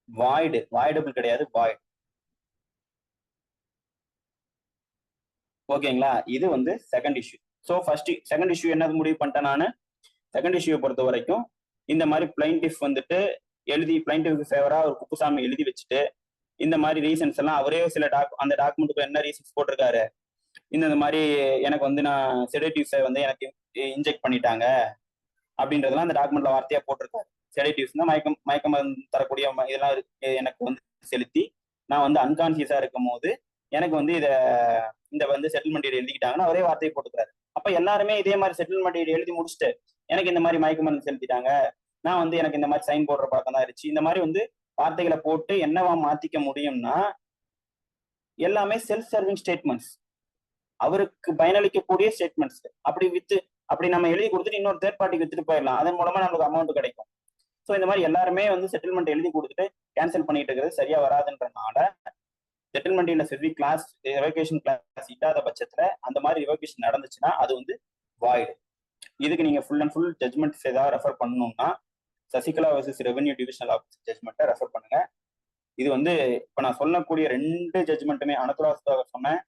வாய்டு, வாய்டபிள் கிடையாது, வாய்டு. ஓகேங்களா, இது வந்து second issue. So second issue என்னது முடிவு பண்ணிட்டேன் நான். செகண்ட் இஷ்யூவை பொறுத்த வரைக்கும் இந்த மாதிரி பிளைன்டிஃப் வந்துட்டு பிளைன்டிஃப்க்கு ஃபேவரா ஒரு குப்புசாமி எழுதி வச்சுட்டு இந்த மாதிரி ரீசன்ஸ் எல்லாம் அவரே சில அந்த டாக்குமெண்ட்டுக்கு என்ன ரீசன்ஸ் போட்டிருக்காரு, இந்த மாதிரி எனக்கு வந்து நான் செடேட்டிவ்ஸை வந்து எனக்கு இன்ஜெக்ட் பண்ணிட்டாங்க அப்படின்றதெல்லாம் அந்த டாக்குமெண்ட்ல வார்த்தையா போட்டிருக்காரு. செடேட்டிவ்ஸ் தான் மயக்க மருந்து தரக்கூடிய இதெல்லாம் எனக்கு வந்து செலுத்தி நான் வந்து அன்கான்சியஸா இருக்கும் போது எனக்கு வந்து இந்த வந்து செட்டில்மெண்ட் எழுதிக்கிட்டாங்கன்னா ஒரே வார்த்தையை போட்டுக்கிறாரு. அப்ப எல்லாருமே இதே மாதிரி செட்டில்மெண்ட் எழுதி முடிச்சுட்டு எனக்கு இந்த மாதிரி மயக்க மருந்து செலுத்திட்டாங்க, நான் வந்து எனக்கு இந்த மாதிரி சைன் போடுற பழக்கம் தான் இருந்துச்சு, இந்த மாதிரி வந்து வார்த்தைகளை போட்டு என்னவா மாத்திக்க முடியும்னா எல்லாமே செல்ஃப் சர்விங் ஸ்டேட்மெண்ட்ஸ், அவருக்கு பயனளிக்கக்கூடிய ஸ்டேட்மெண்ட்ஸ். அப்படி நம்ம எழுதி கொடுத்துட்டு இன்னொரு தேர்ட் பார்ட்டிக்கு வித்துட்டு போயிடலாம், அதன் மூலமா நமக்கு அமௌண்ட் கிடைக்கும். ஸோ இந்த மாதிரி எல்லாருமே வந்து செட்டில்மெண்ட் எழுதி கொடுத்துட்டு கேன்சல் பண்ணிட்டு இருக்கிறது சரியா வராதுன்றனால செட்டில்மெண்ட் இல்ல ஸ்பெசிபிக் கிளாஸ் ரிவகேஷன் கிளாஸ் இல்லாத பட்சத்துல அந்த மாதிரி ரிவகேஷன் நடந்துச்சுன்னா அது வந்து வாய்டு. இதுக்கு நீங்க ஃபுல் அண்ட் ஃபுல் ஜட்மெண்ட்ஸ் ஏதாவது ரெஃபர் பண்ணணும்னா Sasikala versus revenue divisional office ஜட்மெண்ட்டை ரெஃபர் பண்ணுங்க. இது வந்து இப்ப நான் சொல்லக்கூடிய 2 ஜட்மெண்ட்டுமே அனதுலா சுதாகர் சொன்னேன்,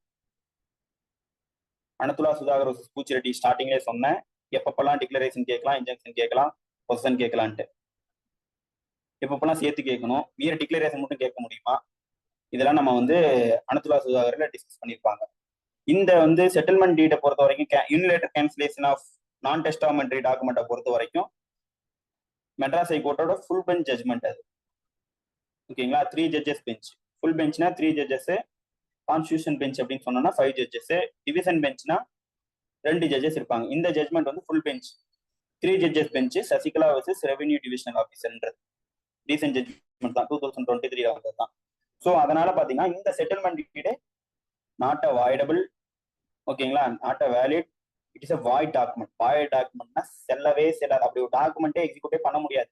அனதுலா சுதாகர் வர்சஸ் பூச்சிரெட்டி ஸ்டார்டிங்லேயே சொன்னேன், எப்பப்பெல்லாம் டிக்ளரேஷன் கேட்கலாம், இன்ஜெக்ஷன் கேட்கலாம், பொசிஷன் கேட்கலான்ட்டு எப்பப்பெல்லாம் சேர்த்து கேட்கணும், வீர டிக்ளரேஷன் மட்டும் கேட்க முடியுமா, இதெல்லாம் நம்ம வந்து அனதுலா சுதாகர்ல டிஸ்கஸ் பண்ணியிருப்பாங்க. இந்த வந்து செட்டில்மெண்ட் டீடை பொறுத்த வரைக்கும் யூனிலேட்டர் கேன்சலேஷன் ஆஃப் நான் டெஸ்டாமெண்ட்ரி டாக்குமெண்ட்டை பொறுத்த வரைக்கும் மெட்ராஸ் ஹைகோர்ட்டோட ஃபுல் பெஞ்ச் ஜட்மெண்ட் அது. ஓகேங்களா, 3 ஜட்ஜஸ் பெஞ்ச். ஃபுல் பெஞ்ச்னா 3 ஜட்ஜஸ், கான்ஸ்டியூஷன் பெஞ்ச் அப்படின்னு சொன்னோம்னா 5 ஜட்ஜஸ், டிவிஷன் பெஞ்ச்னா 2 ஜட்ஜஸ் இருப்பாங்க. இந்த ஜட்மெண்ட் வந்து full bench 3 judges bench Sasikala versus revenue divisional ஆஃபீஸர்ன்றது ரீசன்ட் ஜட்மெண்ட் தான், 2023 வந்தது தான். ஸோ அதனால பாத்தீங்கன்னா இந்த settlement deed not a voidable, ஓகேங்களா, not a valid, it is a void document. Void டாக்குமெண்ட்னா செல்லவே செல்லாது, அப்படி ஒரு டாக்குமெண்ட்டே எக்ஸிக்யூட்டே பண்ண முடியாது.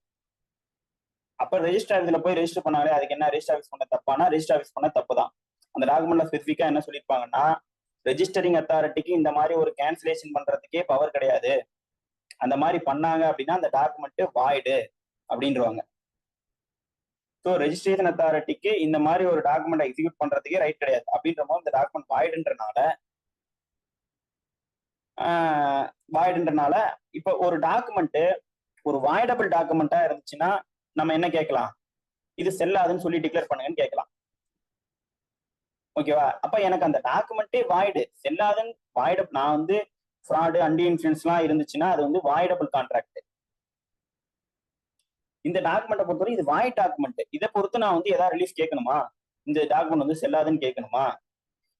அப்ப ரெஜிஸ்டர் ஆஃபீஸ்ல போய் ரெஜிஸ்டர் பண்ணாலே அதுக்கு என்ன ரெஜிஸ்டர் ஆஃபீஸ் பண்ண தப்பானா ரெஜிஸ்டர் ஆஃபீஸ் பண்ண தப்பு தான். அந்த டாக்குமெண்ட்ல ஸ்பெசிஃபிக்கா என்ன சொல்லியிருப்பாங்கன்னா ரெஜிஸ்டரிங் அத்தாரிட்டிக்கு இந்த மாதிரி ஒரு கேன்சலேஷன் பண்றதுக்கே பவர் கிடையாது, அந்த மாதிரி பண்ணாங்க அப்படின்னா அந்த டாக்குமெண்ட் வாய்டு அப்படின்றவாங்க. ஸோ ரெஜிஸ்ட்ரேஷன் அத்தாரிட்டிக்கு இந்த மாதிரி ஒரு டாக்குமெண்ட் எக்ஸிக்யூட் பண்றதுக்கே ரைட் கிடையாது அப்படின்ற போது இந்த டாக்குமெண்ட் வாய்டுன்றனால இப்போ ஒரு டாக்குமெண்ட் ஒரு வாய்டபிள் டாக்குமெண்டா இருந்துச்சுன்னா நம்ம என்ன கேட்கலாம், இது செல்லாதுன்னு சொல்லி டிக்ளேர் பண்ணுங்கன்னு கேட்கலாம். ஓகேவா, அப்ப எனக்கு அந்த டாக்குமெண்டே வாய்டு செல்லாதுன்னு வாய்டபிள், நான் வந்து ஃப்ராடு அண்டி இன்ஃபுளுன்ஸ்லாம் இருந்துச்சுன்னா அது வந்து வாய்டபிள் கான்ட்ராக்ட். இந்த டாக்குமெண்ட்டை பொறுத்தவரை இது வாய்ட் டாக்குமெண்ட், இதை பொறுத்து நான் வந்து ஏதாவது ரிலீஃப் கேட்கணுமா, இந்த டாக்குமெண்ட் வந்து செல்லாதுன்னு கேட்கணுமா,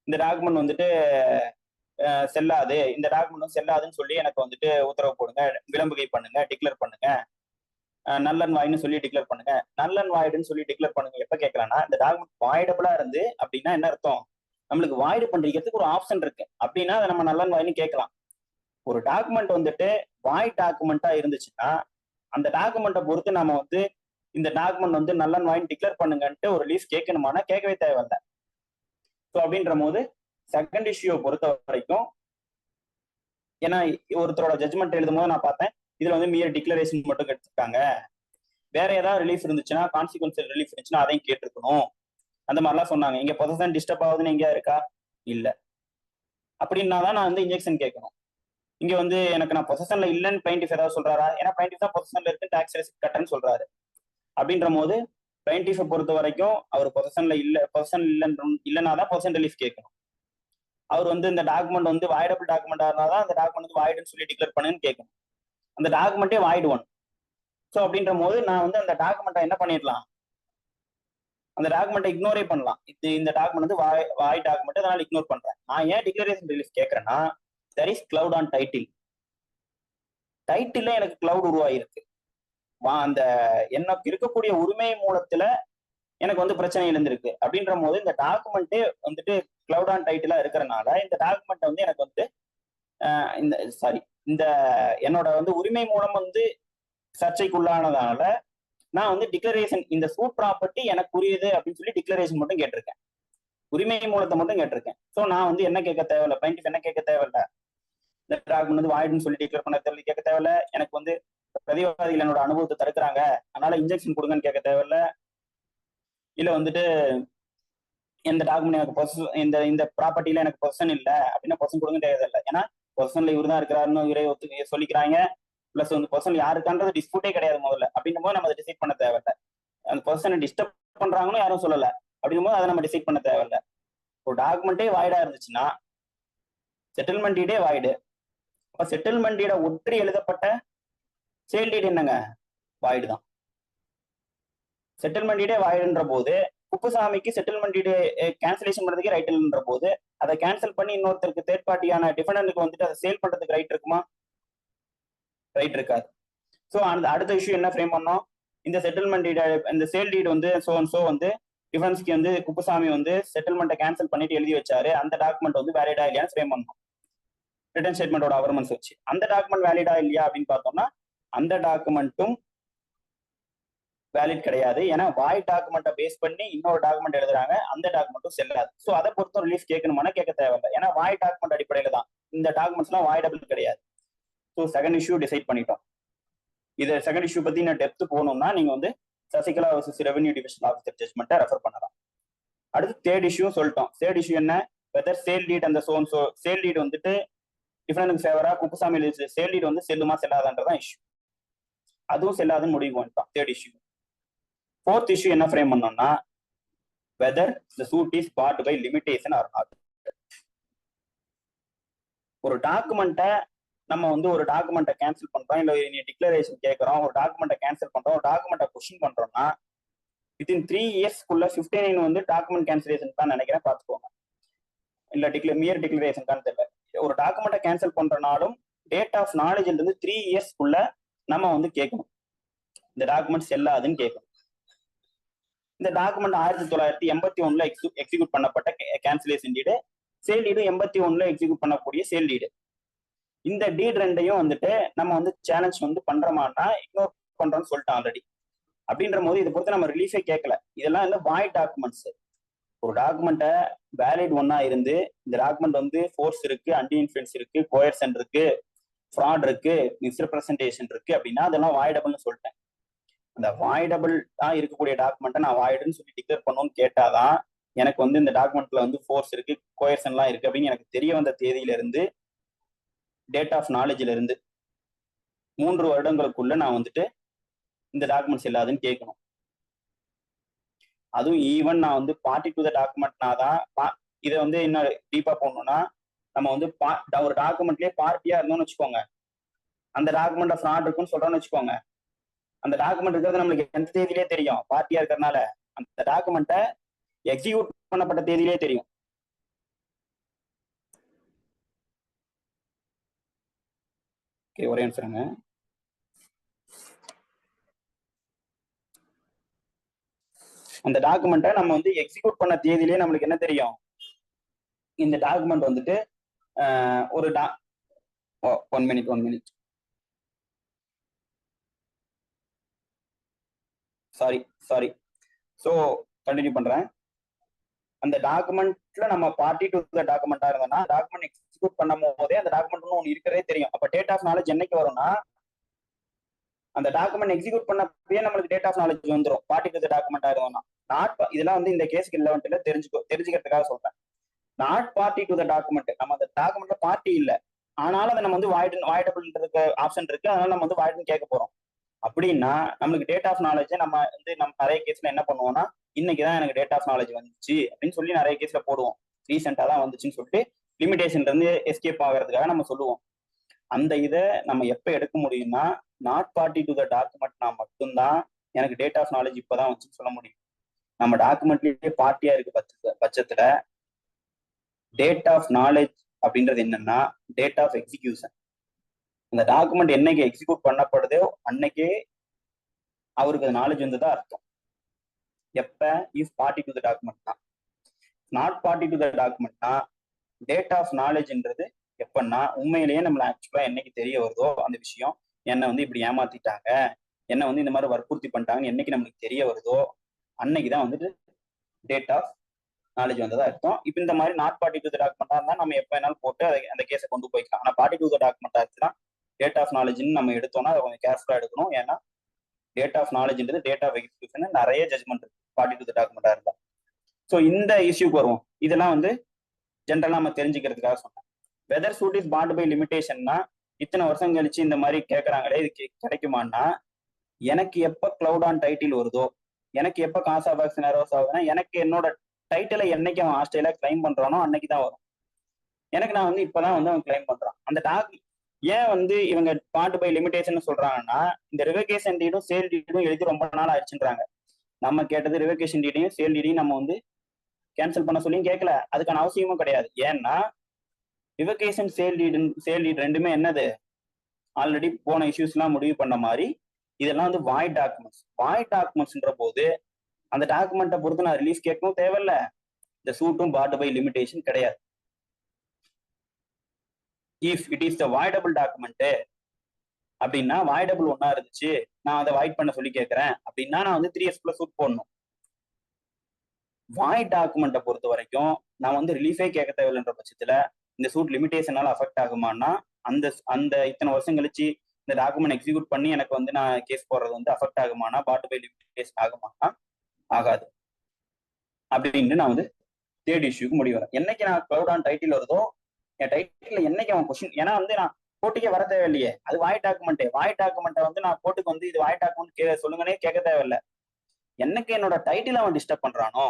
இந்த டாக்குமெண்ட் வந்துட்டு செல்லாது, இந்த டாக்குமெண்ட் வந்து செல்லாதுன்னு சொல்லி எனக்கு வந்துட்டு உத்தரவு போடுங்க, விளம்புகை பண்ணுங்க, டிக்ளேர் பண்ணுங்க, நல்லன் வாய்னு சொல்லி டிக்ளேர் பண்ணுங்க, நல்லன் வாய்டுன்னு சொல்லி டிக்ளேர் பண்ணுங்க. எப்ப கேட்கலாம்னா இந்த டாக்குமெண்ட் வாய்டபிளா இருந்து அப்படின்னா என்ன அர்த்தம், நம்மளுக்கு வாய்டு பண்றதுக்கு ஒரு ஆப்ஷன் இருக்கு அப்படின்னா அதை நம்ம நல்லன் வாய்னு கேட்கலாம். ஒரு டாக்குமெண்ட் வந்துட்டு வாய்ட் டாக்குமெண்டா இருந்துச்சுன்னா அந்த டாக்குமெண்ட்டை பொறுத்து நம்ம வந்து இந்த டாக்குமெண்ட் வந்து நல்லன் வாய்னு டிக்ளேர் பண்ணுங்கன்ட்டு ஒரு ரிலீஃப் கேட்கணுமானா கேட்கவே தேவையில்லை. ஸோ அப்படின்ற போது செகண்ட் இஷ்யூவை பொறுத்த வரைக்கும், ஏன்னா ஒருத்தரோட ஜட்மெண்ட் எழுதும் போது நான் பார்த்தேன் இதுல வந்து மியர் டிக்ளரேஷன் மட்டும் எடுத்துருக்காங்க, வேற ஏதாவது ரிலீஃப் இருந்துச்சுன்னா கான்சிக்வன்சியல் ரிலீஃப் இருந்துச்சுன்னா அதையும் கேட்டிருக்கணும், அந்த மாதிரிலாம் சொன்னாங்க. இங்க பொசிஷன் டிஸ்டர்ப் ஆகுதுன்னு எங்கேயா இருக்கா, இல்ல. அப்படின்னா தான் நான் வந்து இன்ஜெக்ஷன் கேட்கணும். இங்க வந்து எனக்கு நான் பொசிஷன்ல இல்லைன்னு பிளைண்டிஃப் ஏதாவது சொல்றாரா, ஏன்னா பிளைண்டிஃப் தான் பொசிஷன்ல இருக்கு டாக்ஸ் ரெசிப்ட் கட்டன்னு சொல்றாரு. அப்படின்ற போது பிளைண்டிஃபை பொறுத்த வரைக்கும் அவர் பொசிஷன்ல இல்லைன்னா தான் பொசிஷன் ரிலீஃப் கேட்கணும். அவர் வந்து இந்த டாக்குமெண்ட் வந்து வாய்டபிள் டாக்குமெண்டா இருந்தாதான் அந்த டாக்குமெண்ட் வந்து வாய்டுன்னு சொல்லி டிக்ளேர் பண்ணுன்னு கேட்கணும். அந்த டாக்குமெண்டே வாய்டு ஒன். ஸோ அப்படின்ற போது நான் வந்து அந்த டாக்குமெண்ட்டை என்ன பண்ணிடலாம், அந்த டாக்குமெண்ட்டை இக்னோரே பண்ணலாம். இந்த டாக்குமெண்ட் வந்து வாய் டாக்குமெண்ட், அதனால இக்னோர் பண்றேன். நான் ஏன் டிக்ளரேஷன் ரிலீஃப் கேட்கறேன்னா there is cloud on title. டைட்டில்ல எனக்கு கிளவுட் உருவாயிருக்கு, அந்த எனக்கு இருக்கக்கூடிய உரிமை மூலத்துல எனக்கு வந்து பிரச்சனை இருந்திருக்கு. அப்படின்ற போது இந்த டாக்குமெண்ட்டே வந்துட்டு கிளவுட் ஆன் டைட்டிலா இருக்கிறனால இந்த டாக்குமெண்ட் வந்து எனக்கு வந்து இந்த என்னோட வந்து உரிமை மூலம் வந்து சர்ச்சைக்குள்ளானதால நான் வந்து டிக்ளரேஷன் இந்த சூட் ப்ராப்பர்ட்டி எனக்கு புரியுது அப்படின்னு சொல்லி டிக்ளரேஷன் மட்டும் கேட்டிருக்கேன், உரிமை மூலத்தை மட்டும் கேட்டிருக்கேன். ஸோ நான் வந்து என்ன கேட்க தேவையில்லை, பிளைண்டிஃப் என்ன கேட்க தேவையில்லை, இந்த டாக்குமெண்ட் வந்து வாய்டுன்னு சொல்லி டிக்ளேர் பண்ண தேவையில்லை, கேட்க தேவையில்லை. எனக்கு வந்து பிரதிவாதிகள் என்னோட அனுபவத்தை தடுக்கிறாங்க அதனால இன்ஜெக்ஷன் கொடுங்கன்னு கேட்க தேவையில்லை. இல்ல வந்துட்டு இந்த டாக்குமெண்ட் எனக்கு இந்த ப்ராப்பர்ட்டியில எனக்கு பொசிஷன் இல்லை அப்படின்னா பொசிஷன் கொடுங்கன்னு தேவையில்லை. ஏன்னா பொசிஷன்ல இவர் தான் இருக்கிறாருன்னு இவரே சொல்லிக்கிறாங்க. பிளஸ் வந்து பொசிஷன் யாருக்கான்றது டிஸ்பியூட்டே கிடையாது முதல்ல. அப்படின்னும் போது நம்ம அதை டிசைட் பண்ண தேவையில்லை. அந்த பொசிஷனை டிஸ்டர்ப் பண்றாங்கன்னு யாரும் சொல்லலை, அப்படிங்கும் போது அதை நம்ம டிசைட் பண்ண தேவையில்லை. ஒரு டாக்குமெண்டே வாய்டா இருந்துச்சுன்னா செட்டில்மெண்ட் டீடே வாய்டு. அப்ப செட்டில்மெண்ட் டீட ஒற்றி எழுதப்பட்ட சேல் டீட் என்னங்க, வாய்டு தான். செட்டில்மெண்ட் டீடே வாய்டுன்ற போது குப்புசாமிக்கு செட்டில்மெண்ட் டீடு கேன்சலேஷன் பண்றதுக்கே ரைட் இல்லைன்ற போது அதை கேன்சல் பண்ணி இன்னொருத்தருக்கு தேர்ட் பார்ட்டியான டிஃபெண்டருக்கு வந்துட்டு அதை சேல் பண்றதுக்கு ரைட் இருக்குமா, ரைட் இருக்காது. ஸோ அந்த அடுத்த இஷ்யூ என்ன ஃப்ரேம் பண்ணோம், இந்த செட்டில்மெண்ட் டீட், இந்த சேல் டீட் வந்து சோ வந்து டிஃபென்ஸ்க்கு வந்து குப்புசாமி வந்து செட்டில்மெண்ட்டை கேன்சல் பண்ணிட்டு எழுதி வச்சாரு. அந்த டாக்குமெண்ட் வந்து வேலிடா இல்லையான்னு ஃப்ரேம் பண்ணணும் ரிட்டன் ஸ்டேட்மெண்டோட அவர்மெண்ட்ஸ் வச்சு. அந்த டாக்குமெண்ட் வேலிடா இல்லையா அப்படின்னு பார்த்தோம்னா அந்த டாக்குமெண்ட்டும் வேலிட் கிடையாது. ஏன்னா வாய்ட் டாக்குமெண்ட்டை பேஸ் பண்ணி இன்னொரு டாக்குமெண்ட் எழுதுறாங்க, அந்த டாக்குமெண்ட்டும் செல்லாது. ஸோ அதை பொறுத்த ரிலீஃப் கேட்கணுமானா கேட்க தேவையில்லை. ஏன்னா வாய்ட் டாக்குமெண்ட் அடிப்படையில தான் இந்த டாக்குமெண்ட்ஸ்லாம் வாய்டபிள் கிடையாது. ஸோ செகண்ட் இஷ்யூ டிசைட் பண்ணிட்டோம். இது செகண்ட் இஷ்யூ பத்தி நான் டெப்த் போகணும்னா நீங்க வந்து Sasikala versus revenue division officer ஜட்மெண்ட்டை ரெஃபர் பண்ணலாம். அடுத்து தேர்ட் இஷ்யூ சொல்லிட்டோம். தேர்ட் இஷ்யூ என்ன, வெதர் சேல் டீட் அந்த சேல் டீட் வந்துட்டு டிஃபரன்ஸ் ஃபேவரா குப்புசாமி சேல் டீட் வந்து செல்லுமா செல்லாதான்றதான் இஷ்யூ. அதுவும் செல்லாதுன்னு முடிவு பண்ணிட்டோம் தேர்ட் இஷ்யூ. ஃபோர்த் இஷ்யூ என்ன ஃப்ரேம் பண்ணோம்னா whether the suit is barred by limitation or not. ஒரு டாக்குமெண்ட்டை நம்ம வந்து ஒரு டாக்குமெண்ட்டை கேன்சல் பண்றோம், இல்லை டிக்ளரேஷன் கேட்கறோம், ஒரு டாக்குமெண்ட்டை கேன்சல் பண்றோம், ஒரு டாக்குமெண்ட்டை கொஸ்டின் பண்றோம்னா வித்தின் 3 இயர்ஸ்க்குள்ள 59 வந்து டாக்குமெண்ட் கேன்சலேஷன் தான் நினைக்கிறேன், பார்த்துக்கோங்க. இல்ல மியர் டிக்ளரேஷன் தான் தெரியல. ஒரு டாக்குமெண்ட்டை கேன்சல் பண்றனாலும் டேட் ஆஃப் நாலேஜ்ல இருந்து 3 இயர்ஸ்க்குள்ள நம்ம வந்து கேட்கணும், இந்த டாக்குமெண்ட் செல்லாதுன்னு கேட்கணும். இந்த டாக்குமெண்ட் 1981 எக்ஸிக்யூட் பண்ணப்பட்ட cancellation deed, sale deed 81 execute பண்ணக்கூடிய சேல் டீடு. இந்த டீட் ரெண்டையும் வந்துட்டு நம்ம வந்து சேலஞ்ச் வந்து பண்றோமான்னா இக்னோர் பண்றோம்னு சொல்லிட்டோம் ஆல்ரெடி. அப்படின்ற போது இதை பொறுத்து நம்ம ரிலீஃபே கேட்கல. இதெல்லாம் வந்து வாய்ட் டாக்குமெண்ட்ஸ். ஒரு டாக்குமெண்ட்டை வேலிட் ஒன்னா இருந்து இந்த டாக்குமெண்ட் வந்து ஃபோர்ஸ் இருக்கு, அன்டி இன்ஃப்ளூயன்ஸ் இருக்கு, கோயர்சன் இருக்கு, ஃப்ராட் இருக்கு, மிஸ்ரெப்ரசன்டேஷன் இருக்கு அப்படின்னா அதெல்லாம் வாய்டபிள்னு சொல்லிட்டேன். அந்த வாய்டபிள் தான் இருக்கக்கூடிய டாக்குமெண்ட்டை நான் வாய்டுன்னு சொல்லி டிக்ளேர் பண்ணணும்னு கேட்டாதான் எனக்கு வந்து இந்த டாக்குமெண்ட்ல வந்து ஃபோர்ஸ் இருக்கு, கோயர்சன்லாம் இருக்கு அப்படின்னு எனக்கு தெரிய வந்த தேதியில இருந்து டேட் ஆஃப் நாலேஜ்ல இருந்து 3 வருடங்களுக்குள்ள நான் வந்துட்டு இந்த டாக்குமெண்ட்ஸ் இல்லாதுன்னு கேட்கணும். அதுவும் ஈவன் நான் வந்து பார்ட்டி டு த டாக்குமெண்ட்னா தான் இதை வந்து என்ன டீப்பா போடணும்னா நம்ம வந்து ஒரு டாக்குமெண்ட்லயே பார்ட்டியா இருந்தோம்னு வச்சுக்கோங்க, அந்த டாக்குமெண்ட்ல ஃப்ராட் இருக்குன்னு சொல்றோம்னு வச்சுக்கோங்க, அந்த டாக்குமெண்ட் இருக்கிறது நம்மளுக்கு எந்த தேதியிலே தெரியும். பார்ட்டியா இருக்கிறதுனால அந்த டாக்குமெண்ட்டை எக்ஸிக்யூட் பண்ணப்பட்ட தேதியிலே தெரியும். ஓகே, ஒரே நிமிஷங்க. அந்த டாக்குமெண்ட்டை நம்ம வந்து எக்ஸிக்யூட் பண்ண தேதியிலே நம்மளுக்கு என்ன தெரியும், இந்த டாக்குமெண்ட் வந்துட்டு ஒரு one minute sorry so continue பண்றேன். அந்த டாக்குமெண்ட்ல நம்ம பார்ட்டி டு த டாக்குமெண்டா இருந்தோம்னா டாக்குமெண்ட் எக்ஸிக்யூட் பண்ணும் போதே அந்த டாக்குமெண்ட் ஒன்று இருக்கிறதே தெரியும். அப்ப டேட் ஆஃப் நாலேஜ் என்னைக்கு வரும்னா அந்த டாக்குமெண்ட் எக்ஸிக்யூட் பண்ணப்பே நம்மளுக்கு டேட் ஆஃப் நாலேஜ் வந்துடும் பார்ட்டி டு த டாக்குமெண்டா இருந்தோம்னா. இதெல்லாம் வந்து இந்த கேஸுக்கு இல்லவன்ட்டுல தெரிஞ்சுக்கிறதுக்காக சொல்றேன். Not party to the document, நம்ம அந்த டாக்குமெண்ட்ல பார்ட்டி இல்லை, ஆனாலும் அதை நம்ம வந்து வாய்டபிள்ன்றதுக்கு ஆப்ஷன் இருக்கு, அதனால நம்ம வந்து வாய்டுன்னு கேட்க போறோம். அப்படின்னா நம்மளுக்கு டேட் ஆஃப் நாலேஜ் நம்ம வந்து நம்ம நிறைய கேஸ்ல என்ன பண்ணுவோம்னா இன்னைக்குதான் எனக்கு டேட் ஆஃப் நாலேஜ் வந்துச்சு அப்படின்னு சொல்லி நிறைய கேஸ்ல போடுவோம். ரீசெண்டா தான் வந்துச்சுன்னு சொல்லிட்டு லிமிடேஷன்ல இருந்து எஸ்கேப் ஆகிறதுக்காக நம்ம சொல்லுவோம். அந்த இதை நம்ம எப்ப எடுக்க முடியும்னா நாட் பார்ட்டி டு த டாக்குமெண்ட்னா மட்டும்தான் எனக்கு டேட் ஆஃப் நாலேஜ் இப்பதான் வந்துச்சுன்னு சொல்ல முடியும். நம்ம டாக்குமெண்ட்லயே பார்ட்டியா இருக்கு பட்சத்துல டேட் ஆஃப் நாலேஜ் அப்படின்றது என்னன்னா டேட் ஆஃப் எக்ஸிகியூஷன். அந்த டாக்குமெண்ட் என்னைக்கு எக்ஸிக்யூட் பண்ணப்படுதோ அன்னைக்கே அவருக்கு அது நாலேஜ் வந்ததா அர்த்தம். எப்ப இஸ் பார்ட்டி டு த டாக்குமெண்ட்னா. நாட் பார்ட்டி டு த டாக்குமெண்ட்னா டேட் ஆஃப் நாலேஜ்ன்றது எப்பன்னா உண்மையிலேயே நம்மள ஆக்சுவலா என்னைக்கு தெரிய வருதோ அந்த விஷயம், என்னை வந்து இப்படி ஏமாத்திட்டாங்க, என்னை வந்து இந்த மாதிரி வற்புறுத்தி பண்ணிட்டாங்கன்னு என்னைக்கு நம்மளுக்கு தெரிய வருதோ அன்னைக்குதான் வந்துட்டு டேட் ஆஃப் நாலேஜ் வந்ததா அர்த்தம். இப்போ இந்த மாதிரி நாட் பார்ட்டி டு த டாக்குமெண்டா இருந்தா நம்ம எப்ப வேணாலும் போட்டு அந்த கேஸை கொண்டு போய்க்கலாம். ஆனா பார்ட்டி டு த டாக்குமெண்டா இருந்துச்சுன்னா டேட் ஆஃப் நாலேஜ்னு நம்ம எடுத்தோம்னா அதை கொஞ்சம் கேர்ஃபுல்லா எடுக்கணும். ஏன்னா டேட் ஆஃப் நாலேஜ்ன்றது டேட் ஆஃப் எக்ஸிகியூஷன் நிறைய ஜட்மெண்ட் இருக்கு பார்ட்டி டு த டாக்குமெண்டா இருந்தா. ஸோ இந்த இஷ்யூக்கு வருவோம். இதெல்லாம் வந்து ஜென்ரலா நம்ம தெரிஞ்சுக்கிறதுக்காக சொன்னேன். Whether suit is barred by லிமிடேஷன்னா இத்தனை வருஷம் கழிச்சு இந்த மாதிரி கேட்கறாங்களே இது கிடைக்குமான்னா எனக்கு எப்ப கிளவுட் ஆன் டைட்டில் வருதோ, எனக்கு எப்ப காசா பாக்ஸ் நேரோஸ் ஆகுதுன்னா எனக்கு என்னோட டைட்டிலை என்னைக்கு அவன் ஆஸ்திரேலியா கிளைம் பண்றானோ அன்னைக்கு தான் வரும். எனக்கு நான் வந்து இப்பதான் வந்து அவன் கிளைம் பண்றான். அந்த ஏன் வந்து இவங்க பார்ட் பை லிமிடேஷன் சொல்றாங்கன்னா இந்த ரிவகேஷன் டீடும் சேல் டீடும் எழுதி ரொம்ப நாள் ஆயிடுச்சுன்றாங்க. நம்ம கேட்டது ரிவகேஷன் டீடையும் சேல் டீடையும் நம்ம வந்து கேன்சல் பண்ண சொல்லியும் கேட்கல, அதுக்கான அவசியமும் கிடையாது. ஏன்னா ரிவகேஷன் சேல் டீட் ரெண்டுமே என்னது ஆல்ரெடி போன இஷ்யூஸ் எல்லாம் முடிவு பண்ண மாதிரி இதெல்லாம் வந்து வாய்ட் டாக்குமெண்ட்ஸ். வாய்ட் டாக்குமெண்ட்ஸ்ன்ற போது அந்த டாக்குமெண்ட்டை பொறுத்து நான் ரிலீஃப் கேட்கவும் தேவையில்ல, இந்த சூட்டும் பார்ட் பை லிமிடேஷன் கிடையாது. If it is the voidable document அப்படின்னா, வாய்டபிள் ஒன்னா இருந்துச்சு, நான் அதை வாய்ட் பண்ண சொல்லி கேட்கறேன் அப்படின்னா நான் வந்து 3S சூட் போடணும். வாய்ட் டாக்குமெண்ட்டை பொறுத்த வரைக்கும் நான் வந்து ரிலீஃபே கேட்க தேவையில்லைன்ற பட்சத்துல இந்த சூட் லிமிடேஷனால அஃபெக்ட் ஆகுமான்னா, அந்த அந்த இத்தனை வருஷம் கழிச்சு இந்த டாக்குமெண்ட் எக்ஸிக்யூட் பண்ணி எனக்கு வந்து நான் கேஸ் போடுறது வந்து அஃபெக்ட் ஆகுமானா, பார்ட் பை லிமிடேஷன் ஆகுமானா ஆகாது அப்படின்னு நான் வந்து தேர்ட் இஷ்யூக்கு முடிவு வரேன். என்னைக்கு நான் கிளவுட் ஆன் டைட்டில் வருதோ, என் டைட்டில் என்னைக்கு அவன் கொஸ்டின், ஏன்னா வந்து நான் கோர்ட்டுக்கே வர தேவையில்லையே, அது வாய்ட் டாக்குமெண்ட். வாய்ட் டாக்குமெண்ட்டை வந்து நான் கோர்ட்டுக்கு வந்து இது வாய்ட் டாக்குமெண்ட் சொல்லுங்கன்னே கேட்க தேவையில்லை. என்னைக்கு என்னோட டைட்டில் அவன் டிஸ்டர்ப் பண்றானோ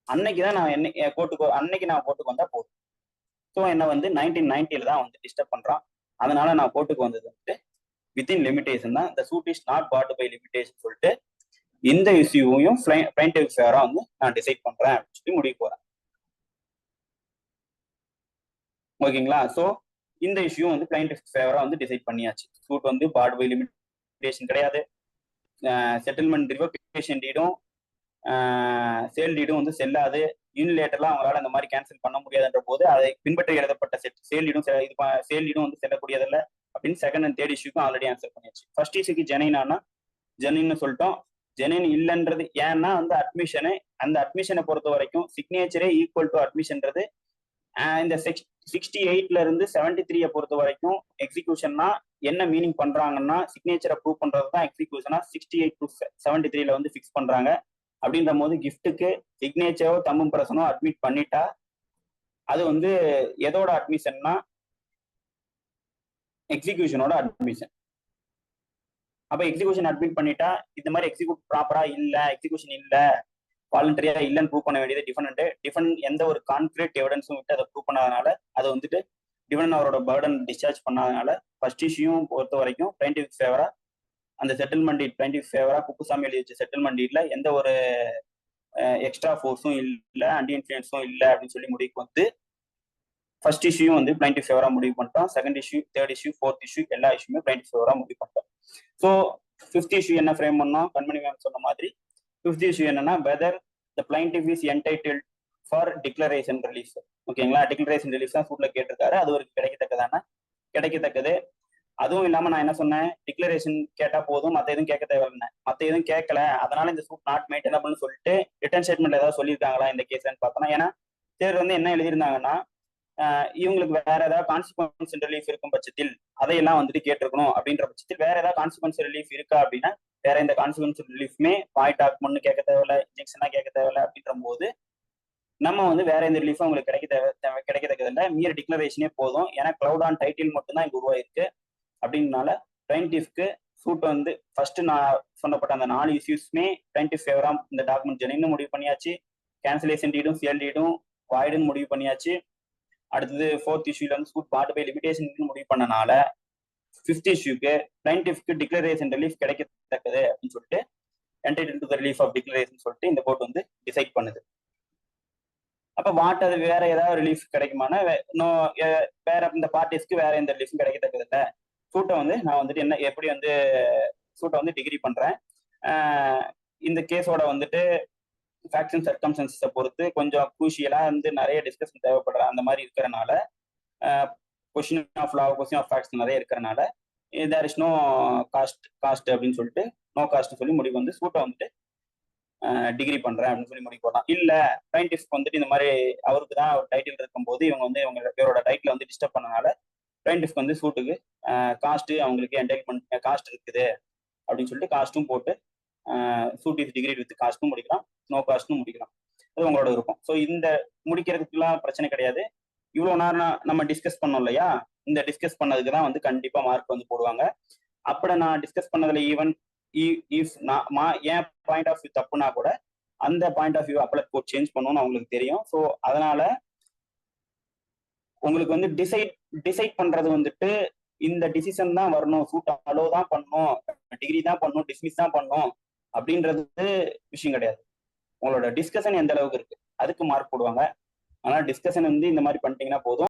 அன்னைக்குதான் நான் அன்னைக்கு நான் கோர்ட்டுக்கு வந்தா போதும். ஸோ என்ன வந்து 1990 தான் வந்து டிஸ்டர்ப் பண்றான், அதனால நான் கோர்ட்டுக்கு வந்தது வந்துட்டு வித்தின் லிமிடேஷன் தான். இந்த suit is not barred by limitation சொல்லிட்டு இந்த இஷ்யூவையும் பிளைன்டிஃப் ஃபேவரா வந்து நான் டிசைட் பண்றேன் அப்படின்னு சொல்லி முடிவு போறேன். ஓகேங்களா? ஸோ இந்த இஷ்யூ வந்து பிளைன்டிஃப் ஃபேவரா வந்து டிசைட் பண்ணியாச்சு. சூட் வந்து பார்ட் பை லிமிடேஷன் கிடையாது, செட்டில்மெண்ட் ரிவோகேஷன் டீடும் சேல் டீடும் வந்து செல்லாது, யூனிலேட்டர்லாம் அவங்களால அந்த மாதிரி கேன்சல் பண்ண முடியாதுன்ற போது அதை பின்பற்றி எழுதப்பட்ட சேல் டீடும் வந்து செல்லக்கூடியதில்ல அப்படின்னு செகண்ட் அண்ட் தேர்ட் இஷ்யூக்கும் ஆல்ரெடி ஆன்சர் பண்ணியாச்சு. ஃபர்ஸ்ட் இஷ்யூக்கு ஜெனினானா ஜெனின்னு சொல்லிட்டோம். ஜெனின் இல்லைன்றது ஏன்னா வந்து அட்மிஷனு, அந்த அட்மிஷனை பொறுத்த வரைக்கும் சிக்னேச்சரே ஈக்குவல் டு அட்மிஷன்றது. இந்த 68ல இருந்து 73 பொறுத்த வரைக்கும் எக்ஸிக்யூஷன்னா என்ன மீனிங் பண்றாங்கன்னா, சிக்னேச்சரை ப்ரூவ் பண்றது தான் எக்ஸிக்யூஷனா 68 to 73ல வந்து ஃபிக்ஸ் பண்றாங்க. அப்படின்ற போது கிஃப்ட்டுக்கு சிக்னேச்சரோ தம்பும் பிரசனோ அட்மிட் பண்ணிட்டா அது வந்து எதோட அட்மிஷன்னா எக்ஸிக்யூஷனோட அட்மிஷன். அப்ப எக்ஸிக்யூஷன் அட்மிட் பண்ணிட்டா இந்த மாதிரி எக்ஸிக்யூட் ப்ராப்பரா இல்ல, எக்ஸிக்யூஷன் இல்ல, வாலண்டரியா இல்லைன்னு ப்ரூவ் பண்ண வேண்டியது டிஃபெண்ட் எந்த ஒரு கான்கிரீட் எவிடன்ஸும் விட்டு அதை ப்ரூவ் பண்ணாதனால அது வந்துட்டு டிஃபெண்ட் அவரோட பர்டன் டிஸ்சார்ஜ் பண்ணாதனால ஃபர்ஸ்ட் இஷ்யூவும் பொறுத்த வரைக்கும் பிளைன்டிஃப் ஃபேவரா அந்த செட்டில்மெண்ட் டீட் பிளைன்டிஃப் ஃபேவரா குப்புசாமி எழுதி வச்ச செட்டில்மெண்ட் டீட்ல எந்த ஒரு எக்ஸ்ட்ரா ஃபோர்ஸும் இல்லை, அண்டி இன்ஃபுளுன்ஸும் இல்லை அப்படின்னு சொல்லி முடிவுக்கு வந்து ஃபர்ஸ்ட் இஷ்யூ வந்து பிளைன்டிஃப் ஃபேவரா முடிவு பண்ணிட்டோம். Second issue, third issue, fourth issue எல்லா இஷ்யூமே பிளைன்டிஃப் ஃபேவரா முடிவு பண்ணிட்டோம். ஸோ ஃபிஃப்த் இஷ்யூ என்ன ஃப்ரேம் பண்ணோம், கண்மணி மேம் சொன்ன மாதிரி ஃபிஃப்த் இஷ்யூ என்னன்னா whether the plaintiff is entitled for declaration relief. ஓகேங்களா? டிக்ளரேஷன் ரிலீஃப் தான் சூட்ல கேட்டிருக்காரு, அது ஒரு கிடைக்கத்தக்கது. அதுவும் இல்லாம நான் என்ன சொன்னேன், டிக்ளரேஷன் கேட்டா போதும், மத்த எதுவும் கேட்க தேவையில்லை, மத்த எதுவும் கேட்கல, அதனால இந்த சூட் நாட் மெயின்டெனபிள்னு சொல்லிட்டு ரிட்டர்ன் ஸ்டேட்மெண்ட்ல ஏதாவது சொல்லியிருக்காங்களா இந்த கேஸ்ன்னு பார்த்தோம்னா, ஏன்னா தேர் வந்து என்ன எழுதியிருந்தாங்கன்னா இவங்களுக்கு வேற ஏதாவது கான்சிக்வன்ஸ் ரிலீஃப் இருக்கும் பட்சத்தில் அதையெல்லாம் வந்துட்டு கேட்டிருக்கணும். அப்படின்ற பட்சத்தில் வேற ஏதாவது கான்சிக்வன்ஸ் ரிலீஃப் இருக்கா அப்படின்னா வேற இந்த கான்சிக்வன்ஸ் ரிலீஃப்மே வாய்ட் டாக்குமெண்ட் கேட்க தேவையில்ல, இன்ஜெக்ஷனா கேட்க தேவையில்ல. அப்படின்ற போது நம்ம வந்து வேற எந்த ரிலீஃபும் உங்களுக்கு கிடைக்கத்தக்கதில்லை, மீற டிக்ளரேஷனே போதும். ஏன்னா கிளவுட் ஆன் டைட்டில் மட்டும்தான் இங்க உருவாயிருக்கு. அப்படின்னால பிளைன்டிஃப்க்கு சூட் வந்து ஃபர்ஸ்ட் நான் சொன்னப்பட்ட அந்த 4 இஷ்யூஸ்மே பிளைன்டிஃப் ஃபேவரா இந்த டாக்குமெண்ட் ஜெனின்னு முடிவு பண்ணியாச்சு, கேன்சலேஷன் டீடும் சிஎல் டீடும் வாய்டுன்னு முடிவு பண்ணியாச்சு. அடுத்தது ஃபோர்த் இஷ்யூல வந்து சூட் பார்ட் பை லிமிடேஷன் முடிவு பண்ணனால ஃபிஃப்த் இஷ்யூக்கு பிளைன்டிஃப்க்கு டிக்ளரேஷன் ரிலீஃப் கிடைக்கத்தக்கது அப்படின்னு சொல்லிட்டு entitled to the relief of declaration சொல்லிட்டு இந்த கோர்ட் வந்து டிசைட் பண்ணுது. அப்ப வாட் அது வேற ஏதாவது ரிலீஃப் கிடைக்குமானா வேற இந்த பார்ட்டிஸ்க்கு வேற எந்த ரிலீஃபும் கிடைக்கத்தக்கது இல்லை. சூட்டை வந்து நான் வந்துட்டு என்ன எப்படி வந்து சூட்டை வந்து டிகிரி பண்றேன், இந்த கேஸோட வந்துட்டு ஃபேக்ட்ஸ் அண்ட் சர்க்கம்ஸ்டன்ஸை பொறுத்து கொஞ்சம் குரூஷியலா வந்து நிறைய டிஸ்கஷன் தேவைப்படுற அந்த மாதிரி இருக்கிறனால, question of law, question of facts நிறைய இருக்கிறனால தேர் இஸ் நோ காஸ்ட் அப்படின்னு சொல்லிட்டு நோ காஸ்ட் சொல்லி முடிவு வந்து சூட்டை வந்துட்டு டிகிரி பண்றேன் அப்படின்னு சொல்லி முடிவு போடலாம். இல்ல பிளைன்டிஃப் வந்துட்டு இந்த மாதிரி அவருக்கு தான் ஒரு டைட்டில் இருக்கும்போது இவங்க வந்து இவரோட டைட்டில் வந்து டிஸ்டர்ப் பண்ணனால பிளைன்டிஃப் வந்து சூட்டுக்கு காஸ்ட் அவங்களுக்கு என்டைல்மெண்ட் காஸ்ட் இருக்குது அப்படின்னு சொல்லிட்டு காஸ்ட்டும் போட்டு சூட் இஸ் டிகிரி வித் காஸ்ட்டும் முடிக்கலாம், நோ காஸ்ட்டும் முடிக்கலாம். அது உங்களோட இருக்கும். ஸோ இந்த முடிக்கிறதுக்குலாம் பிரச்சனை கிடையாது. இவ்வளோ நேரம் நம்ம டிஸ்கஸ் பண்ணோம் இல்லையா, இந்த டிஸ்கஸ் பண்ணதுக்கு தான் வந்து கண்டிப்பா மார்க் வந்து போடுவாங்க. அப்படி நான் டிஸ்கஸ் பண்ணதுல ஈவன் இஃப் என் பாயிண்ட் ஆஃப் வியூ தப்புனா கூட அந்த point of view appellate court change பண்ணணும்னு அவங்களுக்கு தெரியும். ஸோ அதனால உங்களுக்கு வந்து டிசைட் பண்றது வந்துட்டு இந்த டிசிஷன் தான் வரணும், சூட் அலோ தான் பண்ணணும், டிகிரி தான் பண்ணணும், டிஸ்மிஸ் தான் பண்ணணும் அப்படின்றது விஷயம் கிடையாது. உங்களோட டிஸ்கஷன் எந்த அளவுக்கு இருக்கு அதுக்கு மார்க் போடுவாங்க. ஆனால் டிஸ்கஷன் வந்து இந்த மாதிரி பண்ணிட்டீங்கன்னா போதும்.